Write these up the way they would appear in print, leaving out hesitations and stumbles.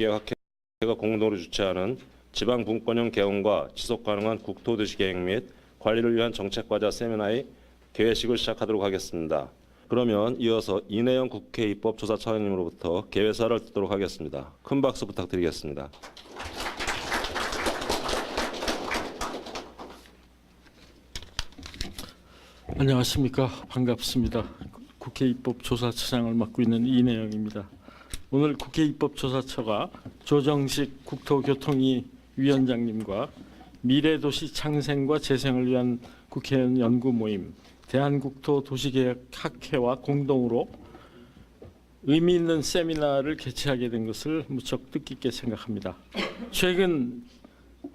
도시계획학회가 공동으로 주최하는 지방 분권형 개헌과 지속 가능한 국토도시 계획 및 관리를 위한 정책과제 세미나의 개회식을 시작하도록 하겠습니다. 그러면 이어서 이내영 국회 입법조사처장님으로부터 개회사를 듣도록 하겠습니다. 큰 박수 부탁드리겠습니다. 안녕하십니까. 반갑습니다. 국회 입법조사처장을 맡고 있는 이내영입니다. 오늘 국회 입법조사처가 조정식 국토교통위 위원장님과 미래도시 창생과 재생을 위한 국회의원 연구 모임 대한국토도시계획학회와 공동으로 의미 있는 세미나를 개최하게 된 것을 무척 뜻깊게 생각합니다. 최근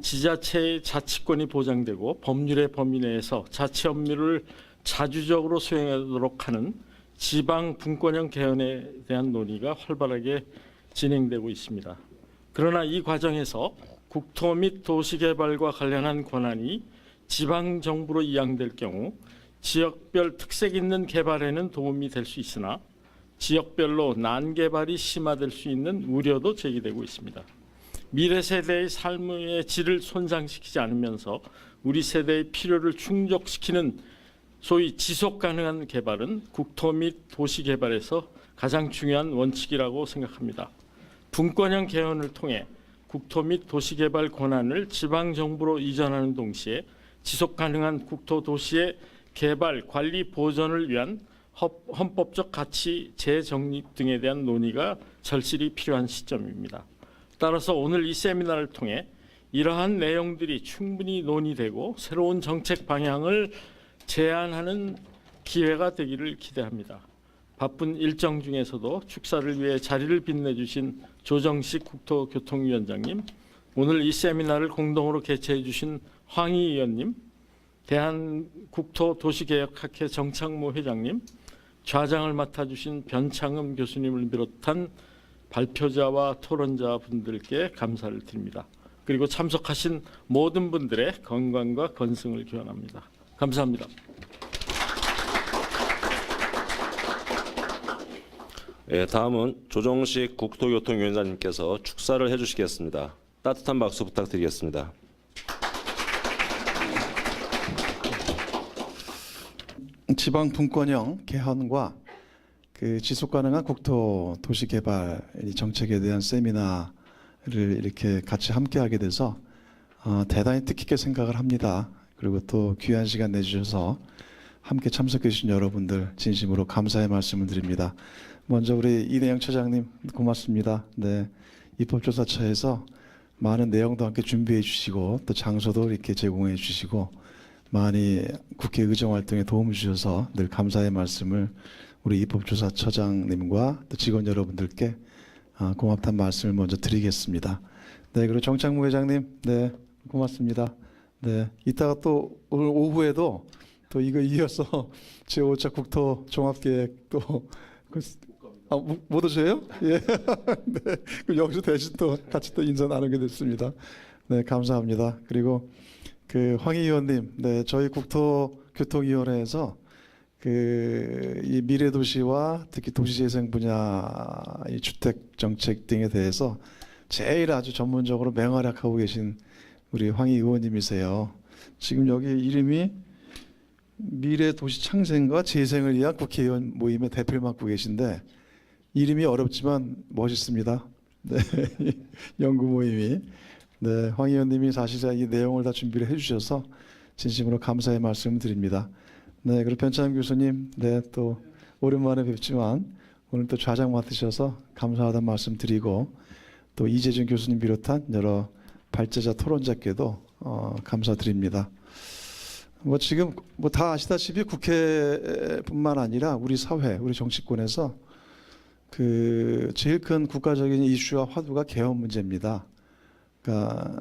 지자체의 자치권이 보장되고 법률의 범위 내에서 자치 업무를 자주적으로 수행하도록 하는 지방 분권형 개헌에 대한 논의가 활발하게 진행되고 있습니다. 그러나 이 과정에서 국토 및 도시개발과 관련한 권한이 지방정부로 이양될 경우 지역별 특색 있는 개발에는 도움이 될 수 있으나 지역별로 난개발이 심화될 수 있는 우려도 제기되고 있습니다. 미래 세대의 삶의 질을 손상시키지 않으면서 우리 세대의 필요를 충족시키는 소위 지속 가능한 개발은 국토 및 도시 개발에서 가장 중요한 원칙이라고 생각합니다. 분권형 개헌을 통해 국토 및 도시 개발 권한을 지방 정부로 이전하는 동시에 지속 가능한 국토 도시의 개발, 관리, 보존을 위한 헌법적 가치 재정립 등에 대한 논의가 절실히 필요한 시점입니다. 따라서 오늘 이 세미나를 통해 이러한 내용들이 충분히 논의되고 새로운 정책 방향을 제안하는 기회가 되기를 기대합니다. 바쁜 일정 중에서도 축사를 위해 자리를 빛내주신 조정식 국토교통위원장님, 오늘 이 세미나를 공동으로 개최해 주신 황희 의원님, 대한국토도시계획학회 정창모 회장님, 좌장을 맡아주신 변창흠 교수님을 비롯한 발표자와 토론자 분들께 감사를 드립니다. 그리고 참석하신 모든 분들의 건강과 건승을 기원합니다. 감사합니다. 예, 다음은 조정식 국토교통위원장님께서 축사를 해주시겠습니다. 따뜻한 박수 부탁드리겠습니다. 지방 분권형 개헌과 지속 가능한 국토 도시 개발 정책에 대한 세미나를 이렇게 같이 함께 하게 돼서 대단히 뜻깊게 생각을 합니다. 그리고 또 귀한 시간 내주셔서 함께 참석해 주신 여러분들 진심으로 감사의 말씀을 드립니다. 먼저 우리 이내영 처장님 고맙습니다. 네, 입법조사처에서 많은 내용도 함께 준비해 주시고 또 장소도 이렇게 제공해 주시고 많이 국회 의정 활동에 도움을 주셔서 늘 감사의 말씀을 우리 입법조사처장님과 또 직원 여러분들께 고맙다는 말씀을 먼저 드리겠습니다. 네, 그리고 정창무 회장님, 네, 고맙습니다. 네, 이따가 또 오늘 오후에도 또 이거 이어서 제5차 국토 종합계획 또 못 오세요? 예, 네, 그럼 여기서 대신 또 같이 또 인사 나누게 됐습니다. 네, 감사합니다. 그리고 황희 의원님, 네, 저희 국토교통위원회에서 이 미래도시와 특히 도시재생 분야 이 주택 정책 등에 대해서 제일 아주 전문적으로 맹활약하고 계신 우리 황희 의원님이세요. 지금 여기 이름이 미래도시 창생과 재생을 위한 국회의원 모임의 대표를 맡고 계신데 이름이 어렵지만 멋있습니다. 네, 연구 모임이. 네, 황 의원님이 사실상 이 내용을 다 준비를 해주셔서 진심으로 감사의 말씀을 드립니다. 네, 그리고 변창흠 교수님, 네, 또 오랜만에 뵙지만 오늘 또 좌장 맡으셔서 감사하다는 말씀 드리고 또 이재준 교수님 비롯한 여러 발제자 토론자께도 감사드립니다. 지금 다 아시다시피 국회뿐만 아니라 우리 사회, 우리 정치권에서 제일 큰 국가적인 이슈와 화두가 개헌 문제입니다. 그러니까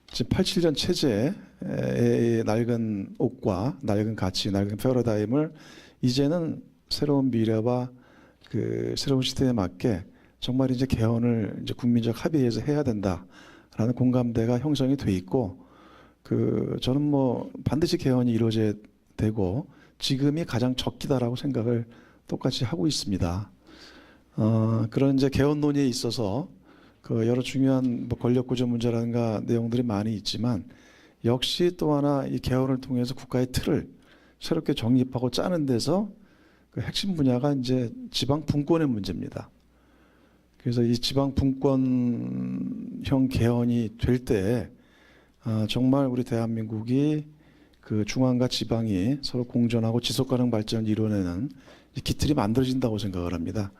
지금 87년 체제의 낡은 옥과 낡은 가치, 낡은 패러다임을 이제는 새로운 미래와 새로운 시대에 맞게 정말 이제 개헌을 이제 국민적 합의에서 해야 된다라는 공감대가 형성이 돼 있고 저는 반드시 개헌이 이루어져야 되고 지금이 가장 적기다라고 생각을 똑같이 하고 있습니다. 그런 이제 개헌 논의에 있어서 그 여러 중요한 뭐 권력 구조 문제라든가 내용들이 많이 있지만 역시 또 하나 이 개헌을 통해서 국가의 틀을 새롭게 정립하고 짜는 데서 그 핵심 분야가 이제 지방 분권의 문제입니다. 그래서 이 지방 분권형 개헌이 될 때 정말 우리 대한민국이 그 중앙과 지방이 서로 공존하고 지속 가능 발전을 이뤄내는 이 기틀이 만들어진다고 생각을 합니다.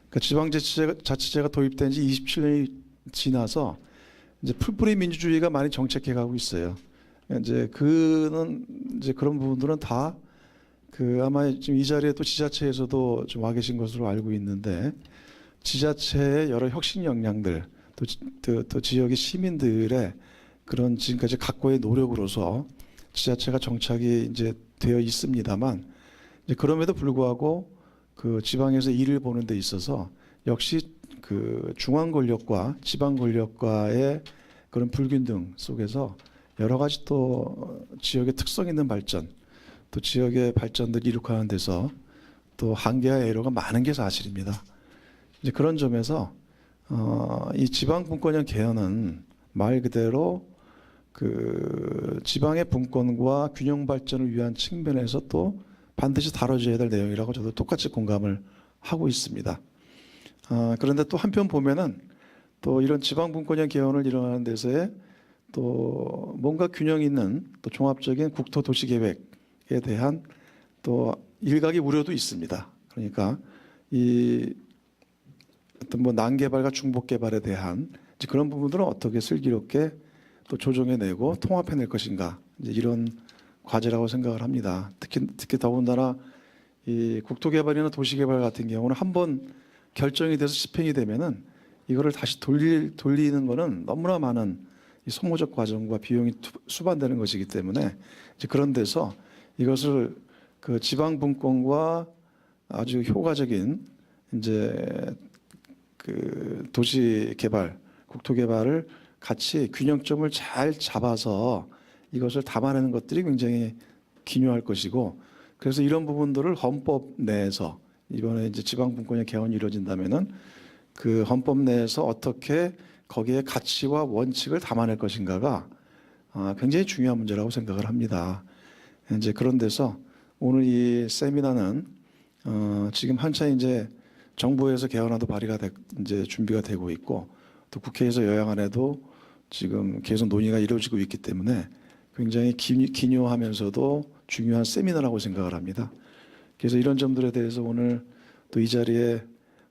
그러니까 지방자치제가 도입된 지 27년이 지나서 이제 풀뿌리 민주주의가 많이 정착해 가고 있어요. 이제 그런 부분들은 다 그 아마 지금 이 자리에 또 지자체에서도 좀 와 계신 것으로 알고 있는데 지자체의 여러 혁신 역량들 또 지역의 시민들의 그런 지금까지 각고의 노력으로서 지자체가 정착이 이제 되어 있습니다만 이제 그럼에도 불구하고 그 지방에서 일을 보는 데 있어서 역시 그 중앙 권력과 지방 권력과의 그런 불균등 속에서 여러 가지 또 지역의 특성 있는 발전 또 지역의 발전들을 이룩하는 데서 또 한계와 애로가 많은 게 사실입니다. 이제 그런 점에서 이 지방 분권형 개헌은 말 그대로 그 지방의 분권과 균형 발전을 위한 측면에서 또 반드시 다뤄져야 될 내용이라고 저도 똑같이 공감을 하고 있습니다. 그런데 또 한편 보면은 또 이런 지방 분권형 개헌을 이뤄가는 데서의 또 뭔가 균형 있는 또 종합적인 국토 도시 계획에 대한 또 일각의 우려도 있습니다. 그러니까 이 어떤 뭐 난개발과 중복개발에 대한 이제 그런 부분들은 어떻게 슬기롭게 또 조정해내고 통합해낼 것인가 이제 이런 과제라고 생각을 합니다. 특히 더군다나 이 국토개발이나 도시개발 같은 경우는 한번 결정이 돼서 집행이 되면은 이거를 다시 돌리는 거는 너무나 많은 이 소모적 과정과 비용이 수반되는 것이기 때문에 이제 그런 데서 이것을 그 지방 분권과 아주 효과적인 이제 그 도시 개발, 국토 개발을 같이 균형점을 잘 잡아서 이것을 담아내는 것들이 굉장히 기묘할 것이고 그래서 이런 부분들을 헌법 내에서 이번에 이제 지방 분권의 개헌이 이루어진다면은 그 헌법 내에서 어떻게 거기에 가치와 원칙을 담아낼 것인가가 굉장히 중요한 문제라고 생각을 합니다. 이제 그런 데서 오늘 이 세미나는 지금 한참 이제 정부에서 개헌안도 발의가 이제 준비가 되고 있고 또 국회에서 여야간에도 지금 계속 논의가 이루어지고 있기 때문에 굉장히 기묘하면서도 중요한 세미나라고 생각을 합니다. 그래서 이런 점들에 대해서 오늘 또 이 자리에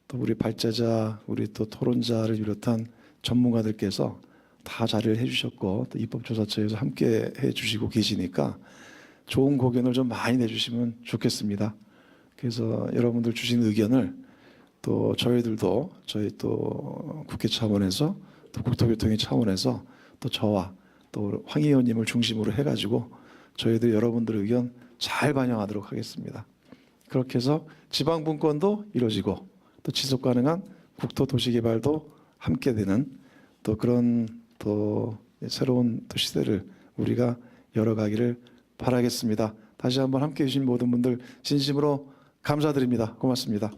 또 우리 발제자, 우리 또 토론자를 비롯한 전문가들께서 다 자리를 해주셨고 또 입법조사처에서 함께 해주시고 계시니까 좋은 고견을 좀 많이 내주시면 좋겠습니다. 그래서 여러분들 주신 의견을 또 저희들도 저희 또 국회 차원에서 또 국토교통위 차원에서 또 저와 또 황 의원님을 중심으로 해가지고 저희들 여러분들의 의견 잘 반영하도록 하겠습니다. 그렇게 해서 지방 분권도 이루어지고 또 지속 가능한 국토 도시 개발도 함께 되는 또 그런 또 새로운 또 시대를 우리가 열어가기를 바라겠습니다. 다시 한번 함께 해주신 모든 분들 진심으로 감사드립니다. 고맙습니다.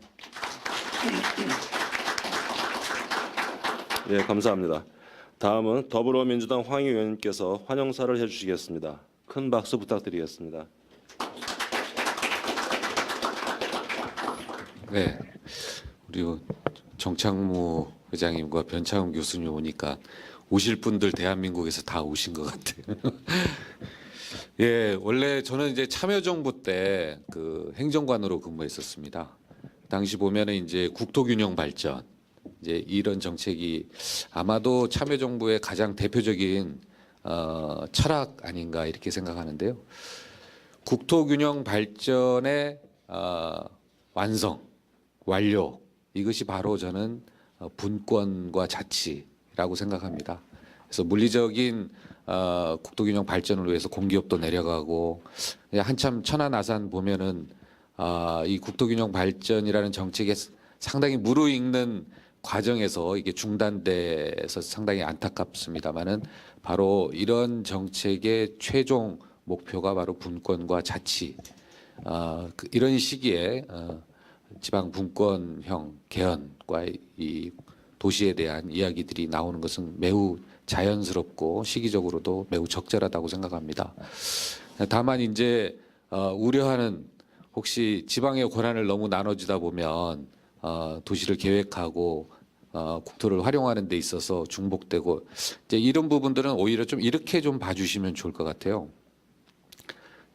예, 감사합니다. 다음은 더불어민주당 황 의원님께서 환영사를 해주시겠습니다. 큰 박수 부탁드리겠습니다. 네, 우리 정창무 회장님과 변창흠 교수님 오니까 오실 분들 대한민국에서 다 오신 것 같아요. 예, 원래 저는 이제 참여정부 때 그 행정관으로 근무했었습니다. 당시 보면은 이제 국토균형 발전 이제 이런 정책이 아마도 참여정부의 가장 대표적인 철학 아닌가 이렇게 생각하는데요. 국토균형 발전의 완성, 완료 이것이 바로 저는 분권과 자치라고 생각합니다. 그래서 물리적인 국토균형 발전을 위해서 공기업도 내려가고 한참 천안아산 보면은 이 국토균형 발전이라는 정책에 상당히 무르익는 과정에서 이게 중단돼서 상당히 안타깝습니다만은 바로 이런 정책의 최종 목표가 바로 분권과 자치 이런 시기에 지방 분권형 개헌과 이 도시에 대한 이야기들이 나오는 것은 매우 자연스럽고 시기적으로도 매우 적절하다고 생각합니다. 다만 이제 우려하는 혹시 지방의 권한을 너무 나눠지다 보면 도시를 계획하고 국토를 활용하는 데 있어서 중복되고 이제 이런 부분들은 오히려 좀 이렇게 좀 봐주시면 좋을 것 같아요.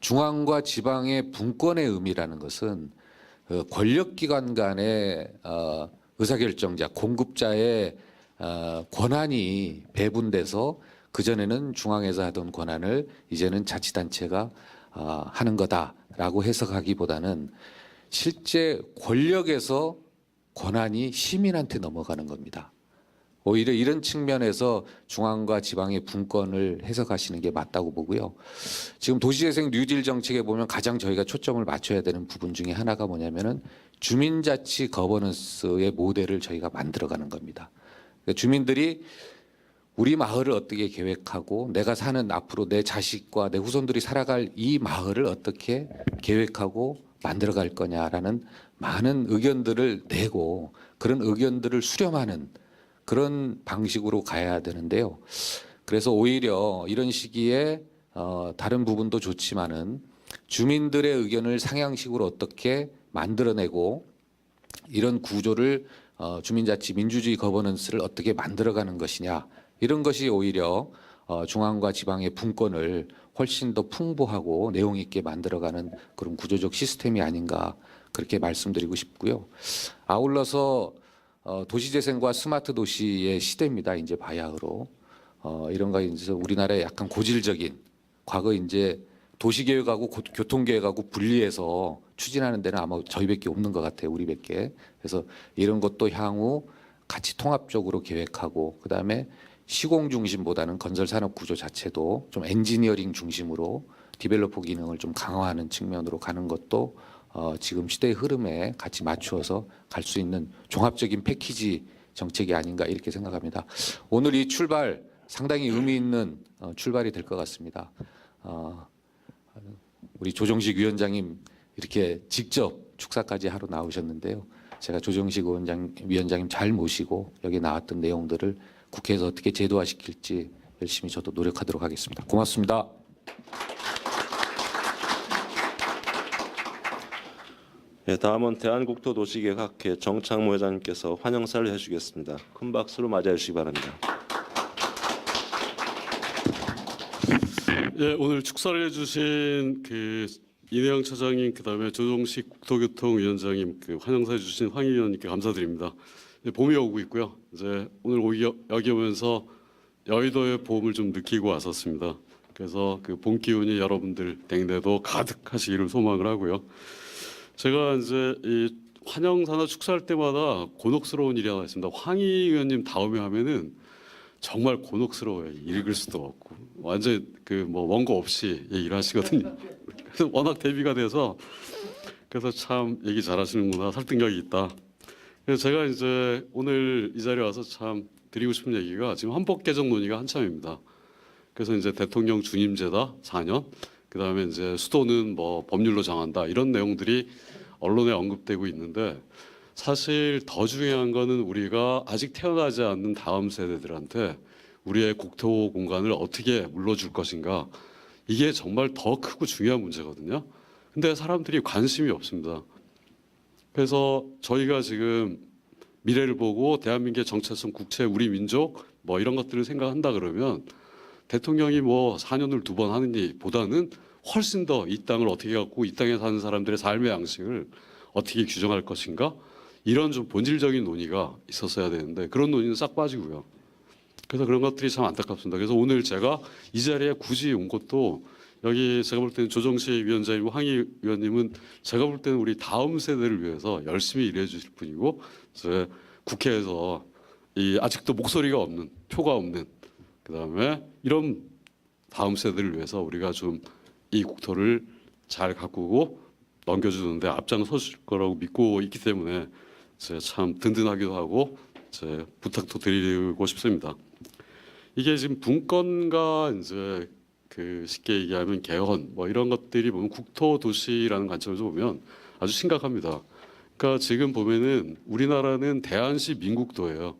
중앙과 지방의 분권의 의미라는 것은 권력기관 간의 의사결정자, 공급자의 권한이 배분돼서 그전에는 중앙에서 하던 권한을 이제는 자치단체가 하는 거다라고 해석하기보다는 실제 권력에서 권한이 시민한테 넘어가는 겁니다. 오히려 이런 측면에서 중앙과 지방의 분권을 해석하시는 게 맞다고 보고요. 지금 도시재생 뉴딜 정책에 보면 가장 저희가 초점을 맞춰야 되는 부분 중에 하나가 뭐냐면은 주민자치 거버넌스의 모델을 저희가 만들어가는 겁니다. 그러니까 주민들이 우리 마을을 어떻게 계획하고 내가 사는 앞으로 내 자식과 내 후손들이 살아갈 이 마을을 어떻게 계획하고 만들어갈 거냐라는 많은 의견들을 내고 그런 의견들을 수렴하는 그런 방식으로 가야 되는데요. 그래서 오히려 이런 시기에 다른 부분도 좋지만은 주민들의 의견을 상향식으로 어떻게 만들어내고 이런 구조를 주민자치 민주주의 거버넌스를 어떻게 만들어가는 것이냐 이런 것이 오히려 중앙과 지방의 분권을 훨씬 더 풍부하고 내용 있게 만들어가는 그런 구조적 시스템이 아닌가 그렇게 말씀드리고 싶고요. 아울러서 도시재생과 스마트 도시의 시대입니다. 이제 바야흐로 이런 거 이제 우리나라의 약간 고질적인 과거 이제 도시계획하고 교통계획하고 분리해서 추진하는 데는 아마 저희밖에 없는 것 같아요. 우리밖에. 그래서 이런 것도 향후 같이 통합적으로 계획하고 그다음에 시공 중심보다는 건설 산업 구조 자체도 좀 엔지니어링 중심으로 디벨로퍼 기능을 좀 강화하는 측면으로 가는 것도 지금 시대의 흐름에 같이 맞추어서 갈 수 있는 종합적인 패키지 정책이 아닌가 이렇게 생각합니다. 오늘 이 출발 상당히 의미 있는 출발이 될 것 같습니다. 우리 조정식 위원장님 이렇게 직접 축사까지 하러 나오셨는데요. 제가 조정식 위원장님 잘 모시고 여기 나왔던 내용들을 국회에서 어떻게 제도화시킬지 열심히 저도 노력하도록 하겠습니다. 고맙습니다. 예, 다음은 대한국토도시계획학회 정창무 회장님께서 환영사를 해주시겠습니다. 큰 박수로 맞이해 주시기 바랍니다. 예, 오늘 축사를 해주신 그 이내영 차장님, 그다음에 조정식 국토교통위원장님, 그 환영사 해주신 황 의원님께 감사드립니다. 예, 봄이 오고 있고요. 이제 오늘 여기 오면서 여의도의 봄을 좀 느끼고 왔었습니다. 그래서 그 봄 기운이 여러분들 댁내도 가득하시기를 소망을 하고요. 제가 이제 이 환영사나 축사할 때마다 곤혹스러운 일이 하나 있습니다. 황희 의원님 다음에 하면은 정말 곤혹스러워요. 읽을 수도 없고 완전 그 뭐 원고 없이 일하시거든요. 그래서 워낙 대비가 돼서 그래서 참 얘기 잘하시는구나, 설득력이 있다. 그래서 제가 이제 오늘 이 자리에 와서 참 드리고 싶은 얘기가 지금 헌법 개정 논의가 한참입니다. 그래서 이제 대통령 중임제다 4년, 그다음에 이제 수도는 뭐 법률로 정한다 이런 내용들이 언론에 언급되고 있는데 사실 더 중요한 거는 우리가 아직 태어나지 않는 다음 세대들한테 우리의 국토 공간을 어떻게 물려줄 것인가, 이게 정말 더 크고 중요한 문제거든요. 근데 사람들이 관심이 없습니다. 그래서 저희가 지금 미래를 보고 대한민국의 정체성, 국채, 우리 민족 뭐 이런 것들을 생각한다 그러면 대통령이 뭐 4년을 2번 하는 보다는 훨씬 더 이 땅을 어떻게 갖고 이 땅에 사는 사람들의 삶의 양식을 어떻게 규정할 것인가, 이런 좀 본질적인 논의가 있었어야 되는데 그런 논의는 싹 빠지고요. 그래서 그런 것들이 참 안타깝습니다. 그래서 오늘 제가 이 자리에 굳이 온 것도 여기 제가 볼 때는 조정식 위원장님, 황희 의원님은 제가 볼 때는 우리 다음 세대를 위해서 열심히 일해 주실 분이고 이제 국회에서 이 아직도 목소리가 없는, 표가 없는, 그다음에 이런 다음 세대를 위해서 우리가 좀 이 국토를 잘 가꾸고 넘겨주는데 앞장서실 거라고 믿고 있기 때문에 참 든든하기도 하고 부탁도 드리고 싶습니다. 이게 지금 분권과 이제 그 쉽게 얘기하면 개헌 뭐 이런 것들이 보면 국토 도시라는 관점에서 보면 아주 심각합니다. 그러니까 지금 보면은 우리나라는 대한시 민국도예요.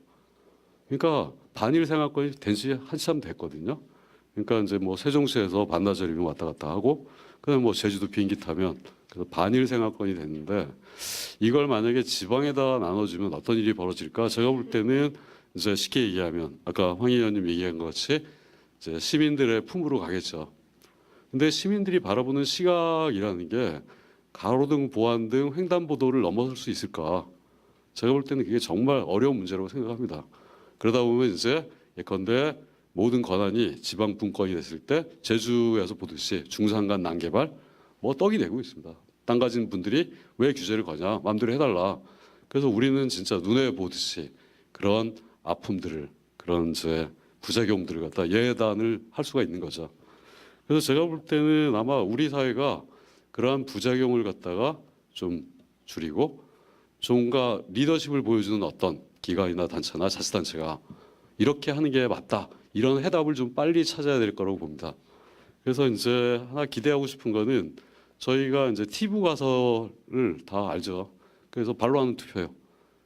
그러니까 반일 생활권이 된 지 한참 됐거든요. 그러니까 이제 뭐 세종시에서 반나절이면 왔다 갔다 하고 그다음에 뭐 제주도 비행기 타면 그래서 반일 생활권이 됐는데 이걸 만약에 지방에다 나눠주면 어떤 일이 벌어질까? 제가 볼 때는 이제 쉽게 얘기하면 아까 황 의원님 얘기한 것 같이 이제 시민들의 품으로 가겠죠. 근데 시민들이 바라보는 시각이라는 게 가로등, 보안등, 횡단보도를 넘어설 수 있을까? 제가 볼 때는 그게 정말 어려운 문제라고 생각합니다. 그러다 보면 이제 예컨대 모든 권한이 지방 분권이 됐을 때 제주에서 보듯이 중산간 난개발 뭐 떡이 되고 있습니다. 땅 가진 분들이 왜 규제를 거냐? 마음대로 해달라. 그래서 우리는 진짜 눈에 보듯이 그런 아픔들을 그런 이제 부작용들을 갖다 예단을 할 수가 있는 거죠. 그래서 제가 볼 때는 아마 우리 사회가 그러한 부작용을 갖다가 좀 줄이고 뭔가 리더십을 보여주는 어떤 기관이나 단체나 자치단체가 이렇게 하는 게 맞다. 이런 해답을 좀 빨리 찾아야 될 거라고 봅니다. 그래서 이제 하나 기대하고 싶은 거는 저희가 이제 티브 가설을 다 알죠. 그래서 발로 하는 투표예요.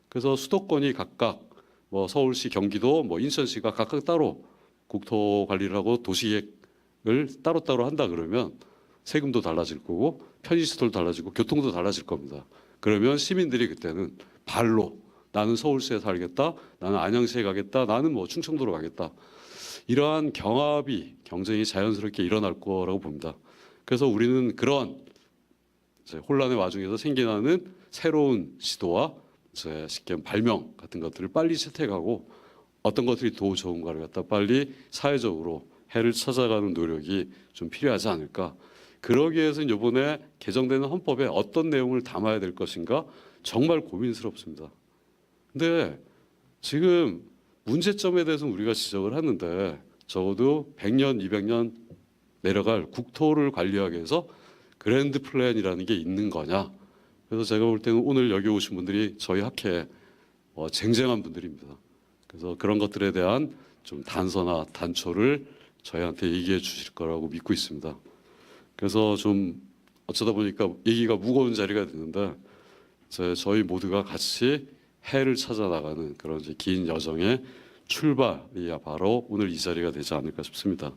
그래서 수도권이 각각 뭐 서울시, 경기도, 뭐 인천시가 각각 따로 국토 관리를 하고 도시계획을 따로따로 한다 그러면 세금도 달라질 거고 편의시설도 달라지고 교통도 달라질 겁니다. 그러면 시민들이 그때는 발로 나는 서울시에 살겠다, 나는 안양시에 가겠다, 나는 뭐 충청도로 가겠다. 이러한 경쟁이 자연스럽게 일어날 거라고 봅니다. 그래서 우리는 그런 이제 혼란의 와중에서 생겨나는 새로운 시도와 이제 쉽게 발명 같은 것들을 빨리 채택하고 어떤 것들이 더 좋은가를 갖다 빨리 사회적으로 해를 찾아가는 노력이 좀 필요하지 않을까. 그러기 위해서는 이번에 개정되는 헌법에 어떤 내용을 담아야 될 것인가 정말 고민스럽습니다. 근데 지금 문제점에 대해서는 우리가 지적을 하는데 적어도 100년, 200년 내려갈 국토를 관리하기 위해서 그랜드 플랜이라는 게 있는 거냐. 그래서 제가 볼 때는 오늘 여기 오신 분들이 저희 학회에 쟁쟁한 분들입니다. 그래서 그런 것들에 대한 좀 단서나 단초를 저희한테 얘기해 주실 거라고 믿고 있습니다. 그래서 좀 어쩌다 보니까 얘기가 무거운 자리가 됐는데 저희 모두가 같이 해를 찾아 나가는 그런 이제 긴 여정의 출발이 바로 오늘 이 자리가 되지 않을까 싶습니다.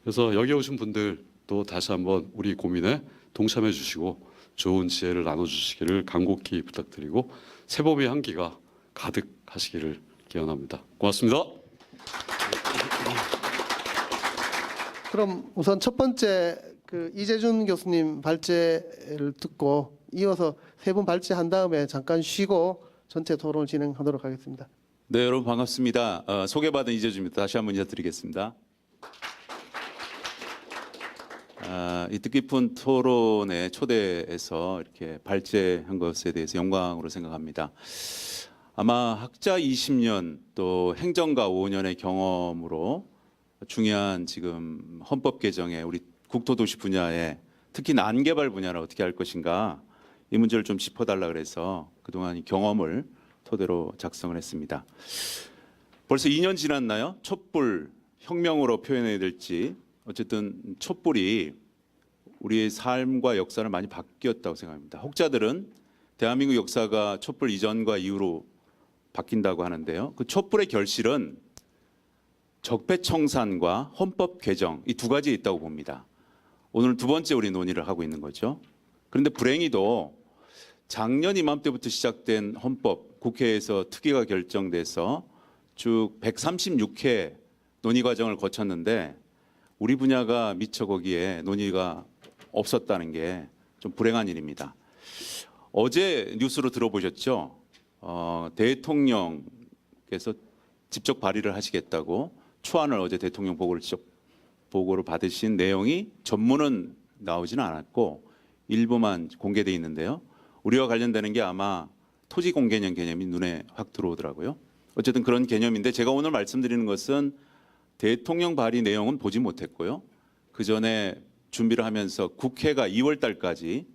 그래서 여기 오신 분들도 다시 한번 우리 고민에 동참해 주시고 좋은 지혜를 나눠 주시기를 간곡히 부탁드리고 새봄의 향기가 가득하시기를 기원합니다. 고맙습니다. 그럼 우선 첫 번째 그 이재준 교수님 발제를 듣고 이어서 세 분 발제한 다음에 잠깐 쉬고 전체 토론을 진행하도록 하겠습니다. 네, 여러분 반갑습니다. 소개받은 이재준입니다. 다시 한번 인사드리겠습니다. 이 뜻깊은 토론에 초대해서 이렇게 발제한 것에 대해서 영광으로 생각합니다. 아마 학자 20년 또 행정가 5년의 경험으로 중요한 지금 헌법 개정에 우리 국토도시 분야에 특히 난개발 분야를 어떻게 할 것인가 이 문제를 좀 짚어달라 그래서 그동안 이 경험을 토대로 작성을 했습니다. 벌써 2년 지났나요? 촛불 혁명으로 표현해야 될지 어쨌든 촛불이 우리의 삶과 역사를 많이 바뀌었다고 생각합니다. 혹자들은 대한민국 역사가 촛불 이전과 이후로 바뀐다고 하는데요. 그 촛불의 결실은 적폐청산과 헌법 개정 이 두 가지에 있다고 봅니다. 오늘 두 번째 우리 논의를 하고 있는 거죠. 그런데 불행히도 작년 이맘때부터 시작된 헌법 국회에서 특위가 결정돼서 쭉 136회 논의 과정을 거쳤는데 우리 분야가 미처 거기에 논의가 없었다는 게 좀 불행한 일입니다. 어제 뉴스로 들어보셨죠? 대통령께서 직접 발의를 하시겠다고 초안을 어제 대통령 보고를 받으신 내용이 전문은 나오지는 않았고 일부만 공개돼 있는데요. 우리와 관련되는 게 아마 토지 공개념 개념이 눈에 확 들어오더라고요. 어쨌든 그런 개념인데 제가 오늘 말씀드리는 것은 대통령 발의 내용은 보지 못했고요. 그 전에 준비를 하면서 국회가 2월 달까지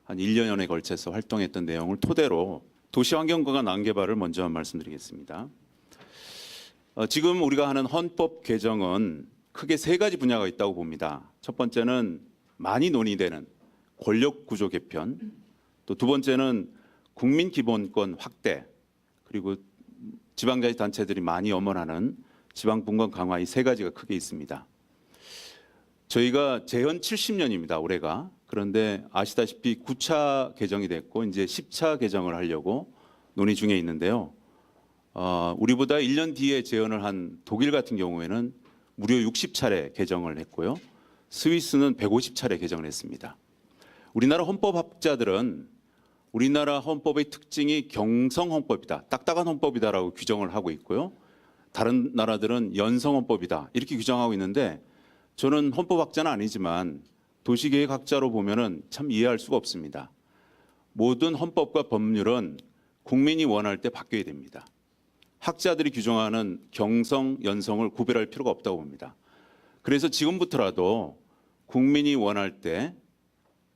한 1년여에 걸쳐서 활동했던 내용을 토대로 도시환경과 난개발을 먼저 말씀드리겠습니다. 지금 우리가 하는 헌법 개정은 크게 세 가지 분야가 있다고 봅니다. 첫 번째는 많이 논의되는 권력구조 개편, 또 두 번째는 국민기본권 확대, 그리고 지방자치단체들이 많이 엄원하는 지방분권 강화 이 세 가지가 크게 있습니다. 저희가 재헌 70년입니다. 올해가. 그런데 아시다시피 9차 개정이 됐고 이제 10차 개정을 하려고 논의 중에 있는데요. 우리보다 1년 뒤에 재헌을 한 독일 같은 경우에는 무려 60차례 개정을 했고요. 스위스는 150차례 개정을 했습니다. 우리나라 헌법학자들은 우리나라 헌법의 특징이 경성헌법이다, 딱딱한 헌법이다라고 규정을 하고 있고요. 다른 나라들은 연성헌법이다 이렇게 규정하고 있는데 저는 헌법학자는 아니지만 도시계획학자로 보면은 참 이해할 수가 없습니다. 모든 헌법과 법률은 국민이 원할 때 바뀌어야 됩니다. 학자들이 규정하는 경성, 연성을 구별할 필요가 없다고 봅니다. 그래서 지금부터라도 국민이 원할 때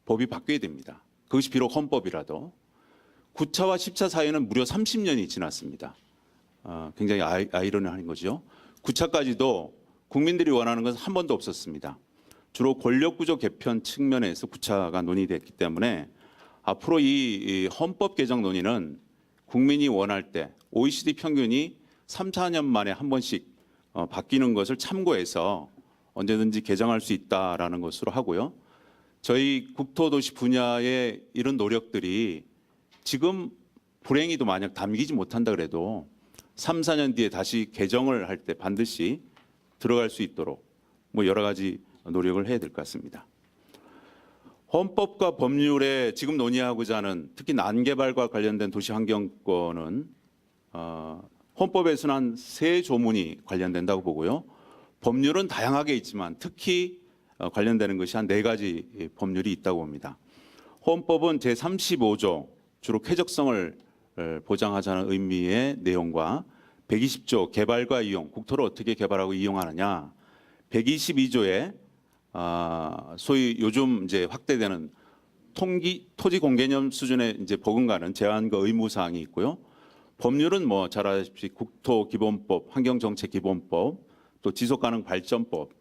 법이 바뀌어야 됩니다. 그것이 비록 헌법이라도 9차와 10차 사이에는 무려 30년이 지났습니다. 굉장히 아이러니한 거죠. 9차까지도 국민들이 원하는 것은 한 번도 없었습니다. 주로 권력구조 개편 측면에서 9차가 논의됐기 때문에 앞으로 이 헌법 개정 논의는 국민이 원할 때 OECD 평균이 3, 4년 만에 한 번씩 바뀌는 것을 참고해서 언제든지 개정할 수 있다라는 것으로 하고요. 저희 국토도시 분야의 이런 노력들이 지금 불행히도 만약 담기지 못한다 그래도 3, 4년 뒤에 다시 개정을 할 때 반드시 들어갈 수 있도록 뭐 여러 가지 노력을 해야 될 것 같습니다. 헌법과 법률에 지금 논의하고자 하는 특히 난개발과 관련된 도시환경권은 헌법에서는 한 3조문이 관련된다고 보고요. 법률은 다양하게 있지만 특히 관련되는 것이 한 4가지 법률이 있다고 봅니다. 헌법은 제35조 주로 쾌적성을 보장하자는 의미의 내용과 120조 개발과 이용, 국토를 어떻게 개발하고 이용하느냐, 122조에 소위 요즘 이제 확대되는 토지 공개념 수준의 이제 버금가는 제한과 의무 사항이 있고요. 법률은 뭐 잘 아시다시피 국토기본법, 환경정책기본법, 또 지속가능발전법,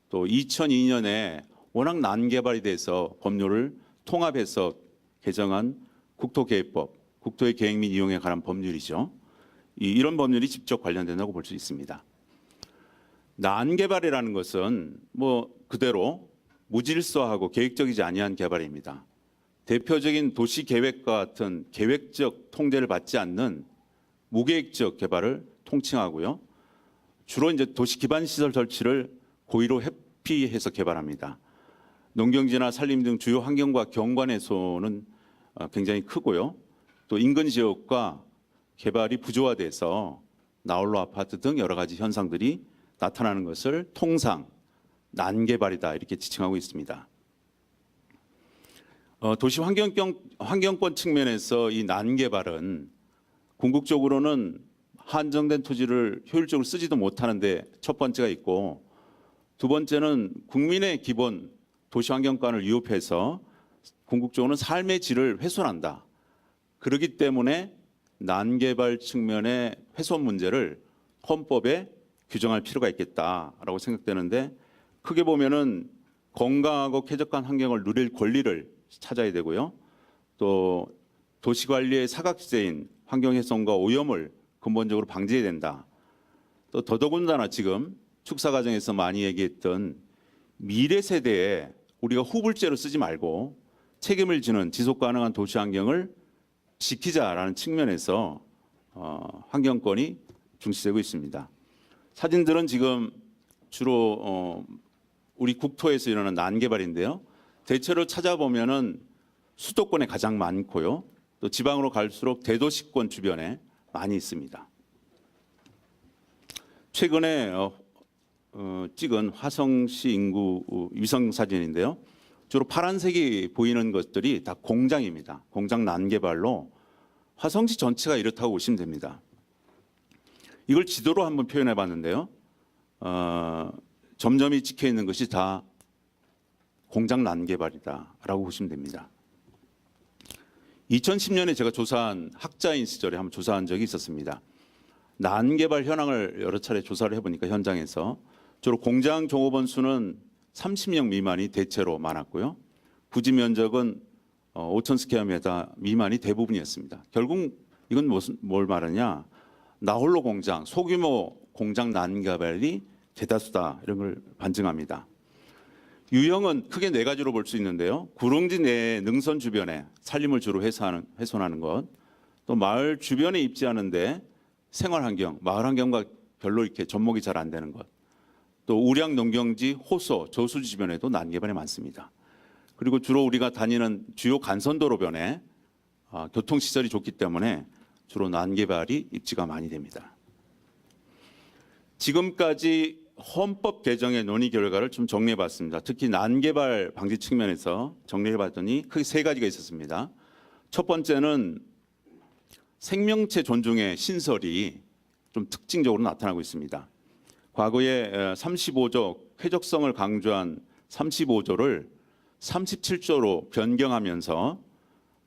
또 2002년에 워낙 난개발이 돼서 법률을 통합해서 개정한 국토계획법, 국토의 계획 및 이용에 관한 법률이죠. 이런 법률이 직접 관련된다고 볼 수 있습니다. 난개발이라는 것은 뭐 그대로 무질서하고 계획적이지 아니한 개발입니다. 대표적인 도시계획과 같은 계획적 통제를 받지 않는 무계획적 개발을 통칭하고요. 주로 이제 도시 기반 시설 설치를 고의로 회피해서 개발합니다. 농경지나 산림 등 주요 환경과 경관해소는 굉장히 크고요. 또 인근 지역과 개발이 부조화돼서 나홀로 아파트 등 여러 가지 현상들이 나타나는 것을 통상 난개발이다 이렇게 지칭하고 있습니다. 도시 환경권 측면에서 이 난개발은 궁극적으로는 한정된 토지를 효율적으로 쓰지도 못하는데 첫 번째가 있고, 두 번째는 국민의 기본 도시 환경관을 위협해서 궁극적으로는 삶의 질을 훼손한다. 그렇기 때문에 난개발 측면의 훼손 문제를 헌법에 규정할 필요가 있겠다라고 생각되는데, 크게 보면은 건강하고 쾌적한 환경을 누릴 권리를 찾아야 되고요. 또 도시 관리의 사각지대인 환경 훼손과 오염을 근본적으로 방지해야 된다. 또 더더군다나 지금 축사 과정에서 많이 얘기했던 미래 세대에 우리가 후불제로 쓰지 말고 책임을 지는 지속 가능한 도시 환경을 지키자라는 측면에서 환경권이 중시되고 있습니다. 사진들은 지금 주로 우리 국토에서 일어나는 난개발인데요. 대체로 찾아보면은 수도권에 가장 많고요. 또 지방으로 갈수록 대도시권 주변에 많이 있습니다. 최근에 찍은 화성시 인구 위성 사진인데요. 주로 파란색이 보이는 것들이 다 공장입니다. 공장 난개발로 화성시 전체가 이렇다고 보시면 됩니다. 이걸 지도로 한번 표현해 봤는데요. 점점이 찍혀 있는 것이 다 공장 난개발이다라고 보시면 됩니다. 2010년에 제가 조사한 학자인 시절에 한번 조사한 적이 있었습니다. 난개발 현황을 여러 차례 조사를 해보니까 현장에서 주로 공장 종업원 수는 30명 미만이 대체로 많았고요. 부지 면적은 5,000 스퀘어미터 미만이 대부분이었습니다. 결국 이건 뭘 말하냐? 나홀로 공장, 소규모 공장 난개발이 대다수다 이런 걸 반증합니다. 유형은 크게 네 가지로 볼 수 있는데요. 구릉지 내 능선 주변에 산림을 주로 훼손하는 것, 또 마을 주변에 입지하는데 생활 환경, 마을 환경과 별로 이렇게 접목이 잘 안 되는 것, 또 우량 농경지, 호소, 저수지 주변에도 난개발이 많습니다. 그리고 주로 우리가 다니는 주요 간선도로변에 교통시설이 좋기 때문에 주로 난개발이 입지가 많이 됩니다. 지금까지 헌법 개정의 논의 결과를 좀 정리해봤습니다. 특히 난개발 방지 측면에서 정리해봤더니 크게 세 가지가 있었습니다. 첫 번째는 생명체 존중의 신설이 좀 특징적으로 나타나고 있습니다. 과거에 35조 쾌적성을 강조한 35조를 37조로 변경하면서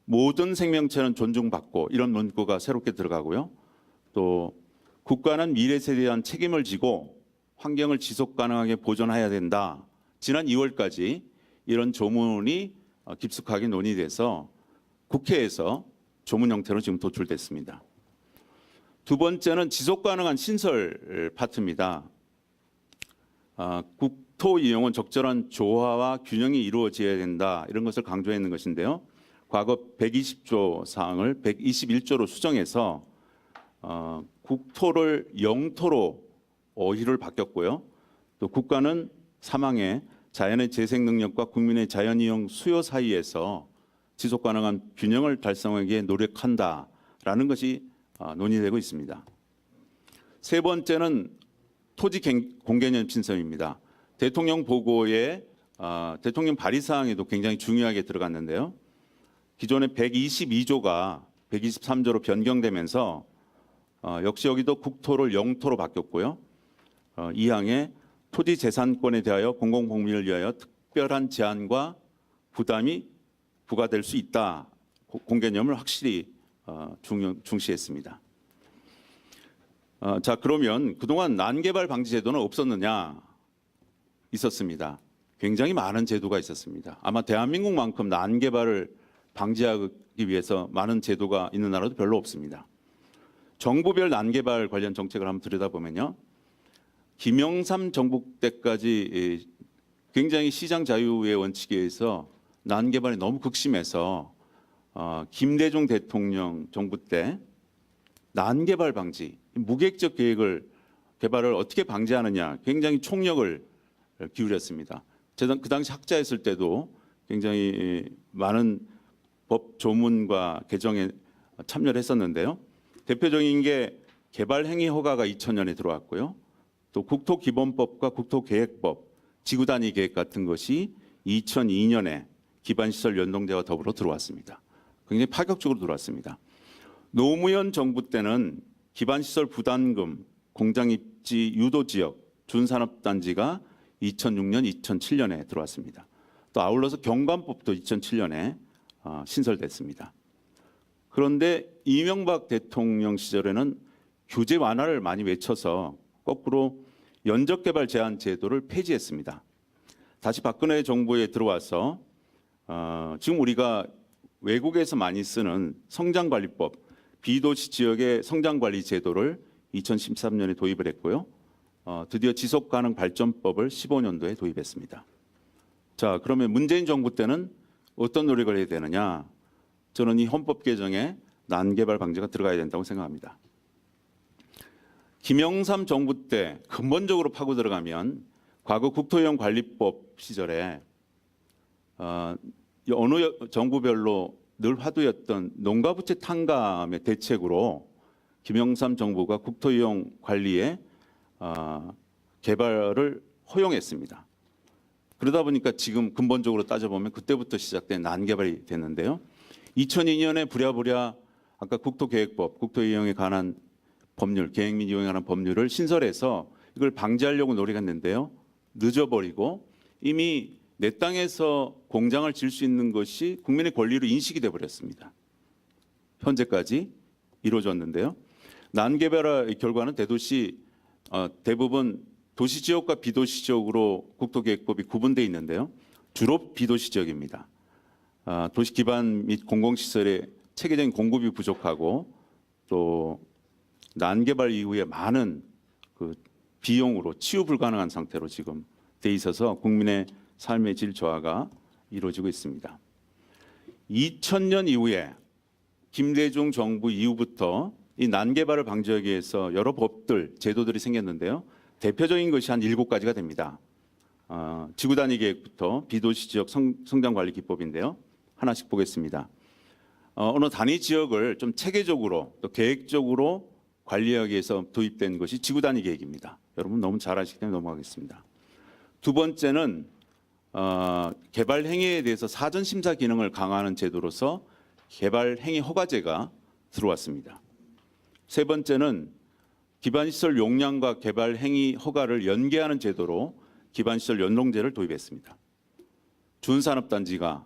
모든 생명체는 존중받고 이런 문구가 새롭게 들어가고요. 또 국가는 미래 세대에 대한 책임을 지고 환경을 지속 가능하게 보존해야 된다. 지난 2월까지 이런 조문이 깊숙하게 논의돼서 국회에서 조문 형태로 지금 도출됐습니다. 두 번째는 지속 가능한 신설 파트입니다. 국토 이용은 적절한 조화와 균형이 이루어져야 된다. 이런 것을 강조했는 것인데요. 과거 120조 사항을 121조로 수정해서 국토를 영토로 어휘를 바뀌었고요. 또 국가는 사망에 자연의 재생 능력과 국민의 자연 이용 수요 사이에서 지속 가능한 균형을 달성하기에 노력한다라는 것이 논의되고 있습니다. 세 번째는 토지 공개념 신설입니다. 대통령 보고에 대통령 발의 사항에도 굉장히 중요하게 들어갔는데요. 기존의 122조가 123조로 변경되면서 역시 여기도 국토를 영토로 바뀌었고요. 2항에 토지 재산권에 대하여 공공복리를 위하여 특별한 제한과 부담이 부과될 수 있다. 공개념을 확실히 중시했습니다. 자, 그러면 그동안 난개발 방지 제도는 없었느냐? 있었습니다. 굉장히 많은 제도가 있었습니다. 아마 대한민국만큼 난개발을 방지하기 위해서 많은 제도가 있는 나라도 별로 없습니다. 정부별 난개발 관련 정책을 한번 들여다보면요. 김영삼 정부 때까지 굉장히 시장 자유의 원칙에 의해서 난개발이 너무 극심해서 김대중 대통령 정부 때 난개발 방지, 무계획적 개발을 어떻게 방지하느냐 굉장히 총력을 기울였습니다. 그 당시 학자였을 때도 굉장히 많은 법 조문과 개정에 참여를 했었는데요. 대표적인 게 개발행위 허가가 2000년에 들어왔고요. 또 국토기본법과 국토계획법, 지구단위 계획 같은 것이 2002년에 기반시설 연동제와 더불어 들어왔습니다. 굉장히 파격적으로 들어왔습니다. 노무현 정부 때는 기반시설 부담금, 공장입지 유도지역, 준산업단지가 2006년, 2007년에 들어왔습니다. 또 아울러서 경관법도 2007년에 신설됐습니다. 그런데 이명박 대통령 시절에는 규제 완화를 많이 외쳐서 거꾸로 연적개발 제한 제도를 폐지했습니다. 다시 박근혜 정부에 들어와서 지금 우리가 외국에서 많이 쓰는 성장관리법, 비도시 지역의 성장관리 제도를 2013년에 도입을 했고요. 드디어 지속가능발전법을 15년도에 도입했습니다. 자, 그러면 문재인 정부 때는 어떤 노력을 해야 되느냐? 저는 이 헌법 개정에 난개발 방지가 들어가야 된다고 생각합니다. 김영삼 정부 때 근본적으로 파고 들어가면 과거 국토이용관리법 시절에 어느 정부별로 늘 화두였던 농가부채 탕감의 대책으로 김영삼 정부가 국토이용 관리에 개발을 허용했습니다. 그러다 보니까 지금 근본적으로 따져보면 그때부터 시작된 난개발이 됐는데요. 2002년에 부랴부랴 아까 국토계획법, 국토이용에 관한 법률, 계획 및 이용에 관한 법률을 신설해서 이걸 방지하려고 노력했는데요. 늦어버리고 이미 내 땅에서 공장을 지을 수 있는 것이 국민의 권리로 인식이 돼버렸습니다. 현재까지 이루어졌는데요. 난개발의 결과는 대부분 도시 지역과 비도시 지역으로 국토계획법이 구분되어 있는데요. 주로 비도시 지역입니다. 도시 기반 및 공공시설의 체계적인 공급이 부족하고 또 난개발 이후에 많은 그 비용으로 치유 불가능한 상태로 지금 돼 있어서 국민의 삶의 질 저하가 이루어지고 있습니다. 2000년 이후에 김대중 정부 이후부터 이 난개발을 방지하기 위해서 여러 법들, 제도들이 생겼는데요. 대표적인 것이 한 7가지가 됩니다. 지구 단위 계획부터 비도시 지역 성장 관리 기법인데요. 하나씩 보겠습니다. 어느 단위 지역을 좀 체계적으로 또 계획적으로 관리하기 위해서 도입된 것이 지구 단위 계획입니다. 여러분 너무 잘 아시기 때문에 넘어가겠습니다. 두 번째는 개발 행위에 대해서 사전 심사 기능을 강화하는 제도로서 개발 행위 허가제가 들어왔습니다. 세 번째는 기반시설 용량과 개발 행위 허가를 연계하는 제도로 기반시설 연동제를 도입했습니다. 준산업단지가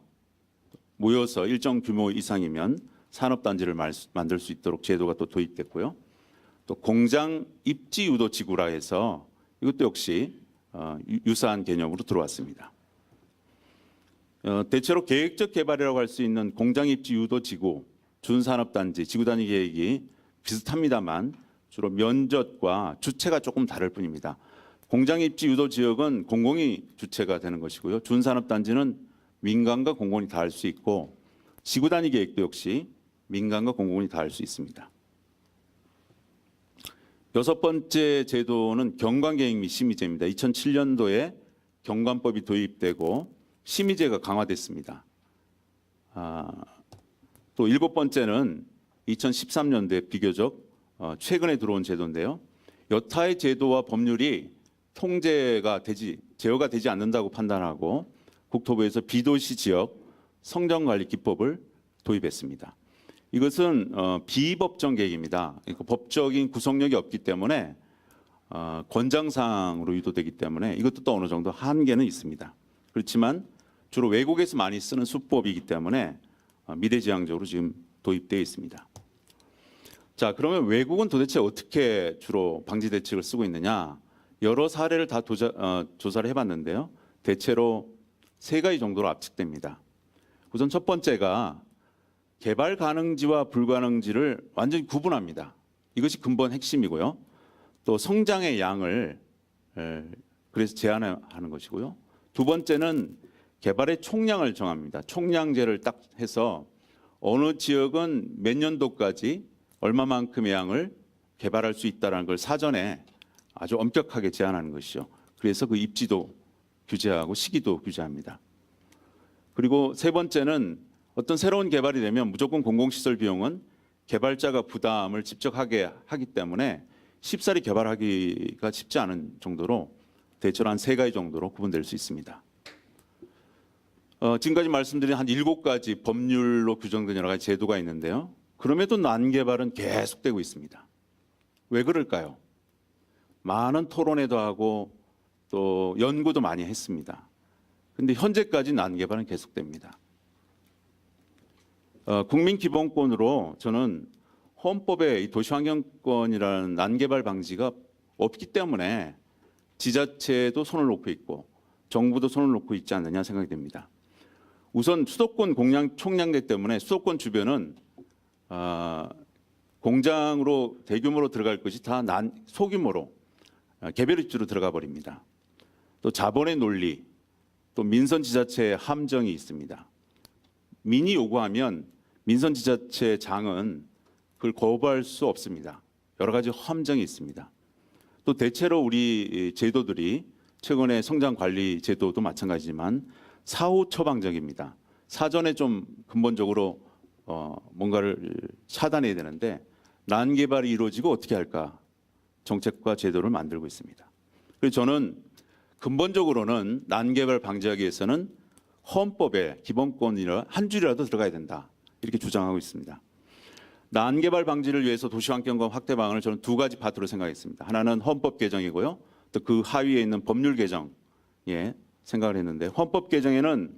모여서 일정 규모 이상이면 산업단지를 만들 수 있도록 제도가 또 도입됐고요. 또 공장 입지 유도 지구라 해서 이것도 역시 유사한 개념으로 들어왔습니다. 대체로 계획적 개발이라고 할 수 있는 공장 입지 유도 지구, 준산업단지, 지구 단위 계획이 비슷합니다만 주로 면적과 주체가 조금 다를 뿐입니다. 공장 입지 유도 지역은 공공이 주체가 되는 것이고요. 준산업단지는 민간과 공공이 다 할 수 있고 지구 단위 계획도 역시 민간과 공공이 다 할 수 있습니다. 여섯 번째 제도는 경관계획 및 심의제입니다. 2007년도에 경관법이 도입되고 심의제가 강화됐습니다. 또 일곱 번째는 2013년도에 비교적 최근에 들어온 제도인데요. 여타의 제도와 법률이 제어가 되지 않는다고 판단하고 국토부에서 비도시 지역 성장관리 기법을 도입했습니다. 이것은 비법정 계획입니다. 그러니까 법적인 구속력이 없기 때문에 권장사항으로 유도되기 때문에 이것도 또 어느 정도 한계는 있습니다. 그렇지만 주로 외국에서 많이 쓰는 수법이기 때문에 미래지향적으로 지금 도입되어 있습니다. 자, 그러면 외국은 도대체 어떻게 주로 방지 대책을 쓰고 있느냐? 여러 사례를 다 조사를 해봤는데요. 대체로 3가지 정도로 압축됩니다. 우선 첫 번째가 개발 가능지와 불가능지를 완전히 구분합니다. 이것이 근본 핵심이고요. 또 성장의 양을 그래서 제한하는 것이고요. 두 번째는 개발의 총량을 정합니다. 총량제를 딱 해서 어느 지역은 몇 년도까지 얼마만큼의 양을 개발할 수 있다는 걸 사전에 아주 엄격하게 제한하는 것이죠. 그래서 그 입지도 규제하고 시기도 규제합니다. 그리고 세 번째는 어떤 새로운 개발이 되면 무조건 공공시설 비용은 개발자가 부담을 직접 하게 하기 때문에 쉽사리 개발하기가 쉽지 않은 정도로 대체로 한 3가지 정도로 구분될 수 있습니다. 지금까지 말씀드린 한 7가지 법률로 규정된 여러 가지 제도가 있는데요. 그럼에도 난개발은 계속되고 있습니다. 왜 그럴까요? 많은 토론회도 하고 또 연구도 많이 했습니다. 그런데 현재까지 난개발은 계속됩니다. 국민기본권으로 저는 헌법에 이 도시환경권이라는 난개발 방지가 없기 때문에 지자체도 손을 놓고 있고 정부도 손을 놓고 있지 않느냐 생각이 됩니다. 우선 수도권 공량 총량제 때문에 수도권 주변은 공장으로 대규모로 들어갈 것이 다 소규모로 개별 입지로 들어가 버립니다. 또 자본의 논리, 또 민선지자체의 함정이 있습니다. 민이 요구하면 민선지자체장은 그걸 거부할 수 없습니다. 여러 가지 함정이 있습니다. 또 대체로 우리 제도들이 최근에 성장관리 제도도 마찬가지지만 사후 처방적입니다. 사전에 좀 근본적으로 뭔가를 차단해야 되는데 난개발이 이루어지고 어떻게 할까 정책과 제도를 만들고 있습니다. 그래서 저는 근본적으로는 난개발 방지하기 위해서는 헌법에 기본권이라 한 줄이라도 들어가야 된다 이렇게 주장하고 있습니다. 난개발 방지를 위해서 도시환경권 확대 방안을 저는 2가지 파트로 생각했습니다. 하나는 헌법 개정이고요. 또 그 하위에 있는 법률 개정에 생각을 했는데 헌법 개정에는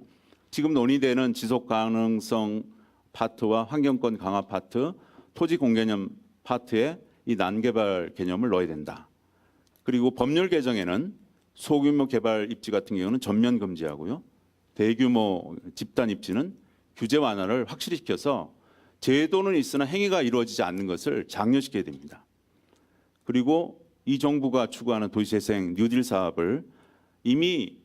지금 논의되는 지속 가능성 파트와 환경권 강화 파트, 토지 공개념 파트에 이 난개발 개념을 넣어야 된다. 그리고 법률 개정에는 소규모 개발 입지 같은 경우는 전면 금지하고요. 대규모 집단 입지는 규제 완화를 확실히 시켜서 제도는 있으나 행위가 이루어지지 않는 것을 장려시켜야 됩니다. 그리고 이 정부가 추구하는 도시재생 뉴딜 사업을 이미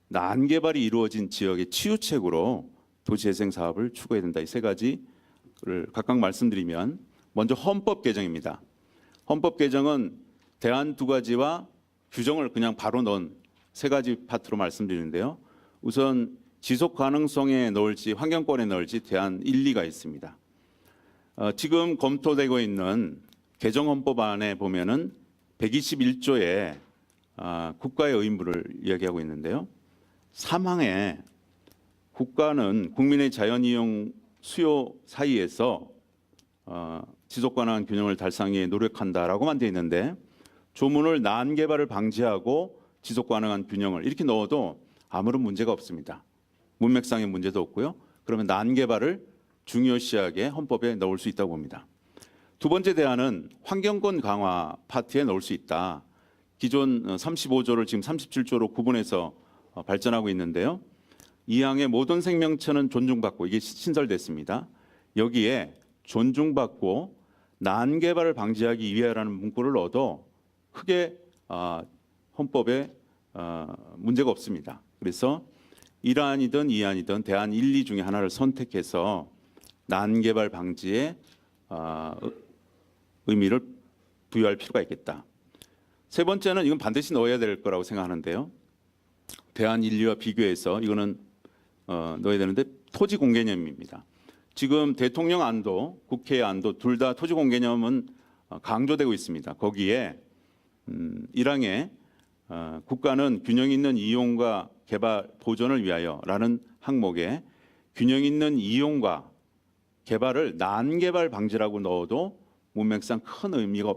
난개발이 이루어진 지역의 치유책으로 도시재생 사업을 추구해야 된다. 이 세 가지를 각각 말씀드리면 먼저 헌법 개정입니다. 헌법 개정은 대안 두 가지와 규정을 그냥 바로 넣은 세 가지 파트로 말씀드리는데요. 우선 지속 가능성에 넣을지 환경권에 넣을지 대안 1, 2가 있습니다. 지금 검토되고 있는 개정 헌법안에 보면은 121조에 국가의 의무를 이야기하고 있는데요. 3항에 국가는 국민의 자연 이용 수요 사이에서 지속 가능한 균형을 달성하기 위해 노력한다라고만 되어 있는데 조문을 난개발을 방지하고 지속 가능한 균형을 이렇게 넣어도 아무런 문제가 없습니다. 문맥상의 문제도 없고요. 그러면 난개발을 중요시하게 헌법에 넣을 수 있다고 봅니다. 두 번째 대안은 환경권 강화 파트에 넣을 수 있다. 기존 35조를 지금 37조로 구분해서 발전하고 있는데요. 이 항의 모든 생명체는 존중받고 이게 신설됐습니다. 여기에 존중받고 난개발을 방지하기 위해라는 문구를 넣어도 크게 헌법에 문제가 없습니다. 그래서 1안이든 2안이든 대안 1, 2 중에 하나를 선택해서 난개발 방지에 의미를 부여할 필요가 있겠다. 세 번째는 이건 반드시 넣어야 될 거라고 생각하는데요. 대안 1, 2와 비교해서 이거는 넣어야 되는데 토지 공개념입니다. 지금 대통령 안도, 국회 안도 둘 다 토지 공개념은 강조되고 있습니다. 거기에 1항에 국가는 균형 있는 이용과 개발 보존을 위하여라는 항목에 균형 있는 이용과 개발을 난개발 방지라고 넣어도 문맥상 큰 의미가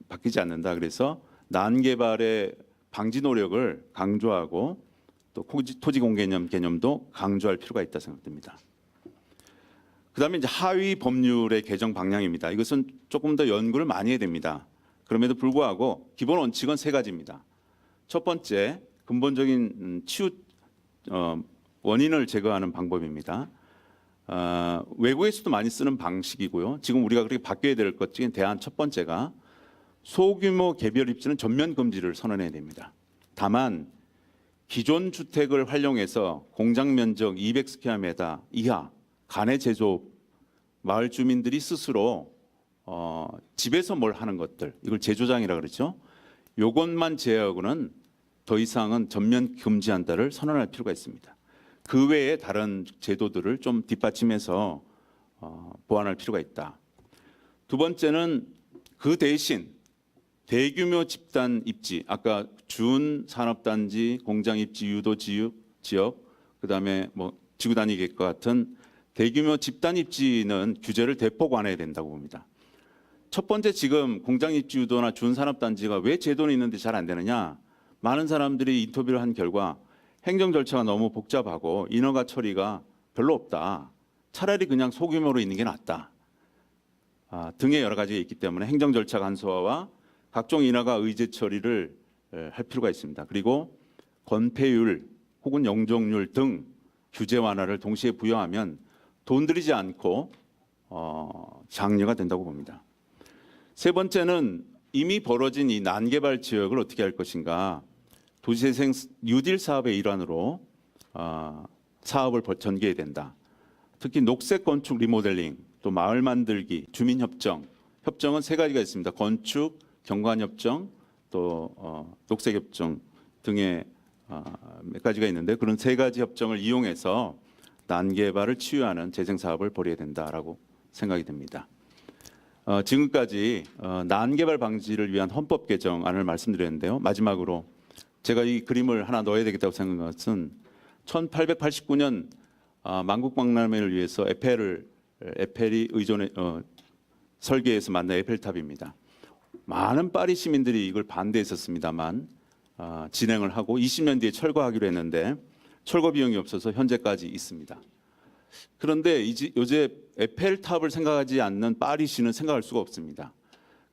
바뀌지 않는다. 그래서 난개발의 방지 노력을 강조하고 또 토지 공개념 개념도 강조할 필요가 있다 생각됩니다. 그다음에 이제 하위 법률의 개정 방향입니다. 이것은 조금 더 연구를 많이 해야 됩니다. 그럼에도 불구하고 기본 원칙은 세 가지입니다. 첫 번째, 근본적인 치유 원인을 제거하는 방법입니다. 외국에서도 많이 쓰는 방식이고요. 지금 우리가 그렇게 바뀌어야 될 것 중에 대안 첫 번째가 소규모 개별 입지는 전면 금지를 선언해야 됩니다. 다만 기존 주택을 활용해서 공장 면적 200스퀘어미터 이하 간의 제조업 마을 주민들이 스스로 집에서 뭘 하는 것들 이걸 제조장이라 그러죠. 요것만 제외하고는 더 이상은 전면 금지한다를 선언할 필요가 있습니다. 그 외에 다른 제도들을 좀 뒷받침해서 보완할 필요가 있다. 두 번째는 그 대신 대규모 집단 입지, 아까 준산업단지, 공장 입지 유도 지역, 그다음에 뭐 지구 단위 계획과 같은 대규모 집단 입지는 규제를 대폭 완화해야 된다고 봅니다. 첫 번째 지금 공장 입지 유도나 준산업단지가 왜 제도는 있는데 잘 안 되느냐? 많은 사람들이 인터뷰를 한 결과 행정 절차가 너무 복잡하고 인허가 처리가 별로 없다. 차라리 그냥 소규모로 있는 게 낫다. 등의 여러 가지가 있기 때문에 행정 절차 간소화와 각종 인허가 의제 처리를 할 필요가 있습니다. 그리고 건폐율 혹은 영종률 등 규제 완화를 동시에 부여하면 돈 들이지 않고 장려가 된다고 봅니다. 세 번째는 이미 벌어진 이 난개발 지역을 어떻게 할 것인가. 도시재생 뉴딜 사업의 일환으로 사업을 전개해야 된다. 특히 녹색 건축 리모델링, 또 마을 만들기, 주민협정. 협정은 세 가지가 있습니다. 건축, 경관협정, 또 녹색협정 등의 몇 가지가 있는데 그런 세 가지 협정을 이용해서 난개발을 치유하는 재생 사업을 벌여야 된다라고 생각이 됩니다. 지금까지 난개발 방지를 위한 헌법 개정안을 말씀드렸는데요. 마지막으로 제가 이 그림을 하나 넣어야 되겠다고 생각한 것은 1889년 만국박람회를 위해서 에펠이 설계해서 만든 에펠탑입니다. 많은 파리 시민들이 이걸 반대했었습니다만 진행을 하고 20년 뒤에 철거하기로 했는데 철거 비용이 없어서 현재까지 있습니다. 그런데 요새 에펠탑을 생각하지 않는 파리시는 생각할 수가 없습니다.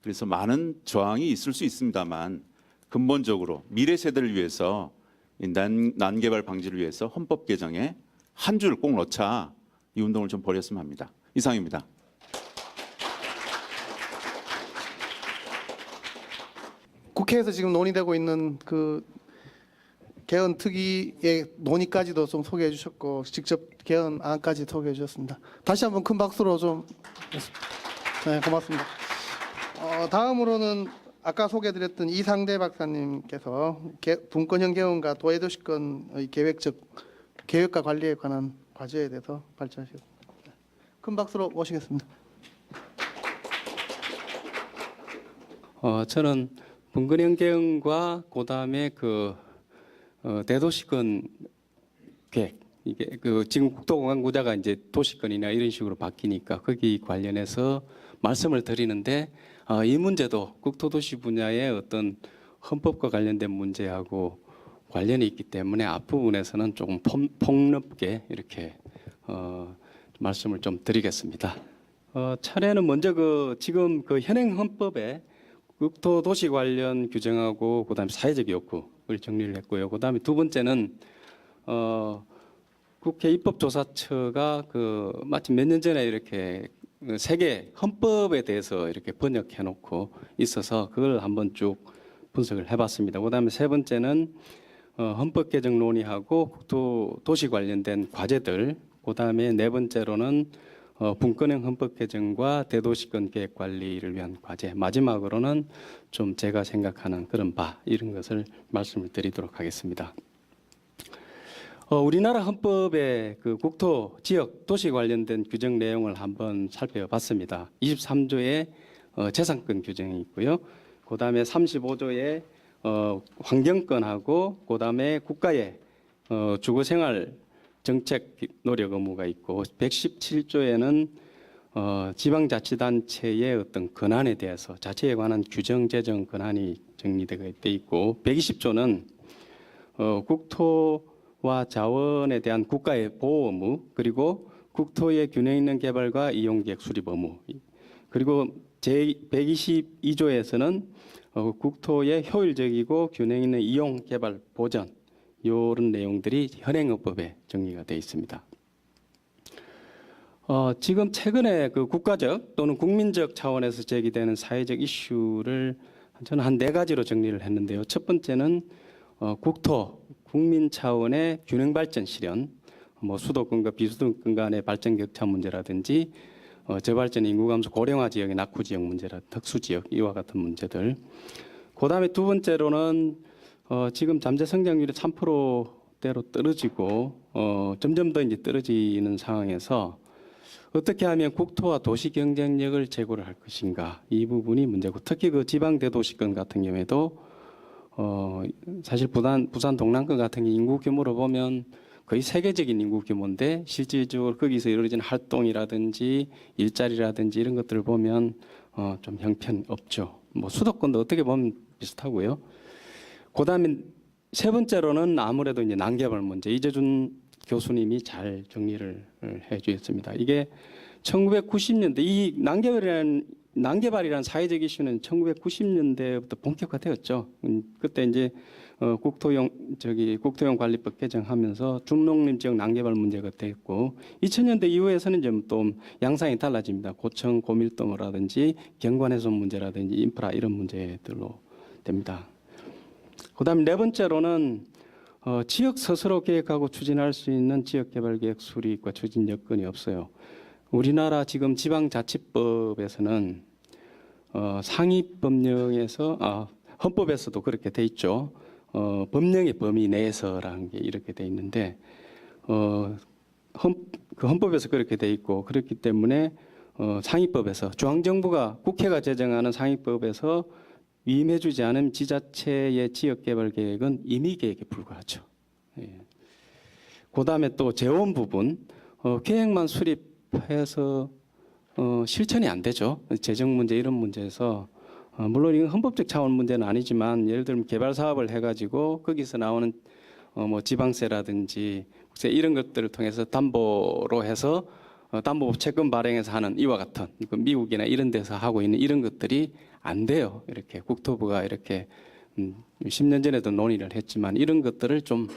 그래서 많은 저항이 있을 수 있습니다만 근본적으로 미래 세대를 위해서 난개발 방지를 위해서 헌법 개정에 한 줄 꼭 넣자 이 운동을 좀 벌였으면 합니다. 이상입니다. 국회에서 지금 논의되고 있는 그 개헌 특위의 논의까지도 좀 소개해 주셨고 직접 개헌안까지 소개해 주셨습니다. 다시 한번 큰 박수로 좀 네, 고맙습니다. 다음으로는 아까 소개드렸던 이상대 박사님께서 분권형 개헌과 도의도시권의 계획과 관리에 관한 과제에 대해서 발제하시겠습니다. 큰 박수로 모시겠습니다. 저는 분권형 개헌과 그다음에 대도시권 계획 이게 지금 국토공간구조가 이제 도시권이나 이런 식으로 바뀌니까 거기 관련해서 말씀을 드리는데 이 문제도 국토도시 분야의 어떤 헌법과 관련된 문제하고 관련이 있기 때문에 앞부분에서는 조금 폭넓게 이렇게 말씀을 좀 드리겠습니다. 차례는 먼저 지금 현행 헌법에 국토도시 관련 규정하고 그다음에 사회적 욕구를 정리를 했고요. 그다음에 두 번째는 국회 입법조사처가 마침 몇 년 전에 이렇게 세계 헌법에 대해서 이렇게 번역해놓고 있어서 그걸 한번 쭉 분석을 해봤습니다. 그다음에 세 번째는 헌법 개정 논의하고 국토도시 관련된 과제들. 그다음에 네 번째로는 분권형 헌법 개정과 대도시권 계획 관리를 위한 과제. 마지막으로는 좀 제가 생각하는 그런 이런 것을 말씀을 드리도록 하겠습니다. 우리나라 헌법의 국토, 지역, 도시 관련된 규정 내용을 한번 살펴봤습니다. 23조에 재산권 규정이 있고요. 그다음에 35조에 환경권하고 그다음에 국가의 주거생활 정책 노력 의무가 있고 117조에는 지방자치단체의 어떤 권한에 대해서 자체에 관한 규정 제정 권한이 정리되어 있고 120조는 국토와 자원에 대한 국가의 보호 의무 그리고 국토의 균형 있는 개발과 이용계획 수립 의무 그리고 제122조에서는 국토의 효율적이고 균형 있는 이용 개발 보전 이런 내용들이 현행헌법에 정리가 되어 있습니다. 지금 최근에 국가적 또는 국민적 차원에서 제기되는 사회적 이슈를 저는 한 4가지로 정리를 했는데요. 첫 번째는 국토, 국민 차원의 균형 발전 실현, 수도권과 비수도권 간의 발전 격차 문제라든지 저발전 인구 감소 고령화 지역의 낙후 지역 문제라 특수 지역 이와 같은 문제들. 그다음에 두 번째로는 지금 잠재 성장률이 3%대로 떨어지고 점점 더 이제 떨어지는 상황에서 어떻게 하면 국토와 도시 경쟁력을 제고를 할 것인가 이 부분이 문제고 특히 지방 대도시권 같은 경우에도 사실 부산 동남권 같은 게 인구 규모로 보면 거의 세계적인 인구 규모인데 실질적으로 거기서 이루어지는 활동이라든지 일자리라든지 이런 것들을 보면 좀 형편없죠. 수도권도 어떻게 보면 비슷하고요. 그다음에 세 번째로는 아무래도 이제 난개발 문제. 이재준 교수님이 잘 정리를 해주셨습니다. 이게 1990년대 이 난개발이라는 사회적 이슈는 1990년대부터 본격화되었죠. 그때 이제 국토용 관리법 개정하면서 중농림 지역 난개발 문제가 됐고 2000년대 이후에서는 좀 또 양상이 달라집니다. 고청 고밀도라든지 경관훼손 문제라든지 인프라 이런 문제들로 됩니다. 그다음에 네 번째로는 지역 스스로 계획하고 추진할 수 있는 지역개발계획 수립과 추진 여건이 없어요. 우리나라 지금 지방자치법에서는 상위 법령에서 헌법에서도 그렇게 돼 있죠. 법령의 범위 내에서라는 게 이렇게 돼 있는데 헌법에서 그렇게 돼 있고 그렇기 때문에 상위법에서 중앙정부가 국회가 제정하는 상위법에서 위임해주지 않은 지자체의 지역개발계획은 임의계획에 불과하죠. 예. 그다음에 또 재원 부분 계획만 수립해서 실천이 안 되죠. 재정 문제 이런 문제에서 물론 이건 헌법적 차원 문제는 아니지만 예를 들면 개발 사업을 해가지고 거기서 나오는 지방세라든지 국세 이런 것들을 통해서 담보로 해서 담보법 채권 발행해서 하는 이와 같은 미국이나 이런 데서 하고 있는 이런 것들이 안 돼요. 이렇게 국토부가 이렇게 10년 전에도 논의를 했지만 이런 것들을 좀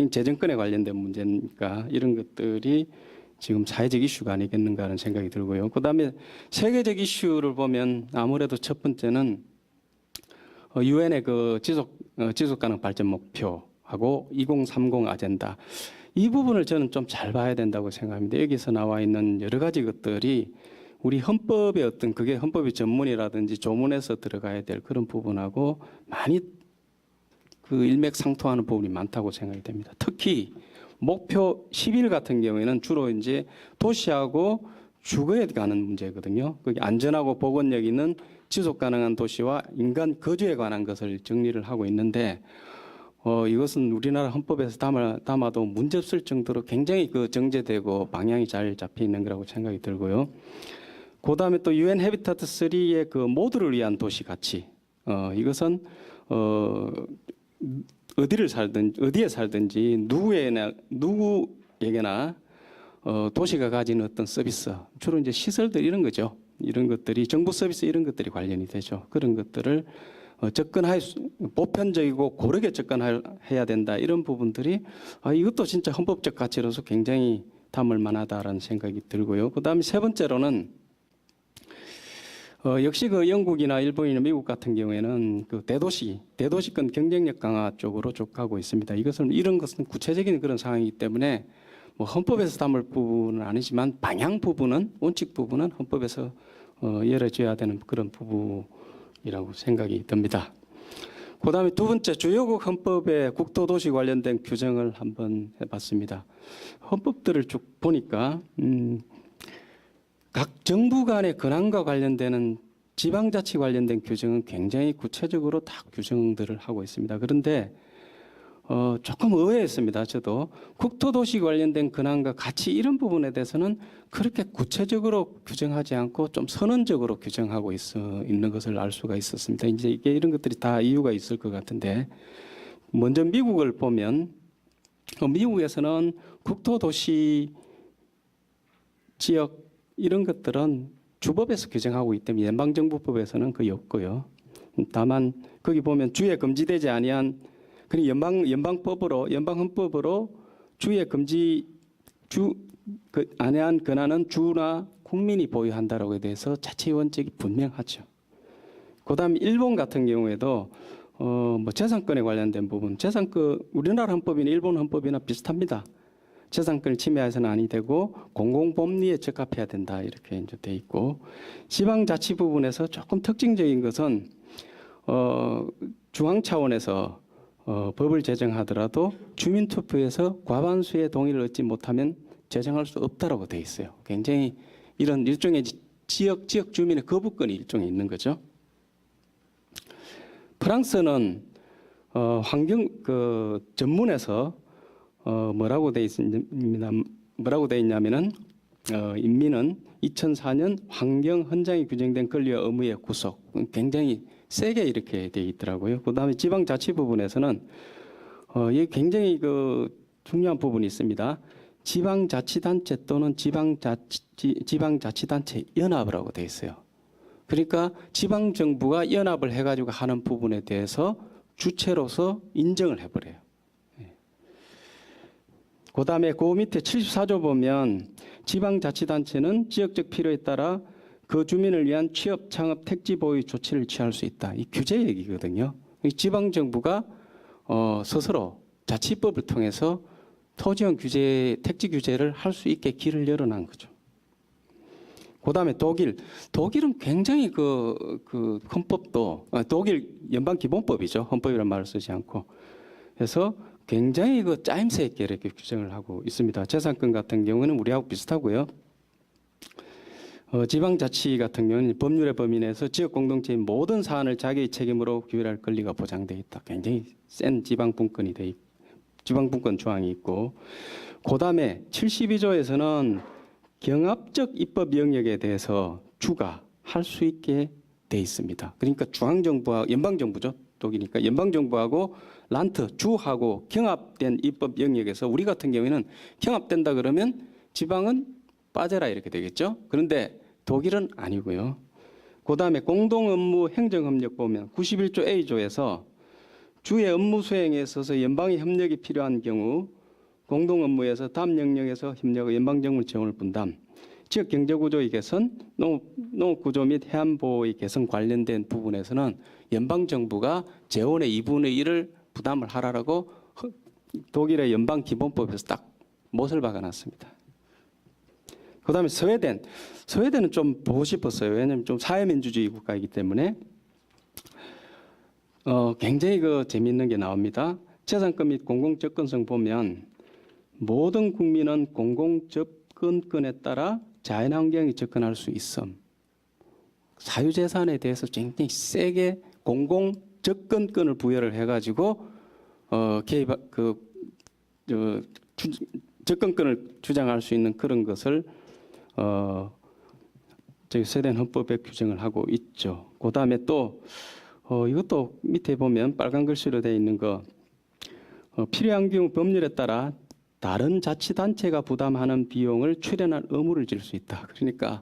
재정권에 관련된 문제니까 이런 것들이 지금 사회적 이슈가 아니겠는가 하는 생각이 들고요. 그다음에 세계적 이슈를 보면 아무래도 첫 번째는 유엔의 그 지속 가능 발전 목표하고 2030 아젠다 이 부분을 저는 좀 잘 봐야 된다고 생각합니다. 여기서 나와 있는 여러 가지 것들이 우리 헌법의 어떤 그게 헌법의 전문이라든지 조문에서 들어가야 될 그런 부분하고 많이 그 일맥상통하는 부분이 많다고 생각이 됩니다. 특히 목표 11 같은 경우에는 주로 이제 도시하고 주거에 관한 문제거든요. 그게 안전하고 보건력 있는 지속 가능한 도시와 인간 거주에 관한 것을 정리를 하고 있는데 이것은 우리나라 헌법에서 담아도 문제 없을 정도로 굉장히 그 정제되고 방향이 잘 잡혀 있는 거라고 생각이 들고요. 그다음에 또 유엔 해비타트 3의 그 모두를 위한 도시 가치 이것은 어디에 살든지 누구에게나 도시가 가지는 어떤 서비스 주로 이제 시설들 이런 거죠. 이런 것들이 정부 서비스 이런 것들이 관련이 되죠. 그런 것들을 보편적이고 고르게 접근해야 된다 이런 부분들이 이것도 진짜 헌법적 가치로서 굉장히 담을 만하다라는 생각이 들고요. 그다음에 세 번째로는 역시 그 영국이나 일본이나 미국 같은 경우에는 그 대도시권 경쟁력 강화 쪽으로 쭉 가고 있습니다. 이런 것은 구체적인 그런 상황이기 때문에 뭐 헌법에서 담을 부분은 아니지만 방향 부분은 원칙 부분은 헌법에서 열어줘야 되는 그런 부분이라고 생각이 듭니다. 그다음에 두 번째 주요국 헌법의 국토도시 관련된 규정을 한번 해봤습니다. 헌법들을 쭉 보니까 각 정부 간의 권한과 관련되는 지방자치 관련된 규정은 굉장히 구체적으로 다 규정들을 하고 있습니다. 그런데 조금 의외였습니다. 저도 국토도시 관련된 권한과 가치 이런 부분에 대해서는 그렇게 구체적으로 규정하지 않고 좀 선언적으로 규정하고 있는 것을 알 수가 있었습니다. 이제 이게 이런 것들이 다 이유가 있을 것 같은데 먼저 미국을 보면 미국에서는 국토도시 지역 이런 것들은 주법에서 규정하고 있기 때문에 연방정부법에서는 거의 없고요. 다만 거기 보면 주에 금지되지 아니한 그냥 연방헌법으로 주에 안해한 권한은 주나 국민이 보유한다라고 대해서 자치 원칙이 분명하죠. 그다음 일본 같은 경우에도 뭐 재산권에 관련된 부분, 재산권 우리나라 헌법이나 일본 헌법이나 비슷합니다. 재산권을 침해해서는 아니 되고 공공법리에 적합해야 된다 이렇게 이제 돼 있고 지방자치 부분에서 조금 특징적인 것은 중앙 차원에서 법을 제정하더라도 주민투표에서 과반수의 동의를 얻지 못하면 제정할 수 없다라고 돼 있어요. 굉장히 이런 일종의 지역 주민의 거부권이 일종에 있는 거죠. 프랑스는 환경 그 전문에서 뭐라고 돼 있냐면은 인민은 2004년 환경 헌장에 규정된 권리와 의무의 구속 굉장히 세게 이렇게 돼 있더라고요. 그다음에 지방자치 부분에서는 이게 굉장히 그 중요한 부분이 있습니다. 지방자치단체 또는 지방자치단체 연합이라고 돼 있어요. 그러니까 지방정부가 연합을 해가지고 하는 부분에 대해서 주체로서 인정을 해버려요. 그다음에 그 밑에 74조 보면 지방자치단체는 지역적 필요에 따라 그 주민을 위한 취업, 창업, 택지 보유 조치를 취할 수 있다. 이 규제 얘기거든요. 지방정부가 스스로 자치법을 통해서 토지형 규제, 택지 규제를 할 수 있게 길을 열어놓은 거죠. 그다음에 독일은 굉장히 그 헌법도 독일 연방 기본법이죠. 헌법이라는 말을 쓰지 않고 그래서 굉장히 그 짜임새 있게 이렇게 규정을 하고 있습니다. 재산권 같은 경우는 우리하고 비슷하고요. 지방자치 같은 경우는 법률의 범위 내에서 지역 공동체의 모든 사안을 자기의 책임으로 규율할 권리가 보장되어 있다. 굉장히 센 지방분권 조항이 있고, 그다음에 72조에서는 경합적 입법 영역에 대해서 주가 할 수 있게 돼 있습니다. 그러니까 중앙정부와 연방정부죠. 독이니까 연방정부하고 란트 주하고 경합된 입법 영역에서 우리 같은 경우에는 경합된다 그러면 지방은 빠져라 이렇게 되겠죠. 그런데 독일은 아니고요. 그다음에 공동업무 행정협력 보면 91조 A조에서 주의 업무 수행에 있어서 연방의 협력이 필요한 경우 공동업무에서 다음 영역에서 협력의 연방정부 재원을 분담. 지역 경제 구조의 개선, 농업 구조 및 해안 보호의 개선 관련된 부분에서는 연방 정부가 재원의 2분의 1을 부담을 하라고 독일의 연방 기본법에서 딱 못을 박아놨습니다. 그다음에 스웨덴은 좀 보고 싶었어요. 왜냐하면 좀 사회민주주의 국가이기 때문에 굉장히 재미있는 게 나옵니다. 재산권 및 공공접근성 보면 모든 국민은 공공접근권에 따라 자연환경에 접근할 수 있음. 사유재산에 대해서 굉장히 세게 공공접근권을 부여를 해가지고 접근권을 주장할 수 있는 그런 것을 저희 스웨덴 헌법에 규정을 하고 있죠. 그 다음에 또 이것도 밑에 보면 빨간 글씨로 되어 있는 거 필요한 경우 법률에 따라 다른 자치단체가 부담하는 비용을 출연할 의무를 질 수 있다. 그러니까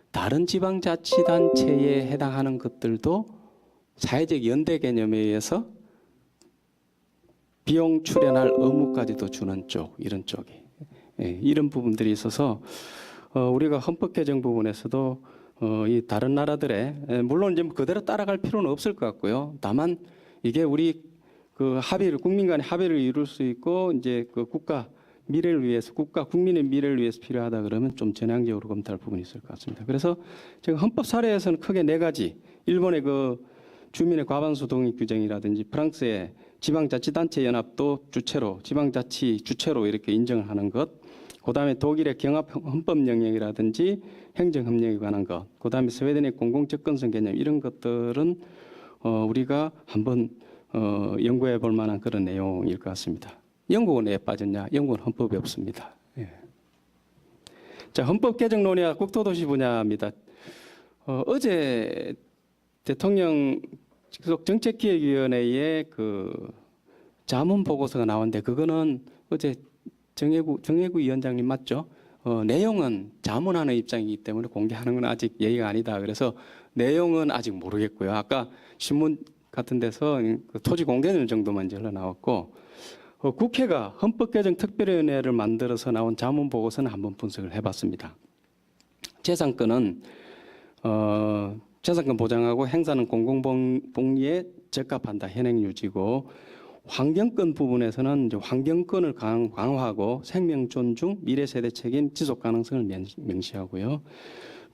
다른 지방자치단체에 해당하는 것들도 사회적 연대 개념에 의해서 비용 출연할 의무까지도 주는 쪽, 이런 쪽이 이런 부분들이 있어서 우리가 헌법 개정 부분에서도 이 다른 나라들의 물론 이제 그대로 따라갈 필요는 없을 것 같고요. 다만 이게 우리 국민 간의 합의를 이룰 수 있고 이제 국가 미래를 위해서 국민의 미래를 위해서 필요하다 그러면 좀 전향적으로 검토할 부분이 있을 것 같습니다. 그래서 제가 헌법 사례에서는 크게 4가지, 일본의 주민의 과반수 동의 규정이라든지 프랑스의 지방자치단체 연합도 지방자치 주체로 이렇게 인정을 하는 것, 그다음에 독일의 경합 헌법 영역이라든지 행정협력에 관한 것, 그다음에 스웨덴의 공공접근성 개념 이런 것들은 우리가 한번 연구해 볼 만한 그런 내용일 것 같습니다. 영국은 왜 빠졌냐? 영국은 헌법이 없습니다. 예. 자, 헌법 개정 논의와 국토도시 분야입니다. 어제 대통령 직속 정책기획위원회의 자문 보고서가 나왔는데 그거는 어제 정혜구 위원장님 맞죠? 내용은 자문하는 입장이기 때문에 공개하는 건 아직 예의가 아니다. 그래서 내용은 아직 모르겠고요. 아까 신문 같은 데서 토지 공개는 정도만 이제 흘러나왔고 국회가 헌법개정특별위원회를 만들어서 나온 자문 보고서는 한번 분석을 해봤습니다. 재산권은 재산권 보장하고 행사는 공공복리에 적합한다. 현행 유지고 환경권 부분에서는 이제 환경권을 강화하고 생명 존중, 미래 세대 책임, 지속 가능성을 명시하고요.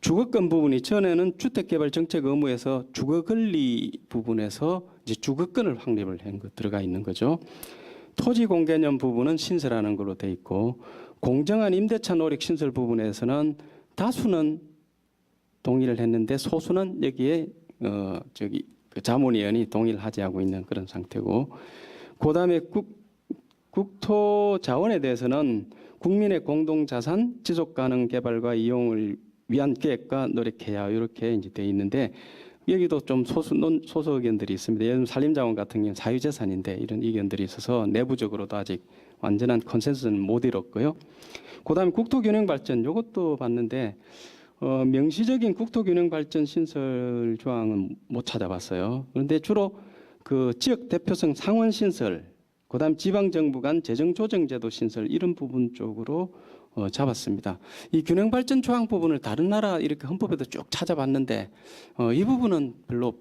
주거권 부분이 전에는 주택개발 정책 의무에서 주거 권리 부분에서 이제 주거권을 확립을 한 거 들어가 있는 거죠. 토지 공개념 부분은 신설하는 걸로 돼 있고 공정한 임대차 노력 신설 부분에서는 다수는 동의를 했는데 소수는 여기에 자문위원이 동의를 하지 않고 있는 그런 상태고 그다음에 국토 자원에 대해서는 국민의 공동 자산 지속 가능 개발과 이용을 위한 계획과 노력해야 이렇게 이제 돼 있는데 여기도 좀 소수 의견들이 있습니다. 예를 들면 산림자원 같은 경우는 사유재산인데 이런 의견들이 있어서 내부적으로도 아직 완전한 컨센서스는 못 이뤘고요. 그다음에 국토균형 발전 이것도 봤는데 명시적인 국토균형 발전 신설 조항은 못 찾아봤어요. 그런데 주로 지역 대표성 상원 신설, 그다음 지방 정부 간 재정 조정 제도 신설 이런 부분 쪽으로 잡았습니다. 이 균형 발전 조항 부분을 다른 나라 이렇게 헌법에도 쭉 찾아봤는데 이 부분은 별로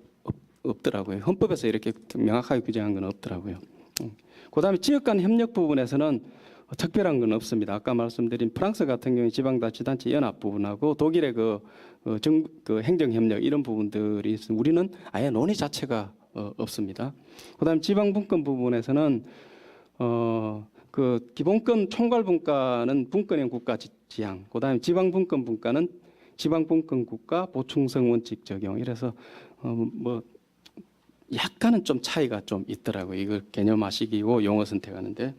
없더라고요. 헌법에서 이렇게 명확하게 규정한 건 없더라고요. 그다음에 지역 간 협력 부분에서는 특별한 건 없습니다. 아까 말씀드린 프랑스 같은 경우에 지방자치단체 연합 부분하고 독일의 행정협력 이런 부분들이 있으면 우리는 아예 논의 자체가 없습니다. 그다음에 지방분권 부분에서는 기본권 총괄분과는 분권형 국가 지향, 그다음에 지방분권 분과는 지방분권 국가 보충성 원칙 적용. 이래서 약간은 좀 차이가 좀 있더라고요. 이걸 개념화시키고 용어 선택하는데.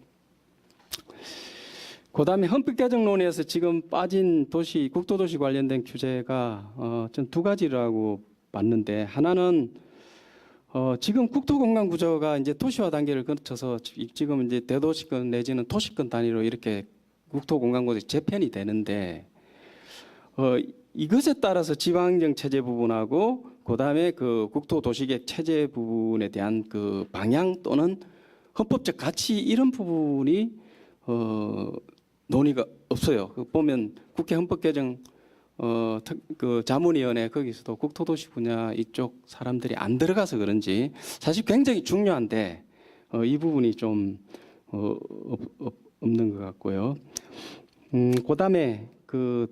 그다음에 헌법 개정 논의에서 지금 빠진 국토도시 관련된 규제가 전 2가지라고 봤는데 하나는 지금 국토공간 구조가 이제 도시화 단계를 거쳐서 지금 이제 대도시권 내지는 도시권 단위로 이렇게 국토공간 구조 재편이 되는데 이것에 따라서 지방행정 체제 부분하고 그다음에 국토도시계획 체제 부분에 대한 방향 또는 헌법적 가치 이런 부분이 논의가 없어요. 보면 국회 헌법 개정 그 자문위원회 거기서도 국토도시 분야 이쪽 사람들이 안 들어가서 그런지 사실 굉장히 중요한데 이 부분이 좀 없는 것 같고요. 그다음에 그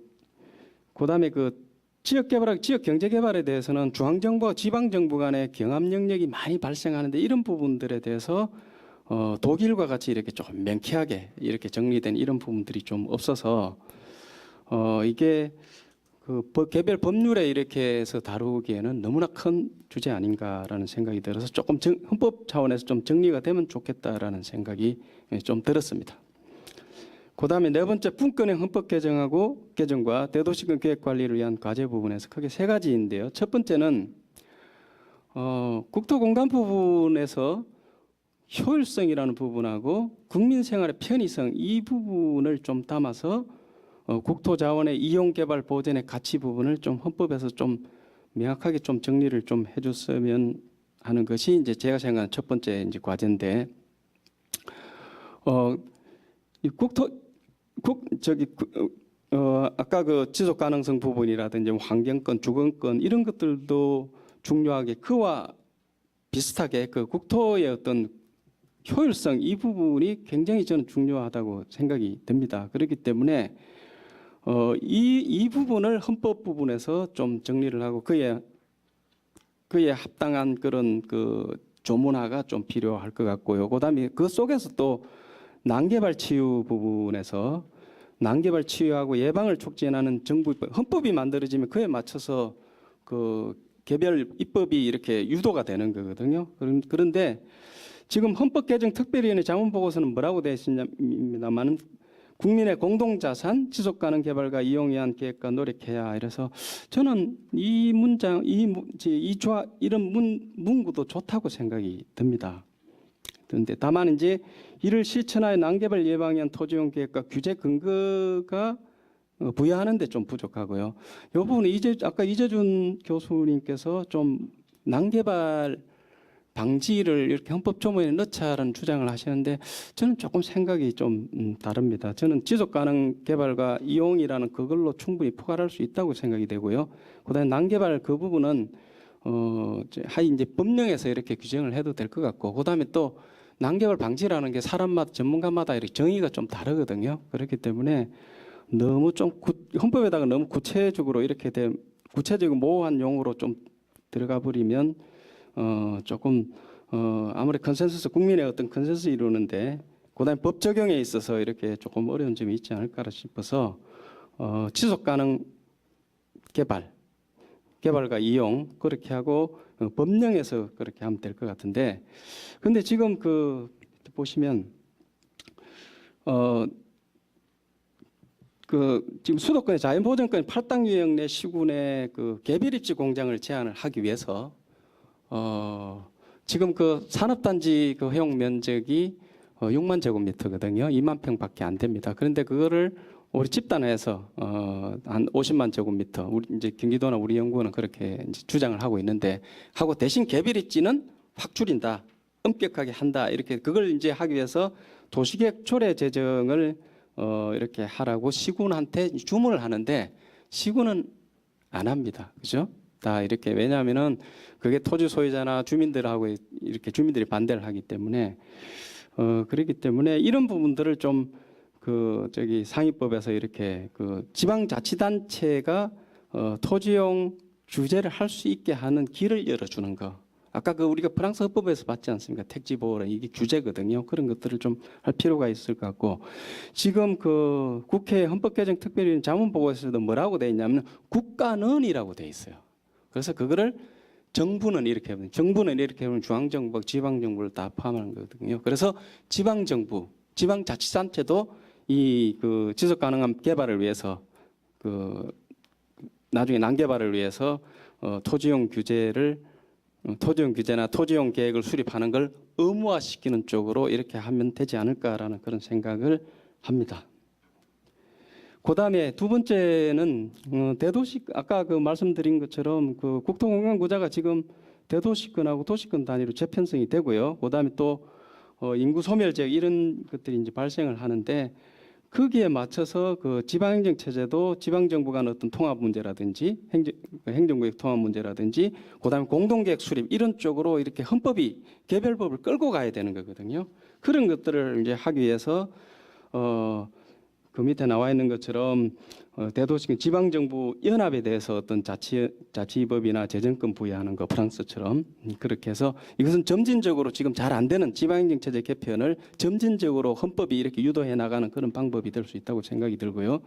지역 개발, 지역 경제 개발에 대해서는 중앙 정부와 지방 정부 간의 경합 영역이 많이 발생하는데 이런 부분들에 대해서 독일과 같이 이렇게 좀 명쾌하게 이렇게 정리된 이런 부분들이 좀 없어서 이게 그 개별 법률에 이렇게 해서 다루기에는 너무나 큰 주제 아닌가라는 생각이 들어서 조금 헌법 차원에서 좀 정리가 되면 좋겠다라는 생각이 좀 들었습니다. 그다음에 네 번째 분권형 헌법 개정과 대도시권 계획 관리를 위한 과제 부분에서 크게 세 가지인데요. 첫 번째는 국토 공간 부분에서 효율성이라는 부분하고 국민 생활의 편의성 이 부분을 좀 담아서 국토 자원의 이용 개발 보전의 가치 부분을 좀 헌법에서 좀 명확하게 좀 정리를 좀 해줬으면 하는 것이 이제 제가 생각하는 첫 번째 이제 과제인데 이 아까 그 지속 가능성 부분이라든지 환경권, 주거권 이런 것들도 중요하게 그와 비슷하게 그 국토의 어떤 효율성 이 부분이 굉장히 저는 중요하다고 생각이 듭니다. 그렇기 때문에 이 부분을 헌법 부분에서 좀 정리를 하고 그에 합당한 그런 그 조문화가 좀 필요할 것 같고요. 그다음에 그 속에서 또 난개발 치유 부분에서 난개발 치유하고 예방을 촉진하는 정부 입법, 헌법이 만들어지면 그에 맞춰서 그 개별 입법이 이렇게 유도가 되는 거거든요. 그런데 지금 헌법 개정 특별위원회 자문 보고서는 뭐라고 되어 있냐면은 국민의 공동자산 지속 가능 개발과 이용 위한 계획과 노력해야 이래서 저는 이 문장 이런 문구도 좋다고 생각이 듭니다. 그런데 다만 이제 이를 실천하여 난개발 예방에 위한 토지용 계획과 규제 근거가 부여하는데 좀 부족하고요. 이 부분은 아까 이재준 교수님께서 좀 난개발 방지를 이렇게 헌법 조문에 넣자라는 주장을 하시는데 저는 조금 생각이 좀 다릅니다. 저는 지속 가능 개발과 이용이라는 그걸로 충분히 포괄할 수 있다고 생각이 되고요. 그다음에 난개발 그 부분은 이제 법령에서 이렇게 규정을 해도 될 것 같고 그다음에 또 난개발 방지라는 게 사람마다 전문가마다 이렇게 정의가 좀 다르거든요. 그렇기 때문에 너무 좀 헌법에다가 너무 구체적으로 이렇게 구체적이고 모호한 용어로 좀 들어가 버리면 조금 아무리 국민의 어떤 컨센서스 이루는데 그다음에 법 적용에 있어서 이렇게 조금 어려운 점이 있지 않을까 싶어서 지속 가능 개발과 이용 그렇게 하고 법령에서 그렇게 하면 될 것 같은데 근데 지금 보시면 지금 수도권의 자연보전권 8당 유형 내 시군의 그 개별 입지 공장을 제한을 하기 위해서 지금 그 산업단지 그 허용 면적이 6만 제곱미터거든요. 2만 평밖에 안 됩니다. 그런데 그거를 우리 집단에서 한 50만 제곱미터, 우리 이제 경기도나 우리 연구원은 그렇게 이제 주장을 하고 있는데 하고 대신 개별 입지는 확 줄인다, 엄격하게 한다 이렇게 그걸 이제 하기 위해서 도시계획 조례 제정을 이렇게 하라고 시군한테 주문을 하는데 시군은 안 합니다. 그죠? 다 이렇게 왜냐하면은 그게 토지 소유자나 주민들하고 이렇게 주민들이 반대를 하기 때문에 그렇기 때문에 이런 부분들을 좀 상위법에서 이렇게 지방자치단체가 토지용 규제를 할 수 있게 하는 길을 열어주는 거. 아까 우리가 프랑스 헌법에서 봤지 않습니까? 택지 보호라 이게 규제거든요. 그런 것들을 좀 할 필요가 있을 것 같고 지금 국회 헌법개정특별위원 자문보고서도 뭐라고 돼 있냐면 국가는이라고 돼 있어요. 그래서 그거를 정부는 이렇게 하면 중앙정부, 지방정부를 다 포함하는 거거든요. 그래서 지방정부, 지방자치단체도 이 지속 가능한 개발을 위해서 나중에 난개발을 위해서 토지용 규제나 토지용 계획을 수립하는 걸 의무화시키는 쪽으로 이렇게 하면 되지 않을까라는 그런 생각을 합니다. 그다음에 두 번째는 대도시 아까 말씀드린 것처럼 국토공간구조가 지금 대도시권하고 도시권 단위로 재편성이 되고요. 그다음에 또 인구 소멸 지역 이런 것들이 이제 발생을 하는데 거기에 맞춰서 그 지방행정 체제도 지방정부 간 어떤 통합 문제라든지 행정구역 통합 문제라든지 그다음에 공동계획 수립 이런 쪽으로 이렇게 헌법이 개별법을 끌고 가야 되는 거거든요. 그런 것들을 이제 하기 위해서 그 밑에 나와 있는 것처럼 대도시 지방정부 연합에 대해서 어떤 자치법이나 재정권 부여하는 거 프랑스처럼 그렇게 해서 이것은 점진적으로 지금 잘 안 되는 지방행정체제 개편을 점진적으로 헌법이 이렇게 유도해 나가는 그런 방법이 될 수 있다고 생각이 들고요.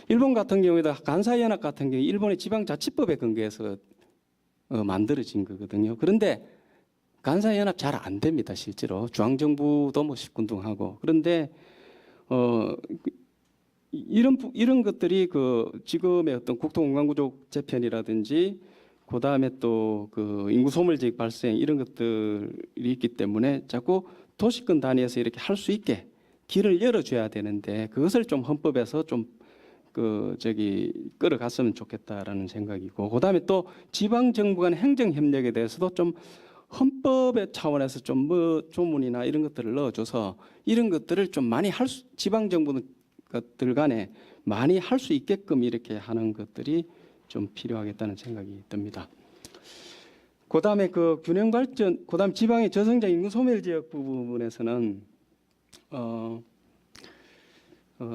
일본 같은 경우에도 간사이연합 같은 경우 일본의 지방자치법에 근거해서 만들어진 거거든요. 그런데 간사이연합 잘 안 됩니다. 실제로 중앙정부도 뭐 시큰둥하고 그런데 이런 것들이 그 지금의 어떤 국토공간구조 재편이라든지 그 다음에 또 그 인구 소멸지역 발생 이런 것들이 있기 때문에 자꾸 도시권 단위에서 이렇게 할 수 있게 길을 열어줘야 되는데 그것을 좀 헌법에서 좀 끌어갔으면 좋겠다라는 생각이고 그 다음에 또 지방 정부 간 행정 협력에 대해서도 좀 헌법의 차원에서 좀 뭐 조문이나 이런 것들을 넣어줘서 이런 것들을 좀 많이 지방 정부들 간에 많이 할 수 있게끔 이렇게 하는 것들이 좀 필요하겠다는 생각이 듭니다. 그다음에 그 균형 발전, 그다음 지방의 저성장 인구 소멸 지역 부분에서는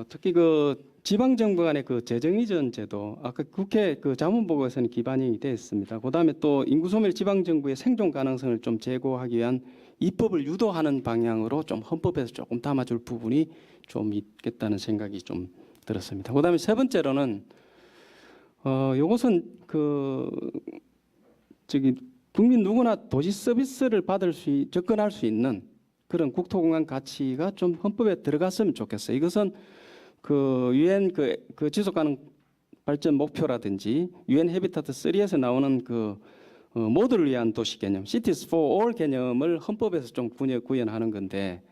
특히 그 지방 정부 간의 그 재정 이전 제도 아까 국회 그 자문 보고에서는 기반이 되어 있습니다. 그다음에 또 인구 소멸 지방 정부의 생존 가능성을 좀 제고하기 위한 입법을 유도하는 방향으로 좀 헌법에서 조금 담아줄 부분이 좀 있겠다는 생각이 좀 들었습니다. 그다음에 세 번째로는 이것은 국민 누구나 도시 서비스를 접근할 수 있는 그런 국토공간 가치가 좀 헌법에 들어갔으면 좋겠어요. 이것은 그 유엔 그 지속 가능 발전 목표라든지 유엔 해비타트 3에서 나오는 모두를 위한 도시 개념, Cities for All 개념을 헌법에서 좀 구현하는 건데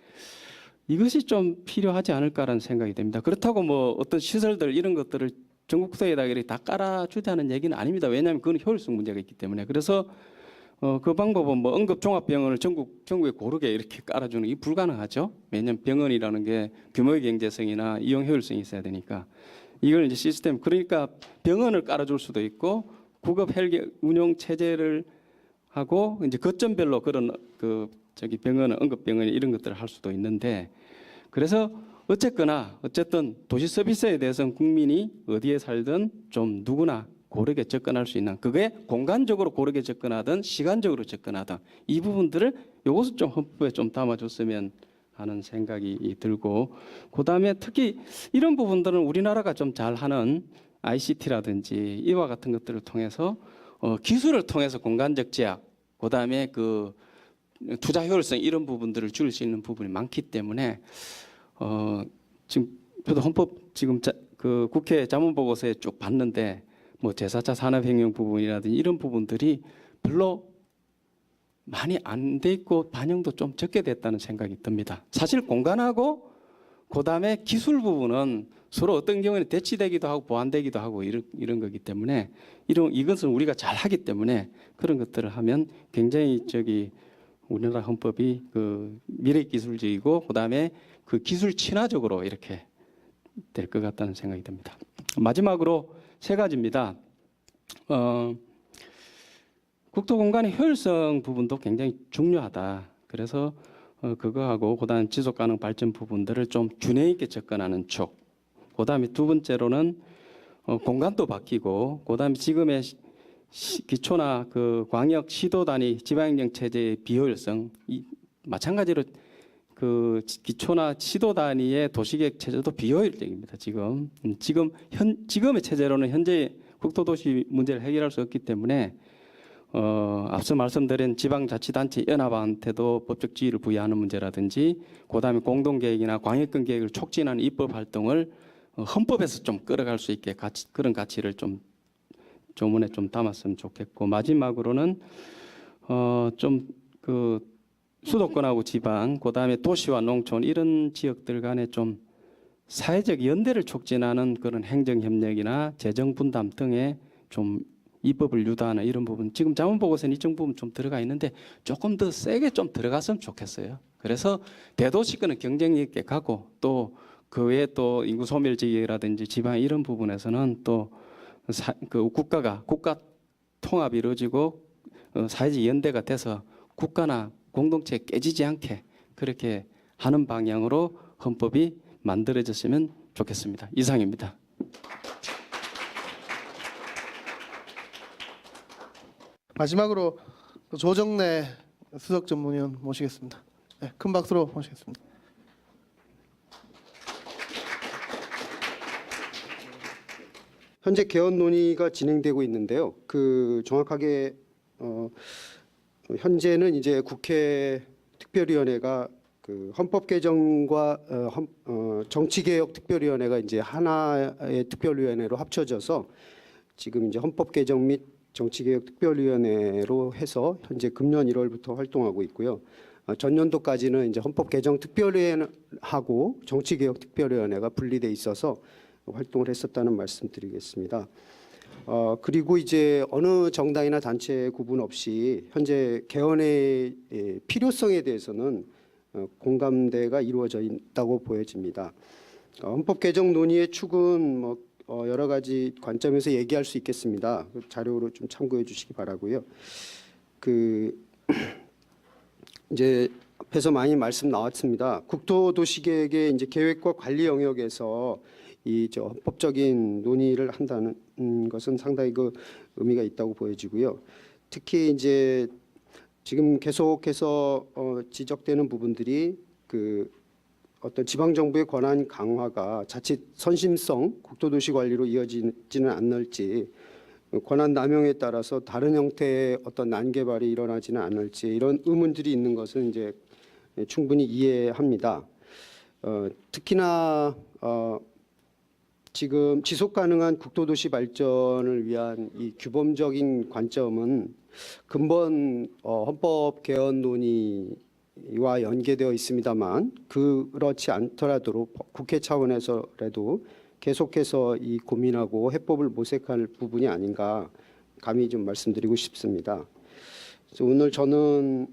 이것이 좀 필요하지 않을까라는 생각이 됩니다. 그렇다고 뭐 어떤 시설들 이런 것들을 전국토에다가 이렇게 다 깔아주자는 얘기는 아닙니다. 왜냐하면 그건 효율성 문제가 있기 때문에. 그래서 그 방법은 뭐 응급종합병원을 전국에 고르게 이렇게 깔아주는 게 불가능하죠. 왜냐하면 병원이라는 게 규모의 경제성이나 이용 효율성이 있어야 되니까 이걸 이제 시스템 그러니까 병원을 깔아줄 수도 있고 구급 헬기 운용 체제를 하고 이제 거점별로 그런 병원, 응급병원 이런 것들을 할 수도 있는데 그래서 어쨌든 도시 서비스에 대해서는 국민이 어디에 살든 좀 누구나 고르게 접근할 수 있는 그게 공간적으로 고르게 접근하든 시간적으로 접근하든 이 부분들을 이것을 좀 헌법에 좀 담아줬으면 하는 생각이 들고 그다음에 특히 이런 부분들은 우리나라가 좀 잘하는 ICT라든지 이와 같은 것들을 통해서 기술을 통해서 공간적 제약 그다음에 그 투자 효율성 이런 부분들을 줄일 수 있는 부분이 많기 때문에 지금 저도 헌법 지금 그 국회 자문보고서에 쭉 봤는데 뭐 제4차 산업혁명 부분이라든지 이런 부분들이 별로 많이 안 돼 있고 반영도 좀 적게 됐다는 생각이 듭니다. 사실 공간하고 그다음에 기술 부분은 서로 어떤 경우에는 대치되기도 하고 보완되기도 하고 이런 거기 때문에 이것은 우리가 잘 하기 때문에 그런 것들을 하면 굉장히 우리나라 헌법이 그 미래 기술적이고 그다음에 그 기술 친화적으로 이렇게 될 것 같다는 생각이 듭니다. 마지막으로 세 가지입니다. 국토공간의 효율성 부분도 굉장히 중요하다. 그래서 그거하고 그다음 지속가능 발전 부분들을 좀 균형 있게 접근하는 쪽. 그다음에 두 번째로는 공간도 바뀌고 그다음에 지금의 기초나 그 광역 시도 단위 지방행정 체제의 비효율성 마찬가지로 그 기초나 시도 단위의 도시계획 체제도 비효율적입니다. 지금의 체제로는 현재 국토도시 문제를 해결할 수 없기 때문에 앞서 말씀드린 지방자치단체 연합한테도 법적 지위를 부여하는 문제라든지 그다음에 공동계획이나 광역권 계획을 촉진하는 입법 활동을 헌법에서 좀 끌어갈 수 있게 그런 가치를 좀 조문에 좀 담았으면 좋겠고 마지막으로는 수도권하고 지방 그다음에 도시와 농촌 이런 지역들 간에 좀 사회적 연대를 촉진하는 그런 행정 협력이나 재정 분담 등에 좀 입법을 유도하는 이런 부분 지금 자문보고서는 일정 부분 좀 들어가 있는데 조금 더 세게 좀 들어갔으면 좋겠어요. 그래서 대도시권은 경쟁력 있게 가고 또 그 외에 또 인구 소멸 지역이라든지 지방 이런 부분에서는 또 그 국가 통합이 이루어지고 사회적 연대가 돼서 국가나 공동체 깨지지 않게 그렇게 하는 방향으로 헌법이 만들어졌으면 좋겠습니다. 이상입니다. 마지막으로 조정래 수석 전문위원 모시겠습니다. 네, 큰 박수로 모시겠습니다. 현재 개헌 논의가 진행되고 있는데요. 그 정확하게 현재는 이제 국회 특별위원회가 그 헌법 개정과 정치개혁 특별위원회가 이제 하나의 특별위원회로 합쳐져서 지금 이제 헌법 개정 및 정치개혁 특별위원회로 해서 현재 금년 1월부터 활동하고 있고요. 전년도까지는 이제 헌법 개정 특별위원회하고 정치개혁 특별위원회가 분리돼 있어서 활동을 했었다는 말씀드리겠습니다. 그리고 이제 어느 정당이나 단체 구분 없이 현재 개헌의 필요성에 대해서는 공감대가 이루어져 있다고 보여집니다. 헌법 개정 논의의 축은 뭐 여러 가지 관점에서 얘기할 수 있겠습니다. 그 자료로 좀 참고해 주시기 바라고요. 그 이제 앞에서 많이 말씀 나왔습니다. 국토도시계획의 이제 계획과 관리 영역에서 이 헌법적인 논의를 한다는 것은 상당히 그 의미가 있다고 보여지고요. 특히 이제 지금 계속해서 지적되는 부분들이 그 어떤 지방 정부의 권한 강화가 자칫 선심성 국토도시 관리로 이어지지는 않을지, 권한 남용에 따라서 다른 형태의 어떤 난개발이 일어나지는 않을지 이런 의문들이 있는 것은 이제 충분히 이해합니다. 특히나 지금 지속 가능한 국토도시 발전을 위한 이 규범적인 관점은 근본 헌법 개헌 논의와 연계되어 있습니다만 그렇지 않더라도 국회 차원에서라도 계속해서 이 고민하고 해법을 모색할 부분이 아닌가 감히 좀 말씀드리고 싶습니다. 그래서 오늘 저는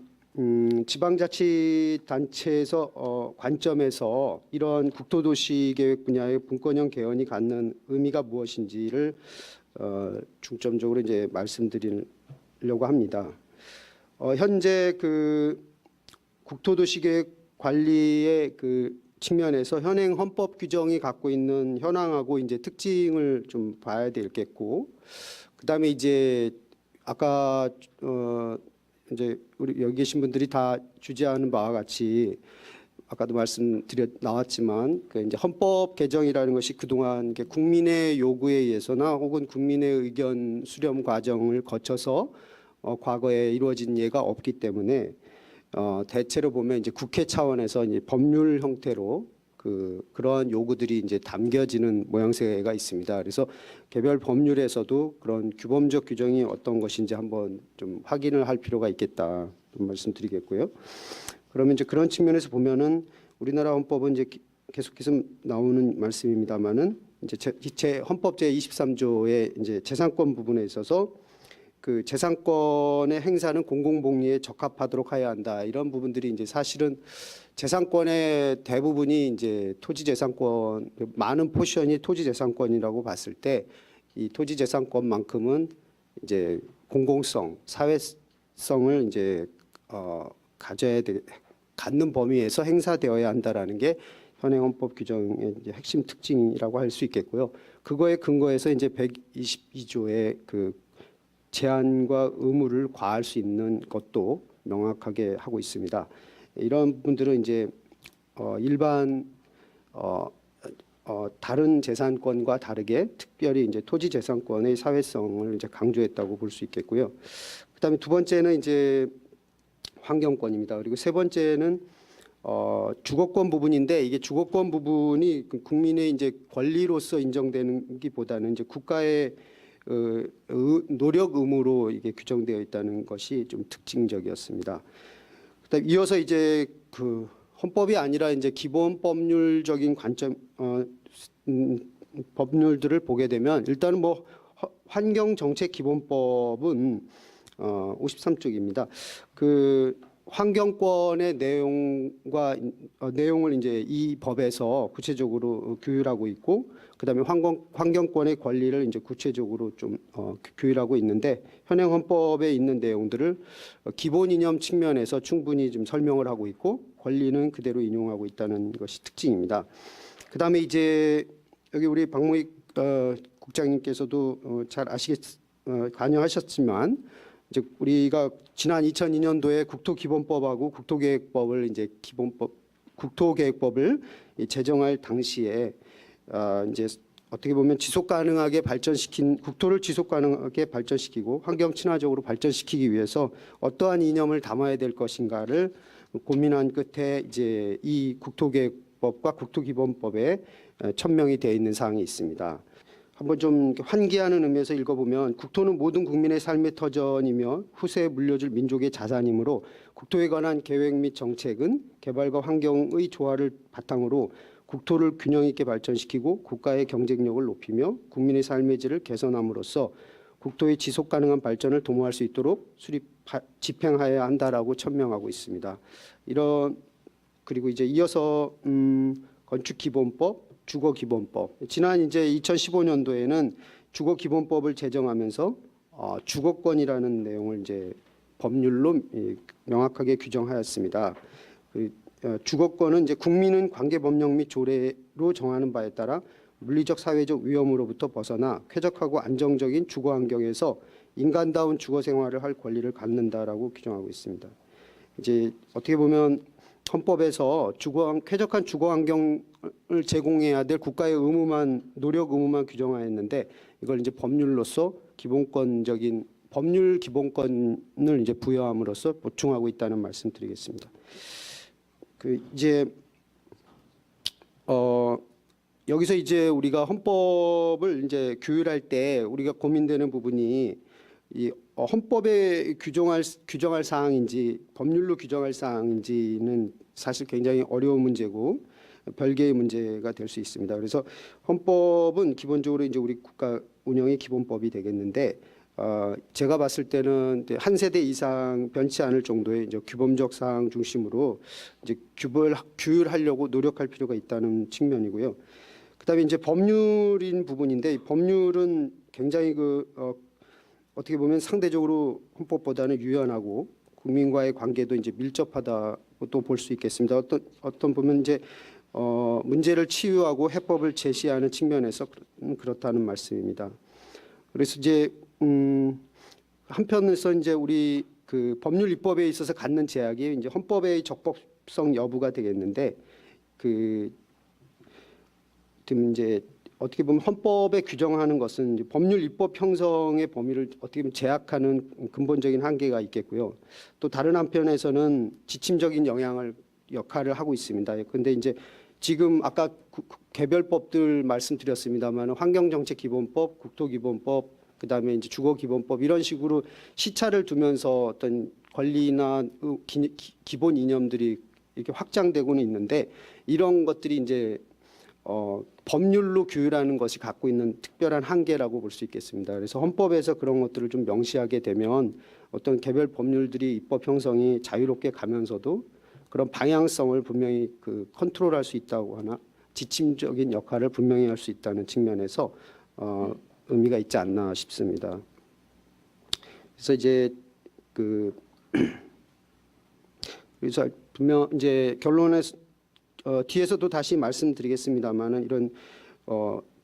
지방자치단체에서 관점에서 이런 국토도시계획 분야의 분권형 개헌이 갖는 의미가 무엇인지를 중점적으로 이제 말씀드리려고 합니다. 현재 그 국토도시계획 관리의 그 측면에서 현행 헌법 규정이 갖고 있는 현황하고 이제 특징을 좀 봐야 되겠고, 그다음에 이제 아까 이제 우리 여기 계신 분들이 다 주재하는 바와 같이 아까도 말씀드려 나왔지만 그 이제 헌법 개정이라는 것이 그동안 국민의 요구에 의해서나 혹은 국민의 의견 수렴 과정을 거쳐서 과거에 이루어진 예가 없기 때문에 대체로 보면 이제 국회 차원에서 이제 법률 형태로 그러한 요구들이 이제 담겨지는 모양새가 있습니다. 그래서 개별 법률에서도 그런 규범적 규정이 어떤 것인지 한번 좀 확인을 할 필요가 있겠다 좀 말씀드리겠고요. 그러면 이제 그런 측면에서 보면은 우리나라 헌법은 이제 계속해서 나오는 말씀입니다만은 이제 헌법 제 23조의 이제 재산권 부분에 있어서 그 재산권의 행사는 공공복리에 적합하도록 해야 한다. 이런 부분들이 이제 사실은 재산권의 대부분이 이제 토지재산권, 많은 포션이 토지재산권이라고 봤을 때 이 토지재산권만큼은 이제 공공성, 사회성을 이제 갖는 범위에서 행사되어야 한다라는 게 현행 헌법 규정의 이제 핵심 특징이라고 할 수 있겠고요. 그거에 근거해서 이제 122조의 그 제한과 의무를 과할 수 있는 것도 명확하게 하고 있습니다. 이런 부분들은 이제 일반 다른 재산권과 다르게 특별히 이제 토지 재산권의 사회성을 이제 강조했다고 볼 수 있겠고요. 그다음에 두 번째는 이제 환경권입니다. 그리고 세 번째는 주거권 부분인데 이게 주거권 부분이 국민의 이제 권리로서 인정되는기보다는 이제 국가의 노력 의무로 이게 규정되어 있다는 것이 좀 특징적이었습니다. 그다음 이어서 이제 그 헌법이 아니라 이제 기본 법률적인 관점 법률들을 보게 되면 일단은 뭐 환경정책기본법은 53쪽입니다. 그 환경권의 내용과 내용을 이제 이 법에서 구체적으로 규율하고 있고, 그다음에 환경권의 권리를 이제 구체적으로 좀 규율하고 있는데, 현행 헌법에 있는 내용들을 기본 이념 측면에서 충분히 좀 설명을 하고 있고, 권리는 그대로 인용하고 있다는 것이 특징입니다. 그다음에 이제 여기 우리 박무익 국장님께서도 잘 관여하셨지만, 이제 우리가 지난 2002년도에 국토기본법하고 국토계획법을 이제 국토계획법을 제정할 당시에 이제 어떻게 보면 국토를 지속 가능하게 발전시키고 환경 친화적으로 발전시키기 위해서 어떠한 이념을 담아야 될 것인가를 고민한 끝에 이제 이 국토계획법과 국토기본법에 천명이 되어 있는 사항이 있습니다. 한번 좀 환기하는 의미에서 읽어보면, 국토는 모든 국민의 삶의 터전이며 후세에 물려줄 민족의 자산이므로 국토에 관한 계획 및 정책은 개발과 환경의 조화를 바탕으로 국토를 균형 있게 발전시키고 국가의 경쟁력을 높이며 국민의 삶의 질을 개선함으로써 국토의 지속 가능한 발전을 도모할 수 있도록 집행하여야 한다라고 천명하고 있습니다. 그리고 이제 이어서 건축기본법, 주거기본법. 지난 이제 2015년도에는 주거기본법을 제정하면서 주거권이라는 내용을 이제 법률로 명확하게 규정하였습니다. 주거권은 이제 국민은 관계법령 및 조례로 정하는 바에 따라 물리적 사회적 위험으로부터 벗어나 쾌적하고 안정적인 주거 환경에서 인간다운 주거 생활을 할 권리를 갖는다라고 규정하고 있습니다. 이제 어떻게 보면 헌법에서 쾌적한 주거 환경을 제공해야 될 국가의 노력 의무만 규정하였는데, 이걸 이제 법률로서 법률 기본권을 이제 부여함으로써 보충하고 있다는 말씀드리겠습니다. 여기서 이제 우리가 헌법을 이제 규율할 때 우리가 고민되는 부분이 이 헌법에 규정할 사항인지 법률로 규정할 사항인지는 사실 굉장히 어려운 문제고 별개의 문제가 될 수 있습니다. 그래서 헌법은 기본적으로 이제 우리 국가 운영의 기본법이 되겠는데, 제가 봤을 때는 한 세대 이상 변치 않을 정도의 이제 규범적 사항 중심으로 이제 규율하려고 노력할 필요가 있다는 측면이고요. 그다음에 이제 법률인 부분인데, 법률은 굉장히 어떻게 보면 상대적으로 헌법보다는 유연하고 국민과의 관계도 이제 밀접하다고 또 볼 수 있겠습니다. 어떤 보면 이제 문제를 치유하고 해법을 제시하는 측면에서 그렇다는 말씀입니다. 그래서 이제 한편에서 이제 우리 그 법률 입법에 있어서 갖는 제약이 이제 헌법의 적법성 여부가 되겠는데, 이제 어떻게 보면 헌법에 규정하는 것은 이제 법률 입법 형성의 범위를 어떻게 보면 제약하는 근본적인 한계가 있겠고요. 또 다른 한편에서는 지침적인 역할을 하고 있습니다. 그런데 이제 지금 아까 개별법들 말씀드렸습니다만, 환경정책기본법, 국토기본법, 그다음에 이제 주거기본법, 이런 식으로 시차를 두면서 어떤 권리나 기본 이념들이 이렇게 확장되고는 있는데, 이런 것들이 이제 법률로 규율하는 것이 갖고 있는 특별한 한계라고 볼 수 있겠습니다. 그래서 헌법에서 그런 것들을 좀 명시하게 되면 어떤 개별 법률들이 입법 형성이 자유롭게 가면서도 그런 방향성을 분명히 컨트롤할 수 있다고 하나, 지침적인 역할을 분명히 할 수 있다는 측면에서 의미가 있지 않나 싶습니다. 그래서 이제 그래서 분명 이제 결론에서 뒤에서도 다시 말씀드리겠습니다만은, 이런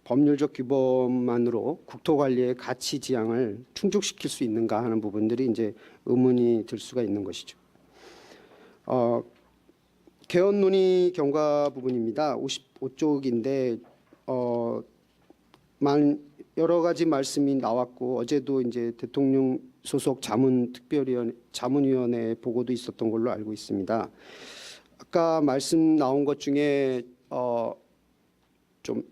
법률적 규범만으로 국토 관리의 가치 지향을 충족시킬 수 있는가 하는 부분들이 이제 의문이 들 수가 있는 것이죠. 개헌 논의 경과 부분입니다. 55쪽인데 여러 가지 말씀이 나왔고, 어제도 이제 대통령 소속 자문위원회 보고도 있었던 걸로 알고 있습니다. 아까 말씀 나온 것 중에 좀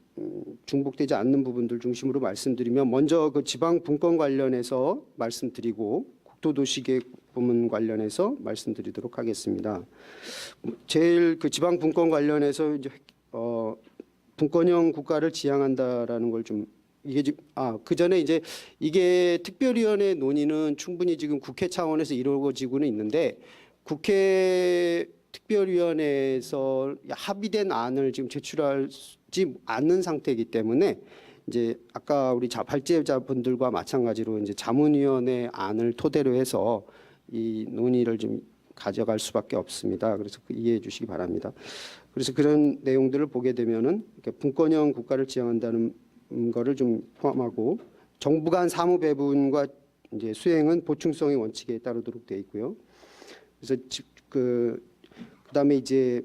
중복되지 않는 부분들 중심으로 말씀드리면, 먼저 그 지방 분권 관련해서 말씀드리고 국토도시계획 부문 관련해서 말씀드리도록 하겠습니다. 제일 그 지방 분권 관련해서 이제 분권형 국가를 지향한다라는 걸 좀 그 전에 이제 이게 특별위원회 논의는 충분히 지금 국회 차원에서 이루어지고는 있는데, 국회 특별위원회에서 합의된 안을 지금 제출하지 않는 상태이기 때문에 이제 아까 우리 발제자분들과 마찬가지로 이제 자문위원회 안을 토대로 해서 이 논의를 좀 가져갈 수밖에 없습니다. 그래서 이해해 주시기 바랍니다. 그래서 그런 내용들을 보게 되면은 이렇게 분권형 국가를 지향한다는 거를 좀 포함하고 정부 간 사무 배분과 이제 수행은 보충성의 원칙에 따르도록 되어 있고요. 그래서 그다음에 이제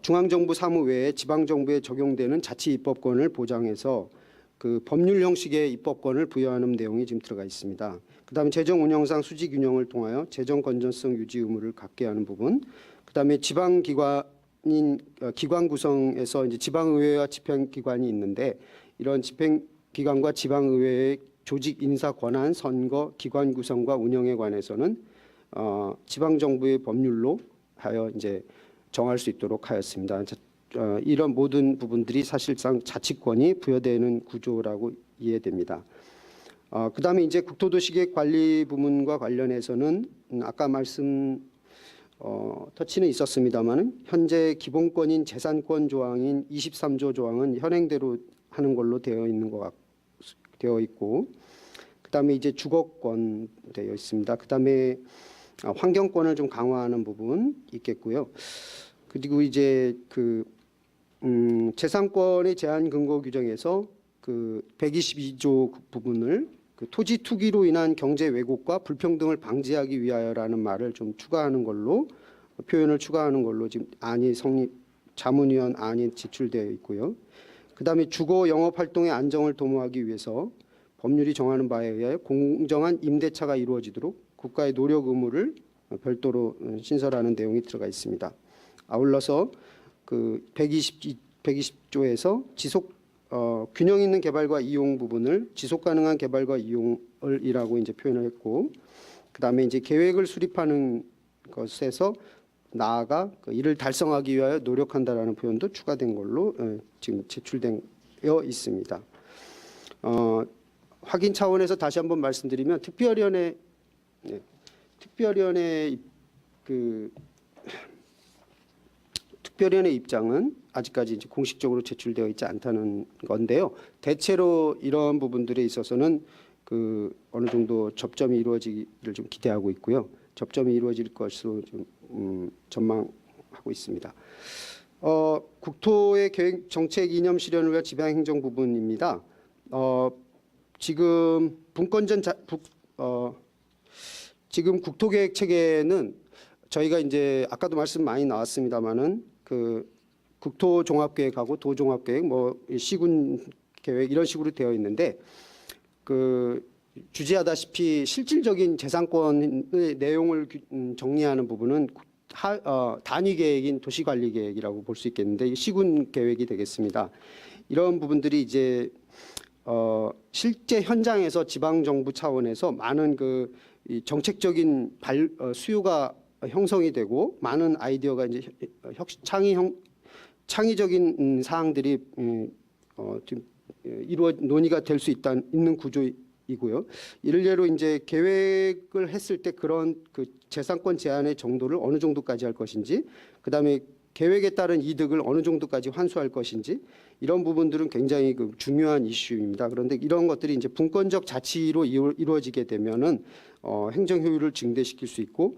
중앙정부 사무 외에 지방정부에 적용되는 자치 입법권을 보장해서 그 법률 형식의 입법권을 부여하는 내용이 지금 들어가 있습니다. 그다음에 재정 운영상 수직 균형을 통하여 재정 건전성 유지 의무를 갖게 하는 부분. 그다음에 지방기관인 기관 구성에서 이제 지방의회와 집행기관이 있는데 이런 집행기관과 지방의회의 조직 인사 권한, 선거, 기관 구성과 운영에 관해서는 지방정부의 법률로 하여 이제 정할 수 있도록 하였습니다. 이런 모든 부분들이 사실상 자치권이 부여되는 구조라고 이해됩니다. 그다음에 이제 국토도시계획 관리 부문과 관련해서는 아까 터치는 있었습니다만은 현재 기본권인 재산권 조항인 23조 조항은 현행대로 하는 걸로 되어 있고, 그다음에 이제 주거권 되어 있습니다. 그다음에 환경권을 좀 강화하는 부분 있겠고요. 그리고 이제 재산권의 제한 근거 규정에서 그 122조 부분을 그 토지 투기로 인한 경제 왜곡과 불평등을 방지하기 위하여라는 말을 좀 추가하는 걸로 표현을 추가하는 걸로 지금 자문위원 안이 제출되어 있고요. 그다음에 주거 영업 활동의 안정을 도모하기 위해서 법률이 정하는 바에 의하여 공정한 임대차가 이루어지도록 국가의 노력 의무를 별도로 신설하는 내용이 들어가 있습니다. 아울러서 그 120조에서 균형 있는 개발과 이용 부분을 지속 가능한 개발과 이용을이라고 이제 표현을 했고, 그다음에 이제 계획을 수립하는 것에서 나아가 이를 달성하기 위하여 노력한다라는 표현도 추가된 걸로 지금 제출되어 있습니다. 확인 차원에서 다시 한번 말씀드리면 특별위원회 입장은 아직까지 이제 공식적으로 제출되어 있지 않다는 건데요. 대체로 이런 부분들에 있어서는 어느 정도 접점이 이루어지기를 좀 기대하고 있고요. 접점이 이루어질 것으로 좀 전망하고 있습니다. 국토의 계획 정책 이념 실현을 위한 지방행정 부분입니다. 지금 지금 국토계획 체계는 저희가 이제 아까도 말씀 많이 나왔습니다만은 그 국토종합계획하고 도종합계획, 시군 계획 이런 식으로 되어 있는데 주지하다시피 실질적인 재산권의 내용을 정리하는 부분은 단위 계획인 도시관리 계획이라고 볼 수 있겠는데 시군 계획이 되겠습니다. 이런 부분들이 이제 실제 현장에서 지방 정부 차원에서 많은 이 정책적인 수요가 형성이 되고 많은 아이디어가 이제 창의적인 사항들이 지금 논의가 될 수 있는 구조이고요. 이를 예로 이제 계획을 했을 때 그런 재산권 제한의 정도를 어느 정도까지 할 것인지, 그다음에 계획에 따른 이득을 어느 정도까지 환수할 것인지 이런 부분들은 굉장히 중요한 이슈입니다. 그런데 이런 것들이 이제 분권적 자치로 이루어지게 되면은 행정 효율을 증대시킬 수 있고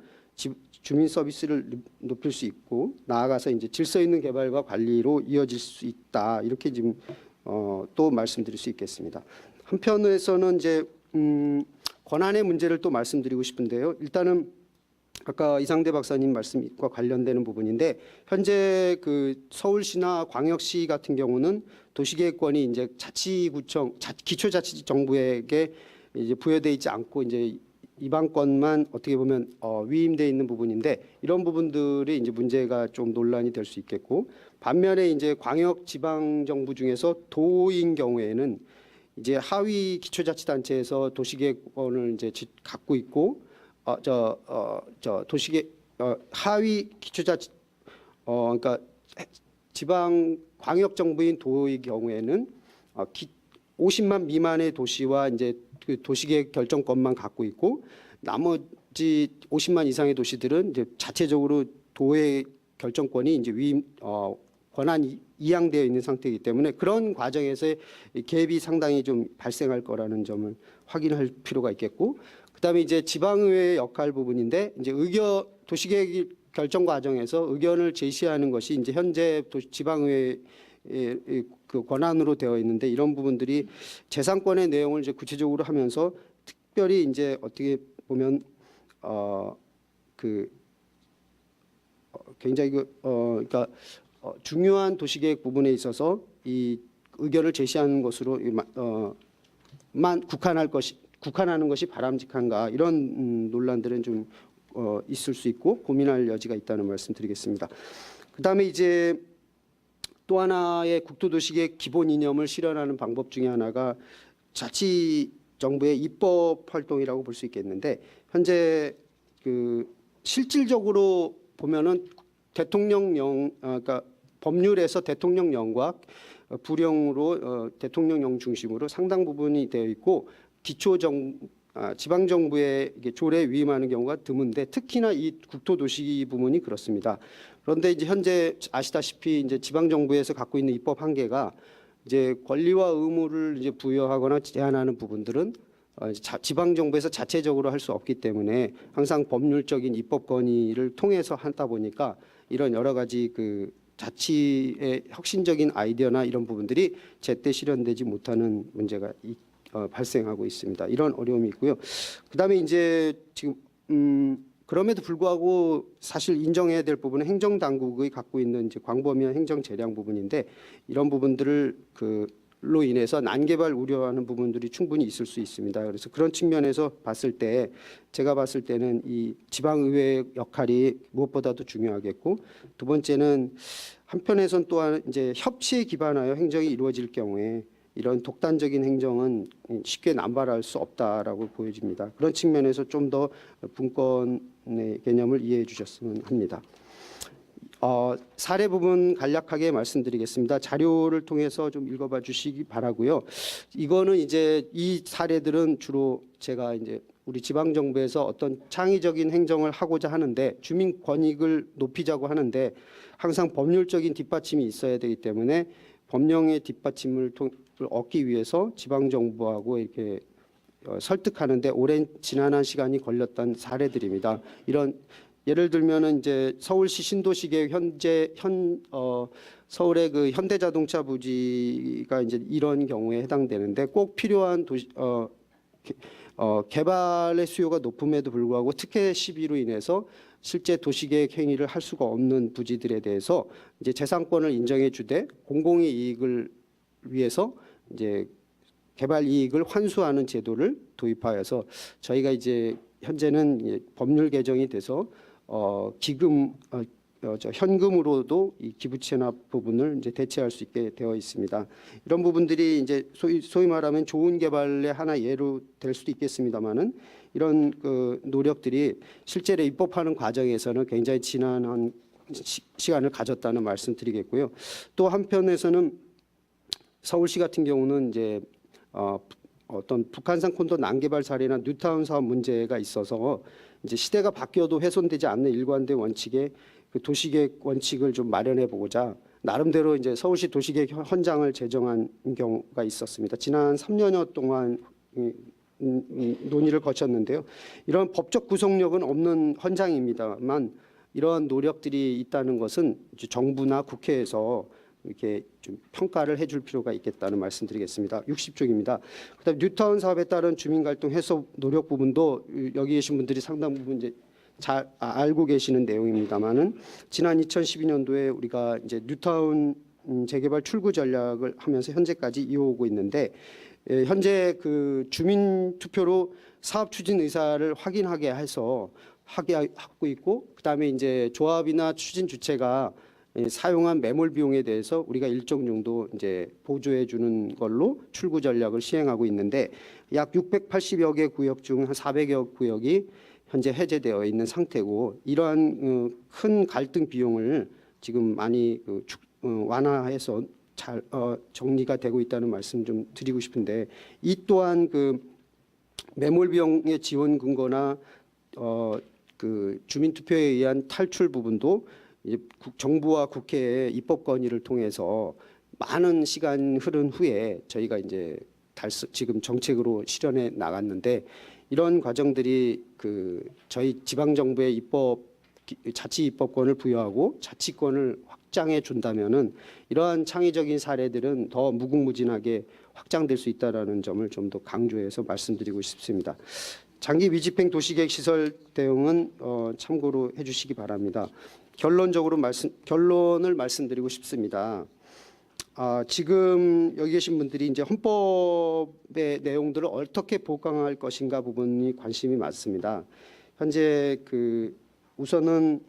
주민 서비스를 높일 수 있고 나아가서 이제 질서 있는 개발과 관리로 이어질 수 있다. 이렇게 지금 또 말씀드릴 수 있겠습니다. 한편에서는 이제 권한의 문제를 또 말씀드리고 싶은데요. 일단은 아까 이상대 박사님 말씀과 관련되는 부분인데 현재 서울시나 광역시 같은 경우는 도시계획권이 이제 자치구청, 기초자치정부에게 이제 부여돼 있지 않고 이제 이방권만 어떻게 보면 위임돼 있는 부분인데 이런 부분들이 이제 문제가 좀 논란이 될 수 있겠고, 반면에 이제 광역 지방 정부 중에서 도인 경우에는 이제 하위 기초자치단체에서 도시계획권을 이제 갖고 있고 하위 기초자치 그러니까 지방 광역 정부인 도의 경우에는 50만 미만의 도시와 이제 도시계획 결정권만 갖고 있고 국지 50만 이상의 도시들은 이제 자체적으로 도의 결정권이 이제 권한이 이양되어 있는 상태이기 때문에 그런 과정에서의 갭이 상당히 좀 발생할 거라는 점을 확인할 필요가 있겠고, 그다음에 이제 지방의회의 역할 부분인데 이제 도시계획 결정 과정에서 의견을 제시하는 것이 이제 현재 지방의회 그 권한으로 되어 있는데, 이런 부분들이 재산권의 내용을 이제 구체적으로 하면서 특별히 이제 어떻게 보면 굉장히 그러니까 중요한 도시계획 부분에 있어서 이 의견을 제시하는 것으로 만 국한하는 것이 바람직한가, 이런 논란들은 좀 있을 수 있고 고민할 여지가 있다는 말씀드리겠습니다. 그다음에 이제 또 하나의 국토도시계획 기본 이념을 실현하는 방법 중에 하나가 자치정부의 입법 활동이라고 볼 수 있겠는데, 현재 그 실질적으로 보면은 그러니까 법률에서 대통령령과 부령으로 대통령령 중심으로 상당 부분이 되어 있고 지방정부의 조례에 위임하는 경우가 드문데, 특히나 이 국토도시 부문이 그렇습니다. 그런데 이제 현재 아시다시피 이제 지방정부에서 갖고 있는 입법 한계가 이제 권리와 의무를 이제 부여하거나 제한하는 부분들은 지방정부에서 자체적으로 할 수 없기 때문에 항상 법률적인 입법 건의를 통해서 하다 보니까 이런 여러 가지 그 자치의 혁신적인 아이디어나 이런 부분들이 제때 실현되지 못하는 문제가 발생하고 있습니다. 이런 어려움이 있고요. 그다음에 이제 지금 그럼에도 불구하고 사실 인정해야 될 부분은 행정당국이 갖고 있는 이제 광범위한 행정 재량 부분인데, 이런 부분들을 로 인해서 난개발 우려하는 부분들이 충분히 있을 수 있습니다. 그래서 그런 측면에서 봤을 때 제가 봤을 때는 이 지방의회 역할이 무엇보다도 중요하겠고, 두 번째는 한편에선 또한 이제 협치에 기반하여 행정이 이루어질 경우에 이런 독단적인 행정은 쉽게 남발할 수 없다라고 보여집니다. 그런 측면에서 좀 더 분권의 개념을 이해해 주셨으면 합니다. 사례 부분 간략하게 말씀드리겠습니다. 자료를 통해서 좀 읽어봐 주시기 바라고요. 이거는 이제 이 사례들은 주로 제가 이제 우리 지방 정부에서 어떤 창의적인 행정을 하고자 하는데, 주민 권익을 높이자고 하는데 항상 법률적인 뒷받침이 있어야 되기 때문에 법령의 뒷받침을 얻기 위해서 지방 정부하고 이렇게 설득하는데 오랜 지난한 시간이 걸렸던 사례들입니다. 이런 예를 들면은 이제 서울시 신도시계획 서울의 그 현대자동차 부지가 이제 이런 경우에 해당되는데, 꼭 필요한 개발의 수요가 높음에도 불구하고 특혜 시비로 인해서 실제 도시계획 행위를 할 수가 없는 부지들에 대해서 이제 재산권을 인정해 주되 공공의 이익을 위해서 이제 개발 이익을 환수하는 제도를 도입하여서 저희가 이제 현재는 법률 개정이 돼서 현금으로도 이 기부 체납 부분을 이제 대체할 수 있게 되어 있습니다. 이런 부분들이 이제 소위 말하면 좋은 개발의 하나 예로 될 수도 있겠습니다만은, 이런 그 노력들이 실제로 입법하는 과정에서는 굉장히 지난한 시간을 가졌다는 말씀드리겠고요. 또 한편에서는 서울시 같은 경우는 이제 어떤 북한산 콘도 난개발 사례나 뉴타운 사업 문제가 있어서 이제 시대가 바뀌어도 훼손되지 않는 일관된 원칙의 그 도시계획 원칙을 좀 마련해 보고자 나름대로 이제 서울시 도시계획 헌장을 제정한 경우가 있었습니다. 지난 3년여 동안 논의를 거쳤는데요. 이런 법적 구속력은 없는 헌장입니다만 이러한 노력들이 있다는 것은 이제 정부나 국회에서 이렇게 좀 평가를 해줄 필요가 있겠다는 말씀드리겠습니다. 60쪽입니다. 그다음 뉴타운 사업에 따른 주민 갈등 해소 노력 부분도 여기 계신 분들이 상당 부분 이제 잘 알고 계시는 내용입니다만은, 지난 2012년도에 우리가 이제 뉴타운 재개발 출구 전략을 하면서 현재까지 이어오고 있는데, 현재 그 주민 투표로 사업 추진 의사를 확인하게 해서 하고 있고, 그다음에 이제 조합이나 추진 주체가 사용한 매몰 비용에 대해서 우리가 일정 정도 이제 보조해 주는 걸로 출구 전략을 시행하고 있는데, 약 680여 개 구역 중 한 400여 구역이 현재 해제되어 있는 상태고, 이러한 큰 갈등 비용을 지금 많이 완화해서 잘 정리가 되고 있다는 말씀 좀 드리고 싶은데, 이 또한 그 매몰 비용의 지원 근거나 그 주민투표에 의한 탈출 부분도 이제 정부와 국회의 입법 건의를 통해서 많은 시간 흐른 후에 저희가 이제 지금 정책으로 실현해 나갔는데 이런 과정들이 그 저희 지방 정부의 자치 입법권을 부여하고 자치권을 확장해 준다면은 이러한 창의적인 사례들은 더 무궁무진하게 확장될 수 있다라는 점을 좀 더 강조해서 말씀드리고 싶습니다. 장기 미집행 도시계획 시설 대응은 참고로 해주시기 바랍니다. 결론을 말씀드리고 싶습니다. 지금 여기 계신 분들이 이제 헌법의 내용들을 어떻게 보강할 것인가 부분이 관심이 많습니다. 현재 우선은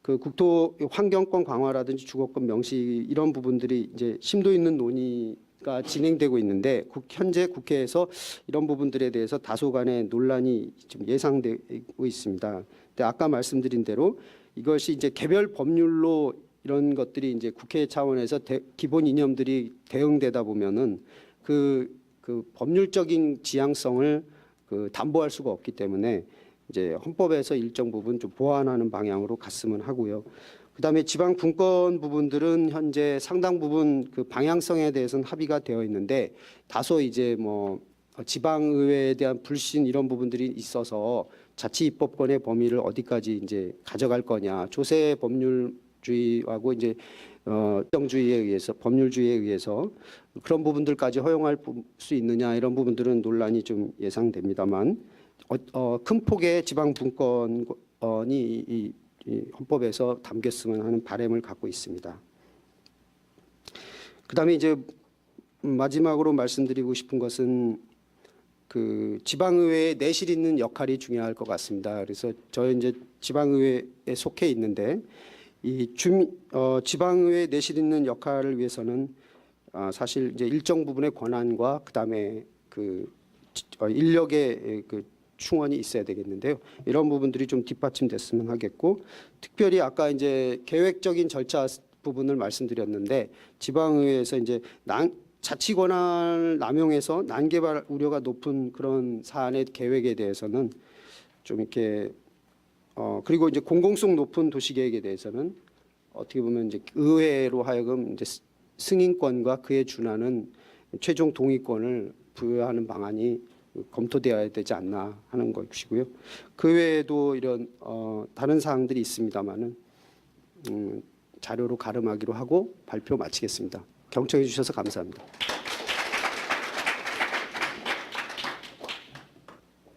국토 환경권 강화라든지 주거권 명시 이런 부분들이 이제 심도 있는 논의가 진행되고 있는데 현재 국회에서 이런 부분들에 대해서 다소간의 논란이 좀 예상되고 있습니다. 근데 아까 말씀드린 대로 이것이 이제 개별 법률로 이런 것들이 이제 국회 차원에서 기본 이념들이 대응되다 보면은 그 법률적인 지향성을 담보할 수가 없기 때문에 이제 헌법에서 일정 부분 좀 보완하는 방향으로 갔으면 하고요. 그다음에 지방 분권 부분들은 현재 상당 부분 그 방향성에 대해서는 합의가 되어 있는데 다소 이제 뭐 지방의회에 대한 불신 이런 부분들이 있어서 자치 입법권의 범위를 어디까지 이제 가져갈 거냐 조세 법률주의하고 이제 정주의에 의해서 법률주의에 의해서 그런 부분들까지 허용할 수 있느냐 이런 부분들은 논란이 좀 예상됩니다만 큰 폭의 지방 분권이 이 헌법에서 담겼으면 하는 바람을 갖고 있습니다. 그다음에 이제 마지막으로 말씀드리고 싶은 것은 그 지방의회의 내실 있는 역할이 중요할 것 같습니다. 그래서 저희 이제 지방의회에 속해 있는데 이 지방의회 내실 있는 역할을 위해서는 사실 이제 일정 부분의 권한과 그다음에 그 인력의 그 충원이 있어야 되겠는데요. 이런 부분들이 좀 뒷받침됐으면 하겠고, 특별히 아까 이제 계획적인 절차 부분을 말씀드렸는데 지방의회에서 이제 자치 권한을 남용해서 난개발 우려가 높은 그런 사안의 계획에 대해서는 좀 이렇게 그리고 이제 공공성 높은 도시계획에 대해서는 어떻게 보면 이제 의회로 하여금 이제 승인권과 그에 준하는 최종 동의권을 부여하는 방안이 검토되어야 되지 않나 하는 것이고요. 그 외에도 이런 다른 사항들이 있습니다만은 자료로 가름하기로 하고 발표 마치겠습니다. 경청해 주셔서 감사합니다.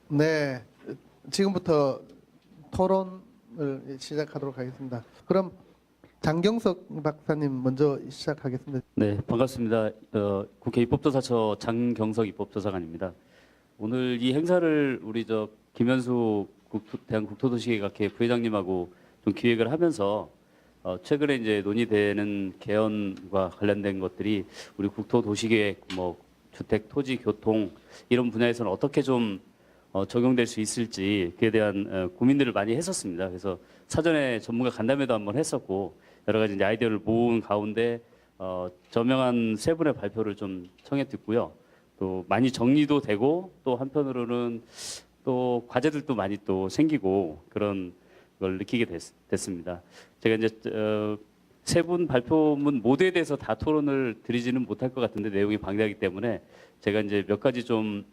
네, 지금부터 토론을 시작하도록 하겠습니다. 그럼 장경석 박사님 먼저 시작하겠습니다. 네, 반갑습니다. 국회 입법조사처 장경석 입법조사관입니다. 오늘 이 행사를 우리 김현수 대한국토도시계획학회 부회장님하고 좀 기획을 하면서 최근에 이제 논의되는 개헌과 관련된 것들이 우리 국토도시계획, 뭐 주택, 토지, 교통 이런 분야에서는 어떻게 좀 적용될 수 있을지 그에 대한 고민들을 많이 했었습니다. 그래서 사전에 전문가 간담회도 한번 했었고 여러 가지 이제 아이디어를 모은 가운데 저명한 세 분의 발표를 좀 청해 듣고요. 또 많이 정리도 되고 또 한편으로는 또 과제들도 많이 또 생기고 그런 걸 느끼게 됐습니다. 제가 이제 세 분 발표문 모두에 대해서 다 토론을 드리지는 못할 것 같은데 내용이 방대하기 때문에 제가 이제 몇 가지 좀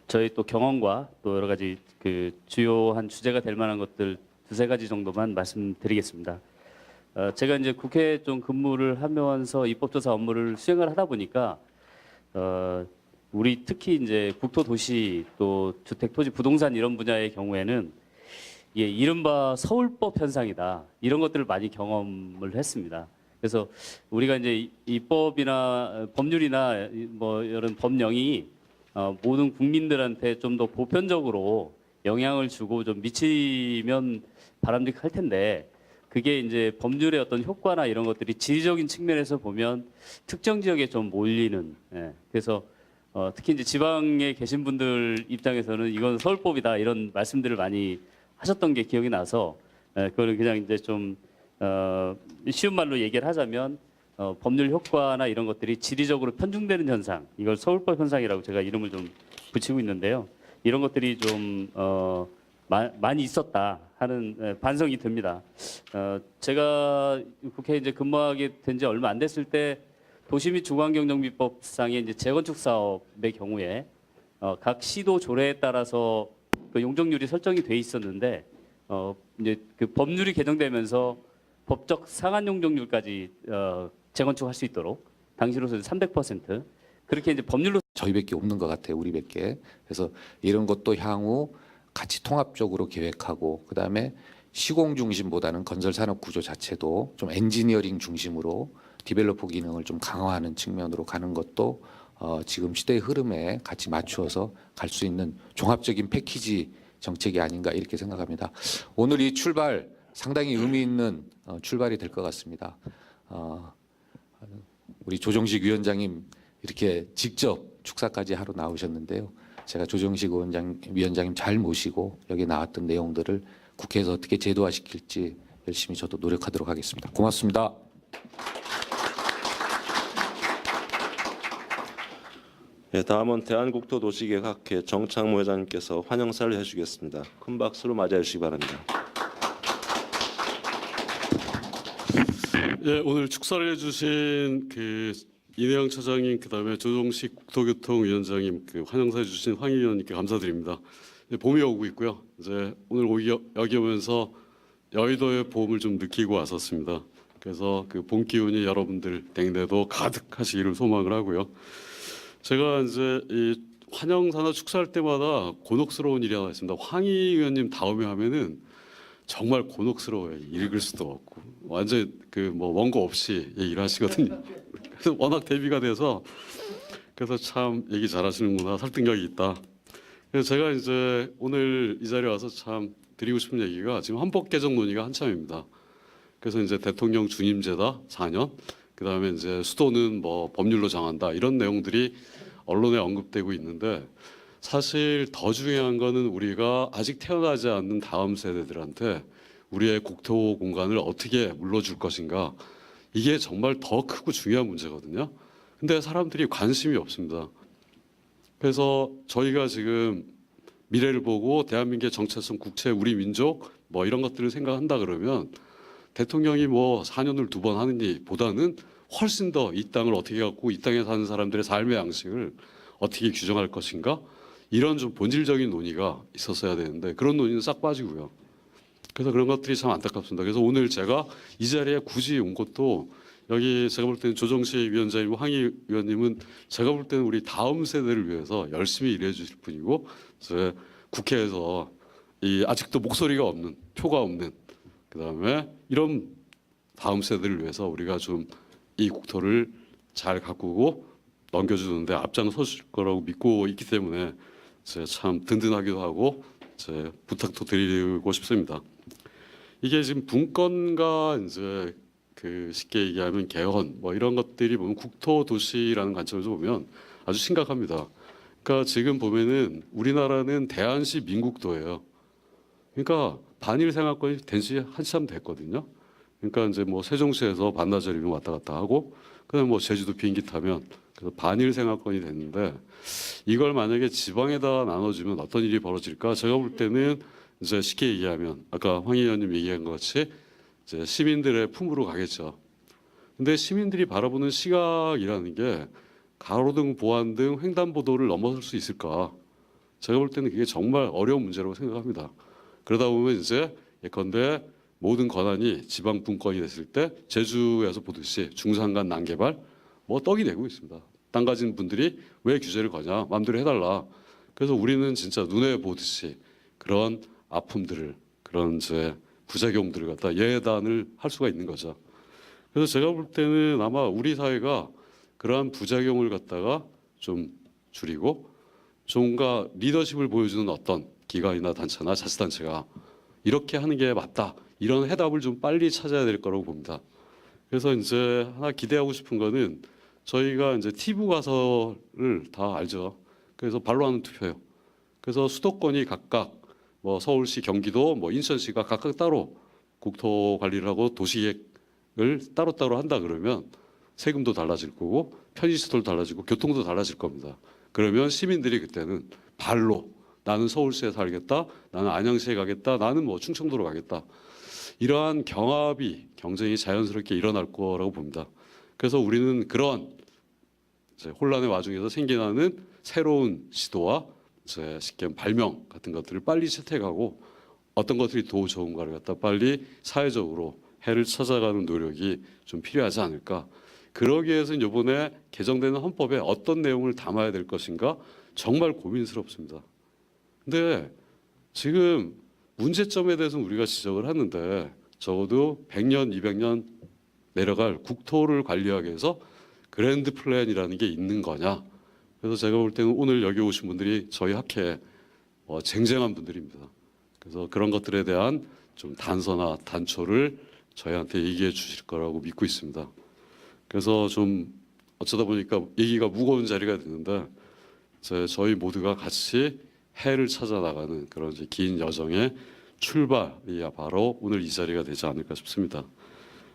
저희 또 경험과 또 여러 가지 그 주요한 주제가 될 만한 것들 두세 가지 정도만 말씀드리겠습니다. 제가 이제 국회에 좀 근무를 하면서 입법조사 업무를 수행을 하다 보니까 우리 특히 이제 국토도시 또 주택, 토지, 부동산 이런 분야의 경우에는 이게 이른바 서울법 현상이다 이런 것들을 많이 경험을 했습니다. 그래서 우리가 이제 입법이나 법률이나 뭐 이런 법령이 모든 국민들한테 좀 더 보편적으로 영향을 주고 좀 미치면 바람직할 텐데 그게 이제 법률의 어떤 효과나 이런 것들이 지리적인 측면에서 보면 특정 지역에 좀 몰리는 그래서 특히 이제 지방에 계신 분들 입장에서는 이건 서울법이다 이런 말씀들을 많이 하셨던 게 기억이 나서 그거를 그냥 이제 좀 쉬운 말로 얘기를 하자면 법률 효과나 이런 것들이 지리적으로 편중되는 현상 이걸 서울법 현상이라고 제가 이름을 좀 붙이고 있는데요. 이런 것들이 좀 많이 있었다 하는 반성이 듭니다. 제가 국회에 이제 근무하게 된 지 얼마 안 됐을 때 도시 및 주거환경정비법상의 이제 재건축 사업의 경우에 각 시도 조례에 따라서 그 용적률이 설정이 돼 있었는데 이제 그 법률이 개정되면서 법적 상한 용적률까지 재건축할 수 있도록 당시로서는 300% 그렇게 이제 법률로 저희밖에 없는 것 같아요. 우리밖에. 그래서 이런 것도 향후 같이 통합적으로 계획하고 그다음에 시공 중심보다는 건설 산업 구조 자체도 좀 엔지니어링 중심으로 디벨로퍼 기능을 좀 강화하는 측면으로 가는 것도 지금 시대의 흐름에 같이 맞추어서 갈 수 있는 종합적인 패키지 정책이 아닌가 이렇게 생각합니다. 오늘 이 출발 상당히 의미 있는 출발이 될 것 같습니다. 우리 조정식 위원장님 이렇게 직접 축사까지 하러 나오셨는데요. 제가 조정식 위원장님 잘 모시고 여기 나왔던 내용들을 국회에서 어떻게 제도화시킬지 열심히 저도 노력하도록 하겠습니다. 고맙습니다. 네, 다음은 대한국토도시계획학회 정창무 회장님께서 환영사를 해주시겠습니다. 큰 박수로 맞이해 주시기 바랍니다. 예, 오늘 축사를 해주신 그 이내영 차장님, 그다음에 조정식 국토교통위원장님, 그 환영사 해주신 황 의원님께 감사드립니다. 예, 봄이 오고 있고요. 이제 오늘 여기 오면서 여의도의 봄을 좀 느끼고 왔었습니다. 그래서 그 봄 기운이 여러분들 댁내도 가득하시기를 소망을 하고요. 제가 이제 이 환영사나 축사할 때마다 곤혹스러운 일이 하나 있습니다. 황희 의원님 다음에 하면은 정말 곤혹스러워요. 읽을 수도 없고 완전 그 뭐 원고 없이 일하시거든요. 그래서 워낙 대비가 돼서 그래서 참 얘기 잘하시는구나, 설득력이 있다. 그래서 제가 이제 오늘 이 자리에 와서 참 드리고 싶은 얘기가 지금 헌법 개정 논의가 한참입니다. 그래서 이제 대통령 중임제다 4년, 그다음에 이제 수도는 뭐 법률로 정한다 이런 내용들이 언론에 언급되고 있는데 사실 더 중요한 거는 우리가 아직 태어나지 않는 다음 세대들한테 우리의 국토 공간을 어떻게 물려줄 것인가, 이게 정말 더 크고 중요한 문제거든요. 근데 사람들이 관심이 없습니다. 그래서 저희가 지금 미래를 보고 대한민국의 정체성, 국채, 우리 민족 뭐 이런 것들을 생각한다 그러면 대통령이 뭐 4년을 2번 하느니 보다는 훨씬 더 이 땅을 어떻게 갖고 이 땅에 사는 사람들의 삶의 양식을 어떻게 규정할 것인가, 이런 좀 본질적인 논의가 있었어야 되는데 그런 논의는 싹 빠지고요. 그래서 그런 것들이 참 안타깝습니다. 그래서 오늘 제가 이 자리에 굳이 온 것도 여기 제가 볼 때는 조정식 위원장님, 황희 의원님은 제가 볼 때는 우리 다음 세대를 위해서 열심히 일해 주실 분이고, 이제 국회에서 이 아직도 목소리가 없는, 표가 없는, 그다음에 이런 다음 세대를 위해서 우리가 좀 이 국토를 잘 가꾸고 넘겨주는데 앞장서실 거라고 믿고 있기 때문에 제가 참 든든하기도 하고 제 부탁도 드리고 싶습니다. 이게 지금 분권과 이제 그 쉽게 얘기하면 개헌 뭐 이런 것들이 보면 국토 도시라는 관점에서 보면 아주 심각합니다. 그러니까 지금 보면은 우리나라는 대한시 민국도예요. 그러니까 반일 생활권이 된 지 한참 됐거든요. 그러니까 이제 뭐 세종시에서 반나절이면 왔다 갔다 하고, 그다음에 뭐 제주도 비행기 타면 그래서 반일 생활권이 됐는데 이걸 만약에 지방에다 나눠주면 어떤 일이 벌어질까? 제가 볼 때는 이제 쉽게 얘기하면 아까 황 의원님 얘기한 것 같이 이제 시민들의 품으로 가겠죠. 근데 시민들이 바라보는 시각이라는 게 가로등, 보안등, 횡단보도를 넘어설 수 있을까? 제가 볼 때는 그게 정말 어려운 문제라고 생각합니다. 그러다 보면 이제 예컨대 모든 권한이 지방 분권이 됐을 때 제주에서 보듯이 중산간 난개발 뭐 떡이 되고 있습니다. 땅 가진 분들이 왜 규제를 거냐, 마음대로 해달라. 그래서 우리는 진짜 눈에 보듯이 그런 아픔들을, 그런 이제 부작용들을 갖다 예단을 할 수가 있는 거죠. 그래서 제가 볼 때는 아마 우리 사회가 그러한 부작용을 갖다가 좀 줄이고 뭔가 리더십을 보여주는 어떤 기관이나 단체나 자치단체가 이렇게 하는 게 맞다, 이런 해답을 좀 빨리 찾아야 될 거라고 봅니다. 그래서 이제 하나 기대하고 싶은 거는 저희가 이제 TV 가설을 다 알죠. 그래서 발로 하는 투표예요. 그래서 수도권이 각각 뭐 서울시, 경기도, 뭐 인천시가 각각 따로 국토 관리를 하고 도시계획을 따로따로 한다 그러면 세금도 달라질 거고 편의시설도 달라지고 교통도 달라질 겁니다. 그러면 시민들이 그때는 발로 나는 서울시에 살겠다, 나는 안양시에 가겠다, 나는 뭐 충청도로 가겠다. 이러한 경쟁이 자연스럽게 일어날 거라고 봅니다. 그래서 우리는 그런 이제 혼란의 와중에서 생겨나는 새로운 시도와 이제 쉽게 발명 같은 것들을 빨리 채택하고 어떤 것들이 더 좋은가를 갖다 빨리 사회적으로 해를 찾아가는 노력이 좀 필요하지 않을까. 그러기 위해서 이번에 개정되는 헌법에 어떤 내용을 담아야 될 것인가 정말 고민스럽습니다. 근데 지금 문제점에 대해서는 우리가 지적을 하는데 적어도 100년, 200년 내려갈 국토를 관리하기 위해서 그랜드 플랜이라는 게 있는 거냐. 그래서 제가 볼 때는 오늘 여기 오신 분들이 저희 학회에 쟁쟁한 분들입니다. 그래서 그런 것들에 대한 좀 단서나 단초를 저희한테 얘기해 주실 거라고 믿고 있습니다. 그래서 좀 어쩌다 보니까 얘기가 무거운 자리가 됐는데 저희 모두가 같이 해를 찾아 나가는 그런 이제 긴 여정의 출발이 바로 오늘 이 자리가 되지 않을까 싶습니다.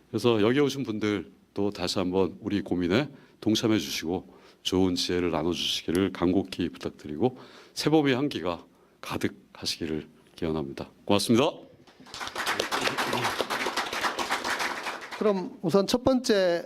그래서 여기 오신 분들도 다시 한번 우리 고민에 동참해 주시고 좋은 지혜를 나눠 주시기를 간곡히 부탁드리고 새봄의 향기가 가득하시기를 기원합니다. 고맙습니다. 그럼 우선 첫 번째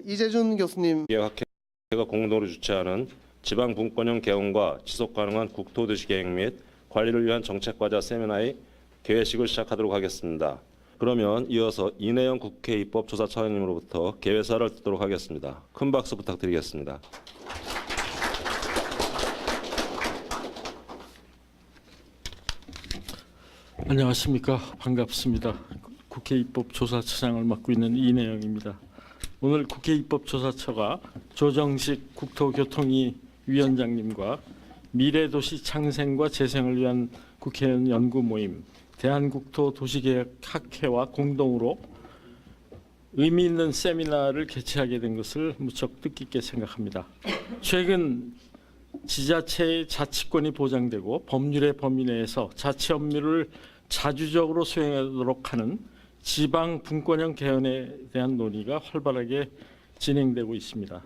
이재준 교수님 학회가 공동으로 주최하는 지방 분권형 개헌과 지속 가능한 국토도시 계획 및 관리를 위한 정책과제 세미나의 개회식을 시작하도록 하겠습니다. 그러면 이어서 이내영 국회 입법조사처장님으로부터 개회사를 듣도록 하겠습니다. 큰 박수 부탁드리겠습니다. 안녕하십니까. 반갑습니다. 국회 입법조사처장을 맡고 있는 이내영입니다. 오늘 국회 입법조사처가 조정식 국토교통위 위원장님과 미래도시 창생과 재생을 위한 국회의원 연구 모임 대한국토도시계획학회와 공동으로 의미 있는 세미나를 개최하게 된 것을 무척 뜻깊게 생각합니다. 최근 지자체의 자치권이 보장되고 법률의 범위 내에서 자치 업무를 자주적으로 수행하도록 하는 지방 분권형 개헌에 대한 논의가 활발하게 진행되고 있습니다.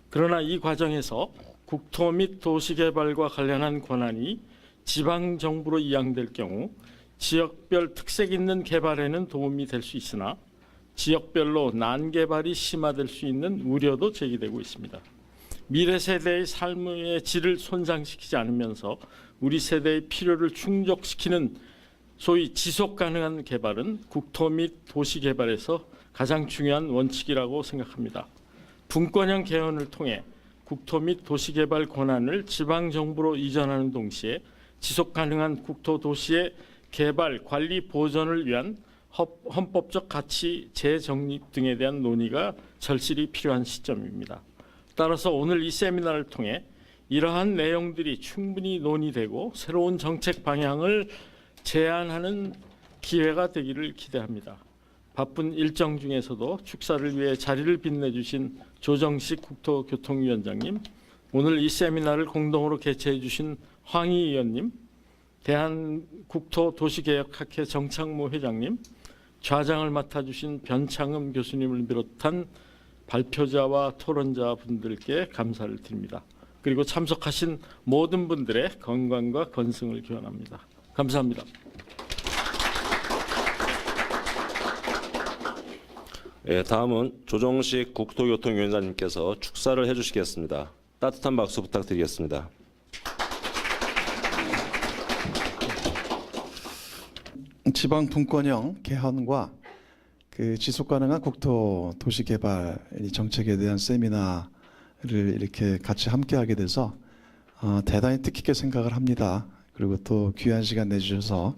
그러나 이 과정에서 국토 및 도시개발과 관련한 권한이 지방정부로 이양될 경우 지역별 특색 있는 개발에는 도움이 될 수 있으나 지역별로 난개발이 심화될 수 있는 우려도 제기되고 있습니다. 미래 세대의 삶의 질을 손상시키지 않으면서 우리 세대의 필요를 충족시키는 소위 지속 가능한 개발은 국토 및 도시 개발에서 가장 중요한 원칙이라고 생각합니다. 분권형 개헌을 통해 국토 및 도시 개발 권한을 지방 정부로 이전하는 동시에 지속 가능한 국토 도시의 개발, 관리, 보존을 위한 헌법적 가치 재정립 등에 대한 논의가 절실히 필요한 시점입니다. 따라서 오늘 이 세미나를 통해 이러한 내용들이 충분히 논의되고 새로운 정책 방향을 제안하는 기회가 되기를 기대합니다. 바쁜 일정 중에서도 축사를 위해 자리를 빛내주신 조정식 국토교통위원장님, 오늘 이 세미나를 공동으로 개최해 주신 황희 의원님, 대한국토도시개혁학회 정창모 회장님, 좌장을 맡아주신 변창흠 교수님을 비롯한 발표자와 토론자 분들께 감사를 드립니다. 그리고 참석하신 모든 분들의 건강과 건승을 기원합니다. 감사합니다. 다음은 조정식 국토교통위원장님께서 축사를 해주시겠습니다. 따뜻한 박수 부탁드리겠습니다. 지방 분권형 개헌과 지속 가능한 국토 도시 개발 정책에 대한 세미나를 이렇게 같이 함께 하게 돼서 대단히 뜻깊게 생각을 합니다. 그리고 또 귀한 시간 내주셔서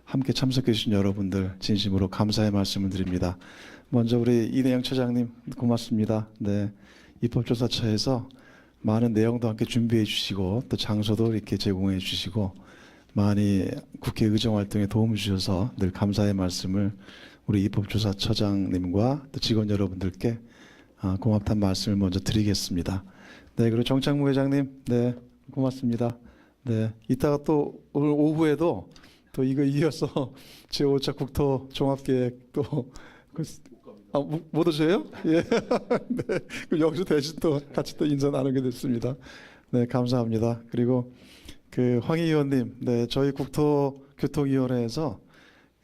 함께 참석해 주신 여러분들 진심으로 감사의 말씀을 드립니다. 먼저 우리 이내영 처장님 고맙습니다. 네, 입법조사처에서 많은 내용도 함께 준비해 주시고 또 장소도 이렇게 제공해 주시고 많이 국회 의정 활동에 도움을 주셔서 늘 감사의 말씀을 우리 입법조사처장님과 또 직원 여러분들께 고맙다는 말씀을 먼저 드리겠습니다. 네, 그리고 정창무 회장님, 네, 고맙습니다. 네, 이따가 또 오늘 오후에도 또 이거 이어서 제5차 국토 종합계획 또 못 오세요? 예. 네, 그럼 여기서 대신 또 같이 또 인사 나누게 됐습니다. 네, 감사합니다. 그리고 그 황희 의원님, 네, 저희 국토교통위원회에서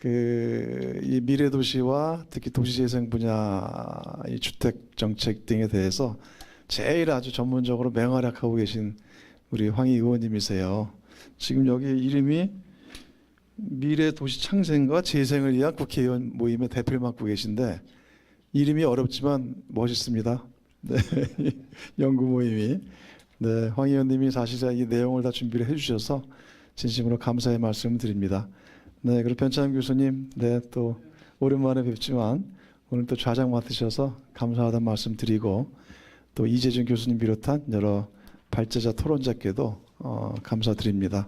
이 미래도시와 특히 도시재생 분야 이 주택 정책 등에 대해서 제일 아주 전문적으로 맹활약하고 계신 우리 황희 의원님이세요. 지금 여기 이름이 미래도시창생과 재생을 위한 국회의원 모임의 대표를 맡고 계신데 이름이 어렵지만 멋있습니다. 네, 연구 모임이. 네, 황 의원님이 사실 이 내용을 다 준비를 해주셔서 진심으로 감사의 말씀을 드립니다. 네, 그리고 변창흠 교수님, 네, 또 오랜만에 뵙지만 오늘 또 좌장 맡으셔서 감사하다는 말씀 드리고 또 이재준 교수님 비롯한 여러 발제자 토론자께도 감사드립니다.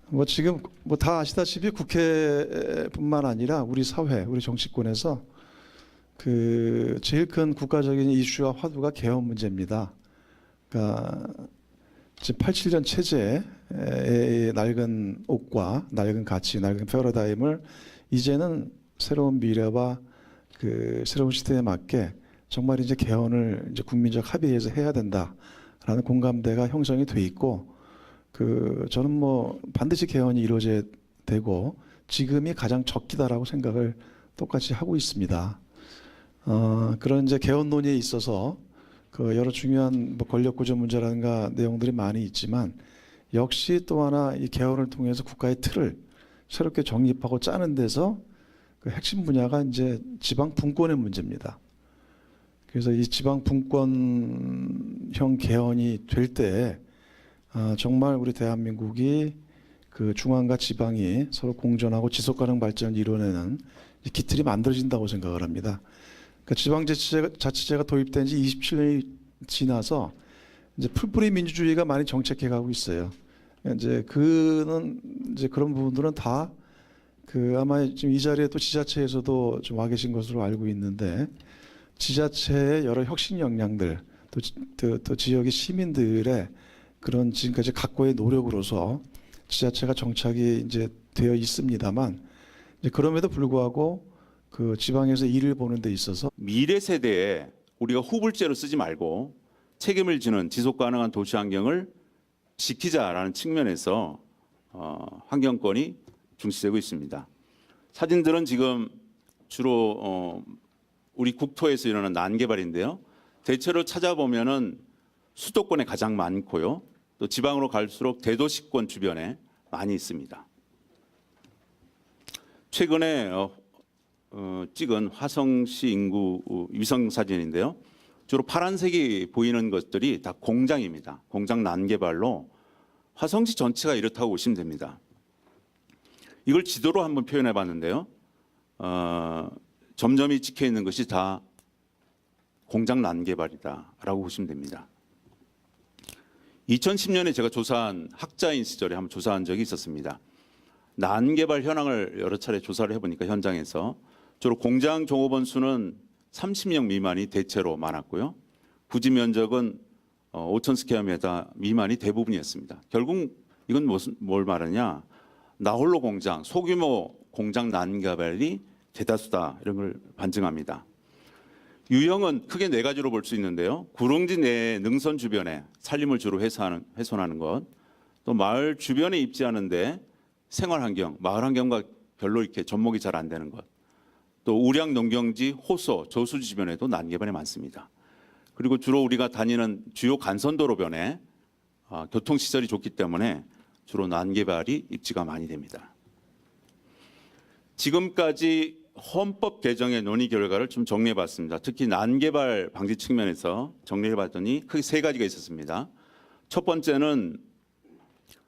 뭐 지금 뭐 다 아시다시피 국회뿐만 아니라 우리 사회, 우리 정치권에서 그 제일 큰 국가적인 이슈와 화두가 개헌 문제입니다. 그러니까 87년 체제의 낡은 옥과 낡은 가치, 낡은 패러다임을 이제는 새로운 미래와 그 새로운 시대에 맞게 정말 이제 개헌을 이제 국민적 합의에서 해야 된다라는 공감대가 형성이 돼 있고 그 저는 뭐 반드시 개헌이 이루어져야 되고 지금이 가장 적기다라고 생각을 똑같이 하고 있습니다. 그런 이제 개헌 논의에 있어서 그 여러 중요한 뭐 권력 구조 문제라든가 내용들이 많이 있지만 역시 또 하나 이 개헌을 통해서 국가의 틀을 새롭게 정립하고 짜는 데서 그 핵심 분야가 이제 지방 분권의 문제입니다. 그래서 이 지방 분권형 개헌이 될 때 정말 우리 대한민국이 그 중앙과 지방이 서로 공존하고 지속 가능 발전을 이뤄내는 기틀이 만들어진다고 생각을 합니다. 그러니까 지방자치제가 도입된 지 27년이 지나서 이제 풀뿌리 민주주의가 많이 정착해 가고 있어요. 이제 그런 부분들은 다 그 아마 지금 이 자리에 또 지자체에서도 좀 와 계신 것으로 알고 있는데 지자체의 여러 혁신 역량들 또 지역의 시민들의 그런 지금까지 각고의 노력으로서 지자체가 정착이 이제 되어 있습니다만 이제 그럼에도 불구하고 그 지방에서 일을 보는 데 있어서 미래 세대에 우리가 후불제로 쓰지 말고 책임을 지는 지속 가능한 도시 환경을 지키자라는 측면에서 환경권이 중시되고 있습니다. 사진들은 지금 주로 우리 국토에서 일어나는 난개발인데요. 대체로 찾아보면은 수도권에 가장 많고요. 또 지방으로 갈수록 대도시권 주변에 많이 있습니다. 최근에 찍은 화성시 인구 위성 사진인데요. 주로 파란색이 보이는 것들이 다 공장입니다. 공장 난개발로 화성시 전체가 이렇다고 보시면 됩니다. 이걸 지도로 한번 표현해 봤는데요. 점점이 찍혀 있는 것이 다 공장 난개발이다라고 보시면 됩니다. 2010년에 제가 조사한 학자인 시절에 한번 조사한 적이 있었습니다. 난개발 현황을 여러 차례 조사를 해보니까 현장에서 주로 공장 종업원 수는 30명 미만이 대체로 많았고요. 부지 면적은 5,000스퀘어미터 미만이 대부분이었습니다. 결국 이건 뭘 말하냐? 나홀로 공장, 소규모 공장 난개발이 대다수다 이런 걸 반증합니다. 유형은 크게 네 가지로 볼 수 있는데요. 구릉지 내 능선 주변에 산림을 주로 훼손하는 것, 또 마을 주변에 입지하는데 생활 환경, 마을 환경과 별로 이렇게 접목이 잘 안 되는 것, 또 우량 농경지, 호소, 저수지 주변에도 난개발이 많습니다. 그리고 주로 우리가 다니는 주요 간선도로변에 교통시설이 좋기 때문에 주로 난개발이 입지가 많이 됩니다. 지금까지 헌법 개정의 논의 결과를 좀 정리해봤습니다. 특히 난개발 방지 측면에서 정리해봤더니 크게 세 가지가 있었습니다. 첫 번째는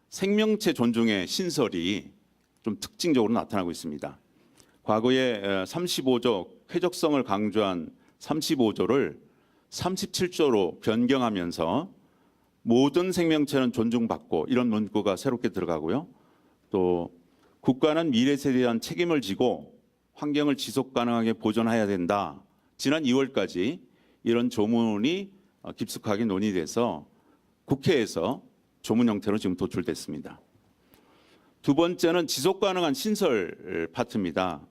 생명체 존중의 신설이 좀 특징적으로 나타나고 있습니다. 과거에 35조 쾌적성을 강조한 35조를 37조로 변경하면서 모든 생명체는 존중받고 이런 문구가 새롭게 들어가고요. 또 국가는 미래 세대에 대한 책임을 지고 환경을 지속 가능하게 보존해야 된다. 지난 2월까지 이런 조문이 깊숙하게 논의돼서 국회에서 조문 형태로 지금 도출됐습니다. 두 번째는 지속 가능한 신설 파트입니다.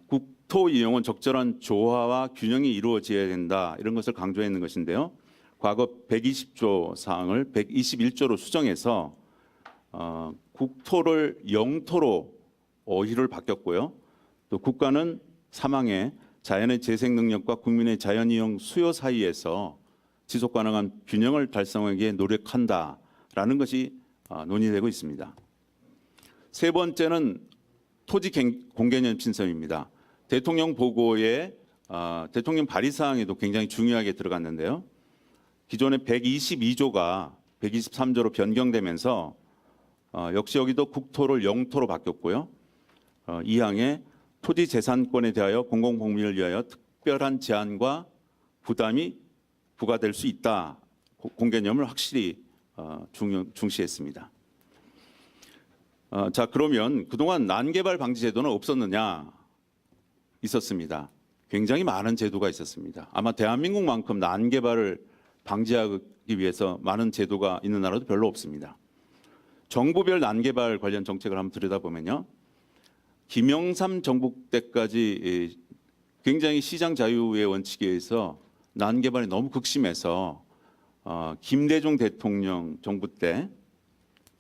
국토 이용은 적절한 조화와 균형이 이루어져야 된다. 이런 것을 강조했는 것인데요. 과거 120조 사항을 121조로 수정해서 국토를 영토로 어휘를 바뀌었고요. 또 국가는 사망에 자연의 재생 능력과 국민의 자연 이용 수요 사이에서 지속 가능한 균형을 달성하기에 노력한다라는 것이 논의되고 있습니다. 세 번째는 토지 공개념 신설입니다. 대통령 보고에 대통령 발의 사항에도 굉장히 중요하게 들어갔는데요. 기존의 122조가 123조로 변경되면서 역시 여기도 국토를 영토로 바뀌었고요. 2항에 토지 재산권에 대하여 공공복리를 위하여 특별한 제한과 부담이 부과될 수 있다. 공개념을 확실히 중시했습니다. 자, 그러면 그동안 난개발 방지 제도는 없었느냐? 있었습니다. 굉장히 많은 제도가 있었습니다. 아마 대한민국만큼 난개발을 방지하기 위해서 많은 제도가 있는 나라도 별로 없습니다. 정부별 난개발 관련 정책을 한번 들여다보면요. 김영삼 정부 때까지 굉장히 시장 자유의 원칙에 의해서 난개발이 너무 극심해서 김대중 대통령 정부 때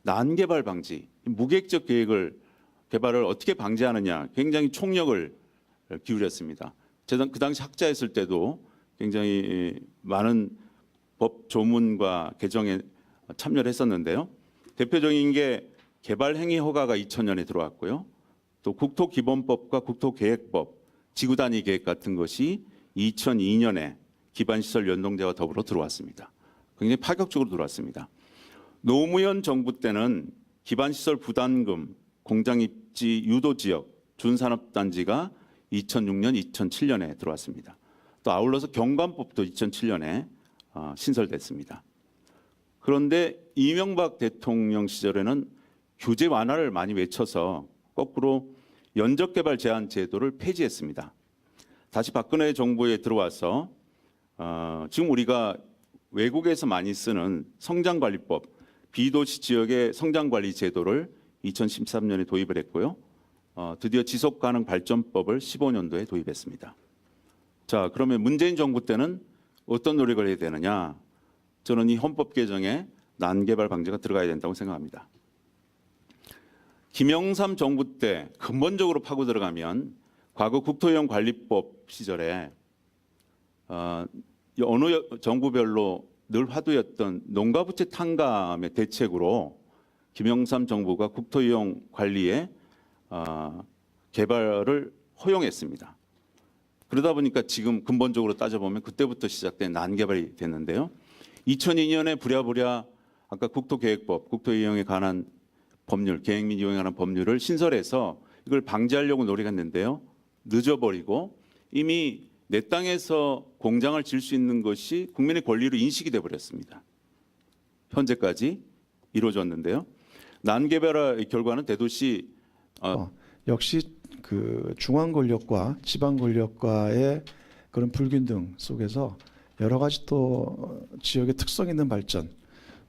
난개발 방지, 무계획적 개발을 어떻게 방지하느냐 굉장히 총력을 기울였습니다. 제가 그 당시 학자였을 때도 굉장히 많은 법 조문과 개정에 참여를 했었는데요. 대표적인 게 개발행위 허가가 2000년에 들어왔고요. 또 국토기본법과 국토계획법, 지구단위 계획 같은 것이 2002년에 기반시설 연동제와 더불어 들어왔습니다. 굉장히 파격적으로 들어왔습니다. 노무현 정부 때는 기반시설 부담금, 공장입지 유도지역, 준산업단지가 2006년, 2007년에 들어왔습니다. 또 아울러서 경관법도 2007년에 신설됐습니다. 그런데 이명박 대통령 시절에는 규제 완화를 많이 외쳐서 거꾸로 연적개발 제한 제도를 폐지했습니다. 다시 박근혜 정부에 들어와서 지금 우리가 외국에서 많이 쓰는 성장관리법, 비도시 지역의 성장관리 제도를 2013년에 도입을 했고요. 드디어 지속가능발전법을 15년도에 도입했습니다. 자, 그러면 문재인 정부 때는 어떤 노력을 해야 되느냐? 저는 이 헌법 개정에 난개발 방지가 들어가야 된다고 생각합니다. 김영삼 정부 때 근본적으로 파고 들어가면 과거 국토이용관리법 시절에 어느 정부별로 늘 화두였던 농가부채 탕감의 대책으로 김영삼 정부가 국토이용 관리에 개발을 허용했습니다. 그러다 보니까 지금 근본적으로 따져보면 그때부터 시작된 난개발이 됐는데요. 2002년에 부랴부랴 아까 국토계획법, 국토이용에 관한 법률, 계획 및 이용에 관한 법률을 신설해서 이걸 방지하려고 노력했는데요. 늦어버리고 이미 내 땅에서 공장을 질 수 있는 것이 국민의 권리로 인식이 돼버렸습니다. 현재까지 이루어졌는데요. 난개발의 결과는 대도시 역시 그 중앙 권력과 지방 권력과의 그런 불균등 속에서 여러 가지 또 지역의 특성 있는 발전,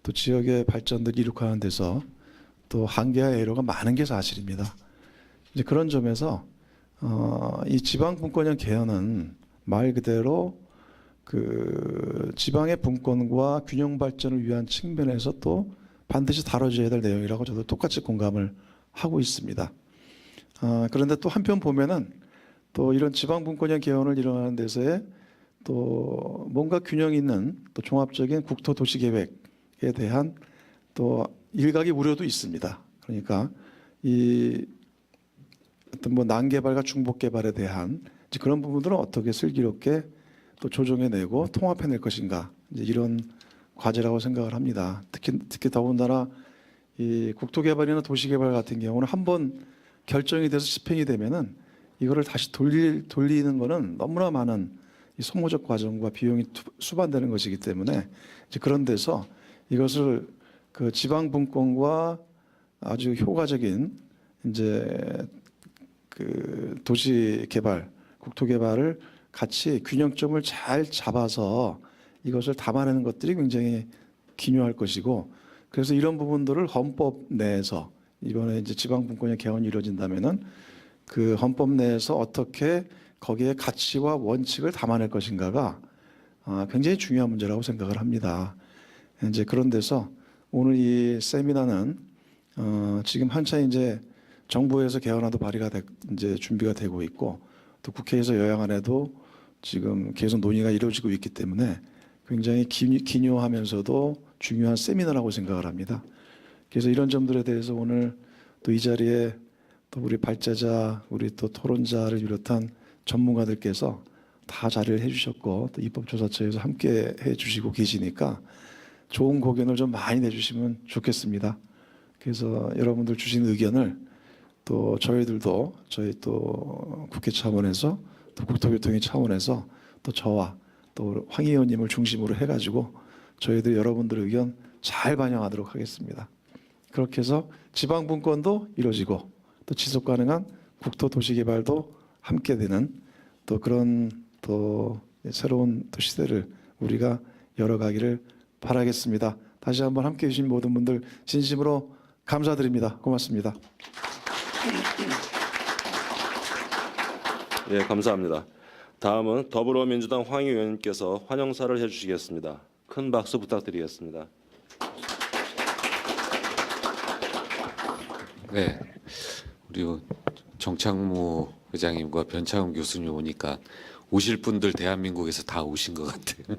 또 지역의 발전들을 이룩하는 데서 또 한계와 애로가 많은 게 사실입니다. 이제 그런 점에서 이 지방 분권형 개헌은 말 그대로 그 지방의 분권과 균형 발전을 위한 측면에서 또 반드시 다뤄져야 될 내용이라고 저도 똑같이 공감을 하고 있습니다. 그런데 또 한편 보면은 또 이런 지방 분권형 개헌을 이뤄가는 데서의 또 뭔가 균형 있는 또 종합적인 국토 도시 계획에 대한 또 일각의 우려도 있습니다. 그러니까 이 어떤 뭐 난개발과 중복 개발에 대한 이제 그런 부분들은 어떻게 슬기롭게 또 조정해내고 통합해낼 것인가 이제 이런 과제라고 생각을 합니다. 특히 더군다나 이 국토개발이나 도시개발 같은 경우는 한번 결정이 돼서 집행이 되면은 이거를 다시 돌리는 거는 너무나 많은 이 소모적 과정과 비용이 수반되는 것이기 때문에 이제 그런 데서 이것을 그 지방 분권과 아주 효과적인 이제 그 도시 개발, 국토 개발을 같이 균형점을 잘 잡아서 이것을 담아내는 것들이 굉장히 기묘할 것이고 그래서 이런 부분들을 헌법 내에서 이번에 이제 지방 분권의 개헌이 이루어진다면은 그 헌법 내에서 어떻게 거기에 가치와 원칙을 담아낼 것인가가 굉장히 중요한 문제라고 생각을 합니다. 이제 그런 데서 오늘 이 세미나는 지금 한참 이제 정부에서 개헌안도 발의가 이제 준비가 되고 있고 또 국회에서 여야간에도 지금 계속 논의가 이루어지고 있기 때문에 굉장히 기묘하면서도 중요한 세미나라고 생각을 합니다. 그래서 이런 점들에 대해서 오늘 또 이 자리에 또 우리 발제자, 우리 또 토론자를 비롯한 전문가들께서 다 자리를 해주셨고 또 입법조사처에서 함께 해주시고 계시니까 좋은 고견을 좀 많이 내주시면 좋겠습니다. 그래서 여러분들 주신 의견을 또 저희들도 저희 또 국회 차원에서 또 국토교통위 차원에서 또 저와 또 황 의원님을 중심으로 해가지고 저희들 여러분들의 의견 잘 반영하도록 하겠습니다. 그렇게 해서 지방분권도 이루어지고 또 지속 가능한 국토도시개발도 함께 되는 또 그런 또 새로운 또 시대를 우리가 열어가기를 바라겠습니다. 다시 한번 함께 해주신 모든 분들 진심으로 감사드립니다. 고맙습니다. 예, 감사합니다. 다음은 더불어민주당 황 의원님께서 환영사를 해주시겠습니다. 큰 박수 부탁드리겠습니다. 네, 우리 정창무 의장님과 변창흠 교수님 오니까 오실 분들 대한민국에서 다 오신 것 같아요.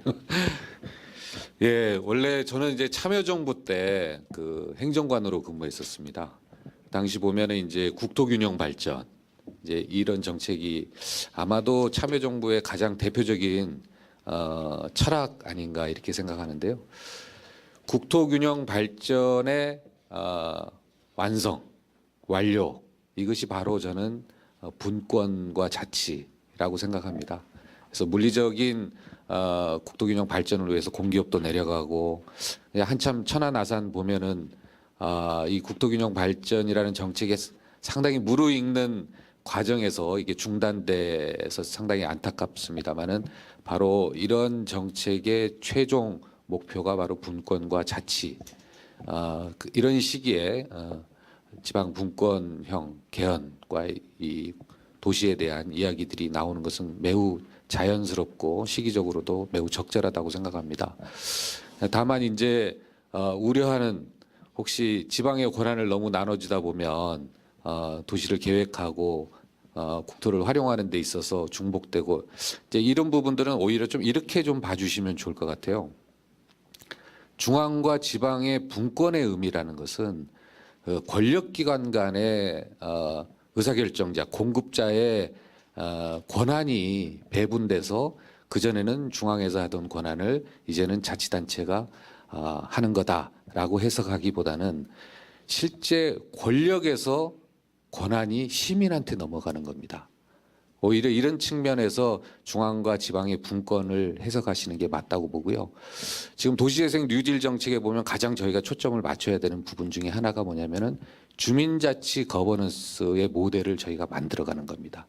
예, 원래 저는 이제 참여정부 때 그 행정관으로 근무했었습니다. 당시 보면은 이제 국토균형 발전 이제 이런 정책이 아마도 참여정부의 가장 대표적인 철학 아닌가 이렇게 생각하는데요. 국토균형 발전의 완성, 완료 이것이 바로 저는 분권과 자치라고 생각합니다. 그래서 물리적인 국토균형 발전을 위해서 공기업도 내려가고 한참 천안아산 보면은 이 국토균형 발전이라는 정책에 상당히 무르익는 과정에서 이게 중단돼서 상당히 안타깝습니다만은 바로 이런 정책의 최종 목표가 바로 분권과 자치 이런 시기에 지방 분권형 개헌과 이 도시에 대한 이야기들이 나오는 것은 매우 자연스럽고 시기적으로도 매우 적절하다고 생각합니다. 다만 이제 우려하는 혹시 지방의 권한을 너무 나눠주다 보면 도시를 계획하고 국토를 활용하는 데 있어서 중복되고 이제 이런 부분들은 오히려 좀 이렇게 좀 봐주시면 좋을 것 같아요. 중앙과 지방의 분권의 의미라는 것은 권력기관 간의 의사결정자, 공급자의 권한이 배분돼서 그전에는 중앙에서 하던 권한을 이제는 자치단체가 하는 거다라고 해석하기보다는 실제 권력에서 권한이 시민한테 넘어가는 겁니다. 오히려 이런 측면에서 중앙과 지방의 분권을 해석하시는 게 맞다고 보고요. 지금 도시재생 뉴딜 정책에 보면 가장 저희가 초점을 맞춰야 되는 부분 중에 하나가 뭐냐면은 주민자치 거버넌스의 모델을 저희가 만들어가는 겁니다.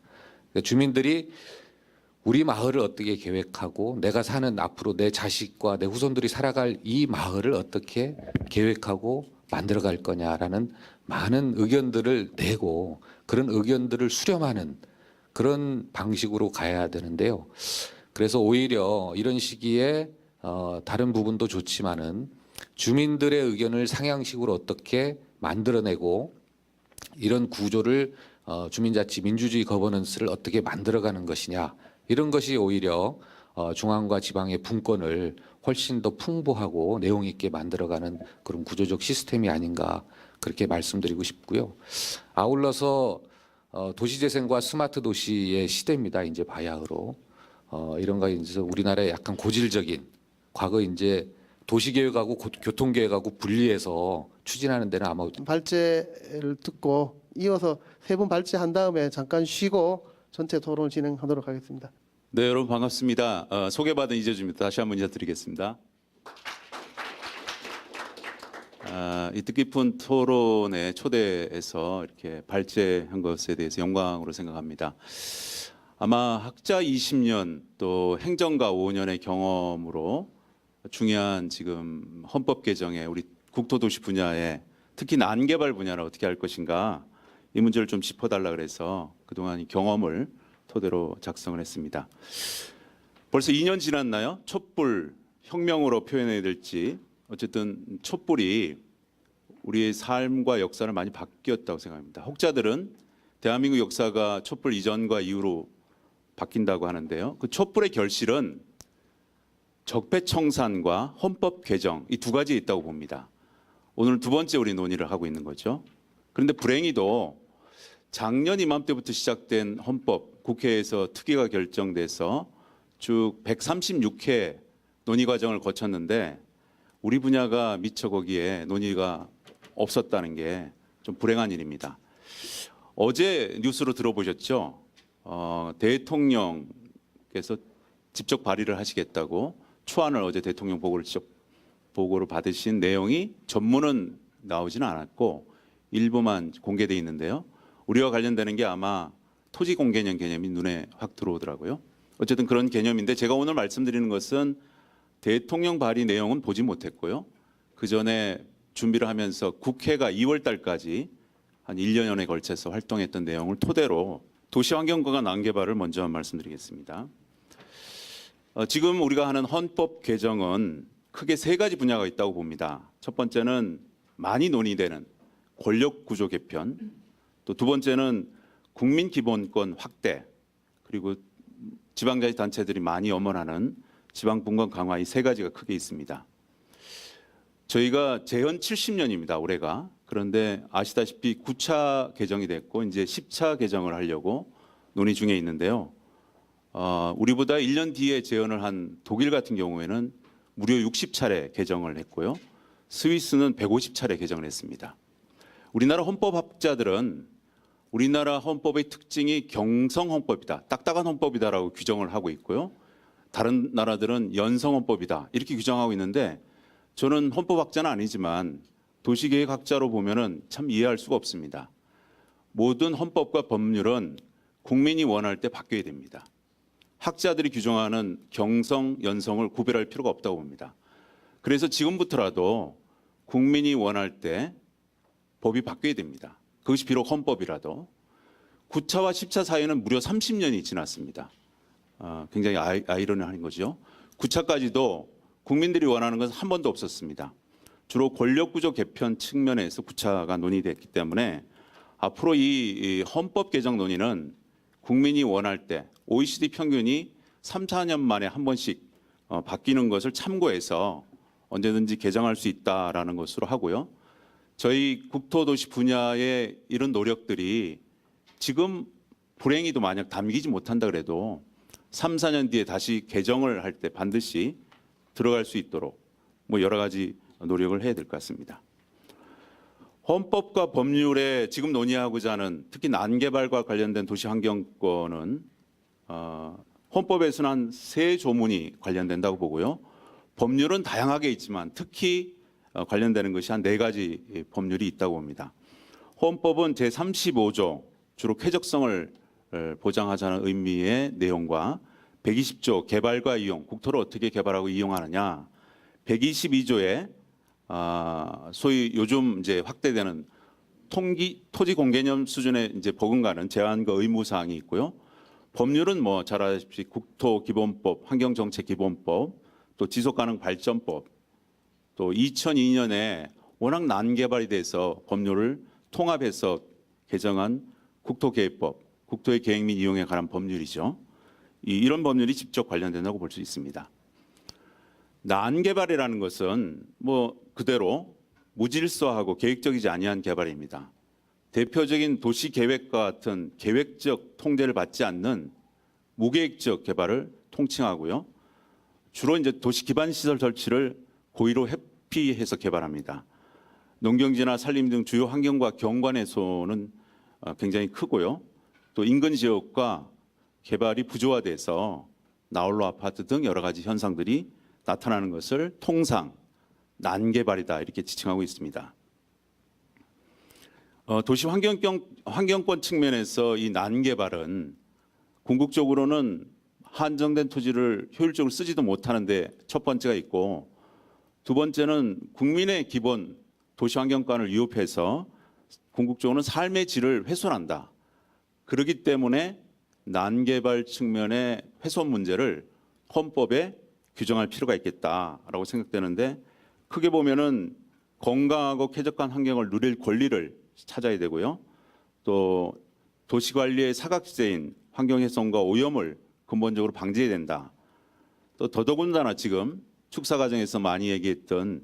그러니까 주민들이 우리 마을을 어떻게 계획하고 내가 사는 앞으로 내 자식과 내 후손들이 살아갈 이 마을을 어떻게 계획하고 만들어갈 거냐라는 많은 의견들을 내고 그런 의견들을 수렴하는 그런 방식으로 가야 되는데요. 그래서 오히려 이런 시기에 다른 부분도 좋지만은 주민들의 의견을 상향식으로 어떻게 만들어내고 이런 구조를 주민자치 민주주의 거버넌스를 어떻게 만들어가는 것이냐 이런 것이 오히려 중앙과 지방의 분권을 훨씬 더 풍부하고 내용 있게 만들어가는 그런 구조적 시스템이 아닌가 그렇게 말씀드리고 싶고요. 아울러서 도시재생과 스마트 도시의 시대입니다. 이제 바야흐로 이런 거 이제 우리나라의 약간 고질적인 과거 이제 도시계획하고 교통계획하고 분리해서 추진하는 데는 아마 발제를 듣고 이어서 세 분 발제한 다음에 잠깐 쉬고 전체 토론을 진행하도록 하겠습니다. 네, 여러분 반갑습니다. 소개받은 이재주입니다. 다시 한번 인사드리겠습니다. 이 뜻깊은 토론에 초대해서 이렇게 발제한 것에 대해서 영광으로 생각합니다. 아마 학자 20년 또 행정가 5년의 경험으로 중요한 지금 헌법 개정에 우리 국토도시 분야에 특히 난개발 분야를 어떻게 할 것인가 이 문제를 좀 짚어달라 그래서 그동안 이 경험을 토대로 작성을 했습니다. 벌써 2년 지났나요? 촛불 혁명으로 표현해야 될지 어쨌든 촛불이 우리의 삶과 역사를 많이 바뀌었다고 생각합니다. 혹자들은 대한민국 역사가 촛불 이전과 이후로 바뀐다고 하는데요. 그 촛불의 결실은 적폐청산과 헌법 개정 이 두 가지에 있다고 봅니다. 오늘 두 번째 우리 논의를 하고 있는 거죠. 그런데 불행히도 작년 이맘때부터 시작된 헌법 국회에서 특위가 결정돼서 쭉 136회 논의 과정을 거쳤는데 우리 분야가 미처 거기에 논의가 없었다는 게 좀 불행한 일입니다. 어제 뉴스로 들어보셨죠? 대통령께서 직접 발의를 하시겠다고 초안을 어제 대통령 보고를 받으신 내용이 전문은 나오지는 않았고 일부만 공개돼 있는데요. 우리와 관련되는 게 아마 토지 공개념 개념이 눈에 확 들어오더라고요. 어쨌든 그런 개념인데 제가 오늘 말씀드리는 것은 대통령 발의 내용은 보지 못했고요. 그 전에 준비를 하면서 국회가 2월 달까지 한 1년여에 걸쳐서 활동했던 내용을 토대로 도시환경과 난개발을 먼저 말씀드리겠습니다. 지금 우리가 하는 헌법 개정은 크게 세 가지 분야가 있다고 봅니다. 첫 번째는 많이 논의되는 권력구조 개편, 또 두 번째는 국민기본권 확대, 그리고 지방자치단체들이 많이 엄원하는 지방분권 강화 이 세 가지가 크게 있습니다. 저희가 재헌 70년입니다. 올해가. 그런데 아시다시피 9차 개정이 됐고 이제 10차 개정을 하려고 논의 중에 있는데요. 우리보다 1년 뒤에 재헌을 한 독일 같은 경우에는 무려 60차례 개정을 했고요. 스위스는 150차례 개정을 했습니다. 우리나라 헌법학자들은 우리나라 헌법의 특징이 경성헌법이다, 딱딱한 헌법이다라고 규정을 하고 있고요. 다른 나라들은 연성헌법이다 이렇게 규정하고 있는데 저는 헌법학자는 아니지만 도시계획학자로 보면은 참 이해할 수가 없습니다. 모든 헌법과 법률은 국민이 원할 때 바뀌어야 됩니다. 학자들이 규정하는 경성, 연성을 구별할 필요가 없다고 봅니다. 그래서 지금부터라도 국민이 원할 때 법이 바뀌어야 됩니다. 그것이 비록 헌법이라도 9차와 10차 사이에는 무려 30년이 지났습니다. 굉장히 아이러니한 거죠. 9차까지도 국민들이 원하는 것은 한 번도 없었습니다. 주로 권력구조 개편 측면에서 9차가 논의됐기 때문에 앞으로 이 헌법 개정 논의는 국민이 원할 때 OECD 평균이 3, 4년 만에 한 번씩 바뀌는 것을 참고해서 언제든지 개정할 수 있다라는 것으로 하고요. 저희 국토도시 분야의 이런 노력들이 지금 불행히도 만약 담기지 못한다 그래도 3, 4년 뒤에 다시 개정을 할 때 반드시 들어갈 수 있도록 뭐 여러 가지 노력을 해야 될 것 같습니다. 헌법과 법률에 지금 논의하고자 하는 특히 난개발과 관련된 도시환경권은 헌법에서는 한 3조문이 관련된다고 보고요. 법률은 다양하게 있지만 특히 관련되는 것이 한 4가지 법률이 있다고 봅니다. 헌법은 제35조 주로 쾌적성을 보장하자는 의미의 내용과 120조 개발과 이용, 국토를 어떻게 개발하고 이용하느냐, 122조에 소위 요즘 이제 확대되는 토지 공개념 수준의 이제 버금가는 제한과 의무 사항이 있고요. 법률은 뭐 잘 아시다시피 국토기본법, 환경정책기본법, 또 지속가능발전법, 또 2002년에 워낙 난개발이 돼서 법률을 통합해서 개정한 국토계획법, 국토의 계획 및 이용에 관한 법률이죠. 이런 법률이 직접 관련된다고 볼 수 있습니다. 난개발이라는 것은 뭐 그대로 무질서하고 계획적이지 아니한 개발입니다. 대표적인 도시계획과 같은 계획적 통제를 받지 않는 무계획적 개발을 통칭하고요. 주로 이제 도시 기반 시설 설치를 고의로 회피해서 개발합니다. 농경지나 산림 등 주요 환경과 경관해소는 굉장히 크고요. 또 인근 지역과 개발이 부조화돼서 나홀로 아파트 등 여러 가지 현상들이 나타나는 것을 통상 난개발이다 이렇게 지칭하고 있습니다. 도시 환경권 측면에서 이 난개발은 궁극적으로는 한정된 토지를 효율적으로 쓰지도 못하는데 첫 번째가 있고 두 번째는 국민의 기본 도시환경권을 위협해서 궁극적으로는 삶의 질을 훼손한다. 그렇기 때문에 난개발 측면의 훼손 문제를 헌법에 규정할 필요가 있겠다라고 생각되는데 크게 보면은 건강하고 쾌적한 환경을 누릴 권리를 찾아야 되고요. 또 도시 관리의 사각지대인 환경 훼손과 오염을 근본적으로 방지해야 된다. 또 더더군다나 지금 축사 과정에서 많이 얘기했던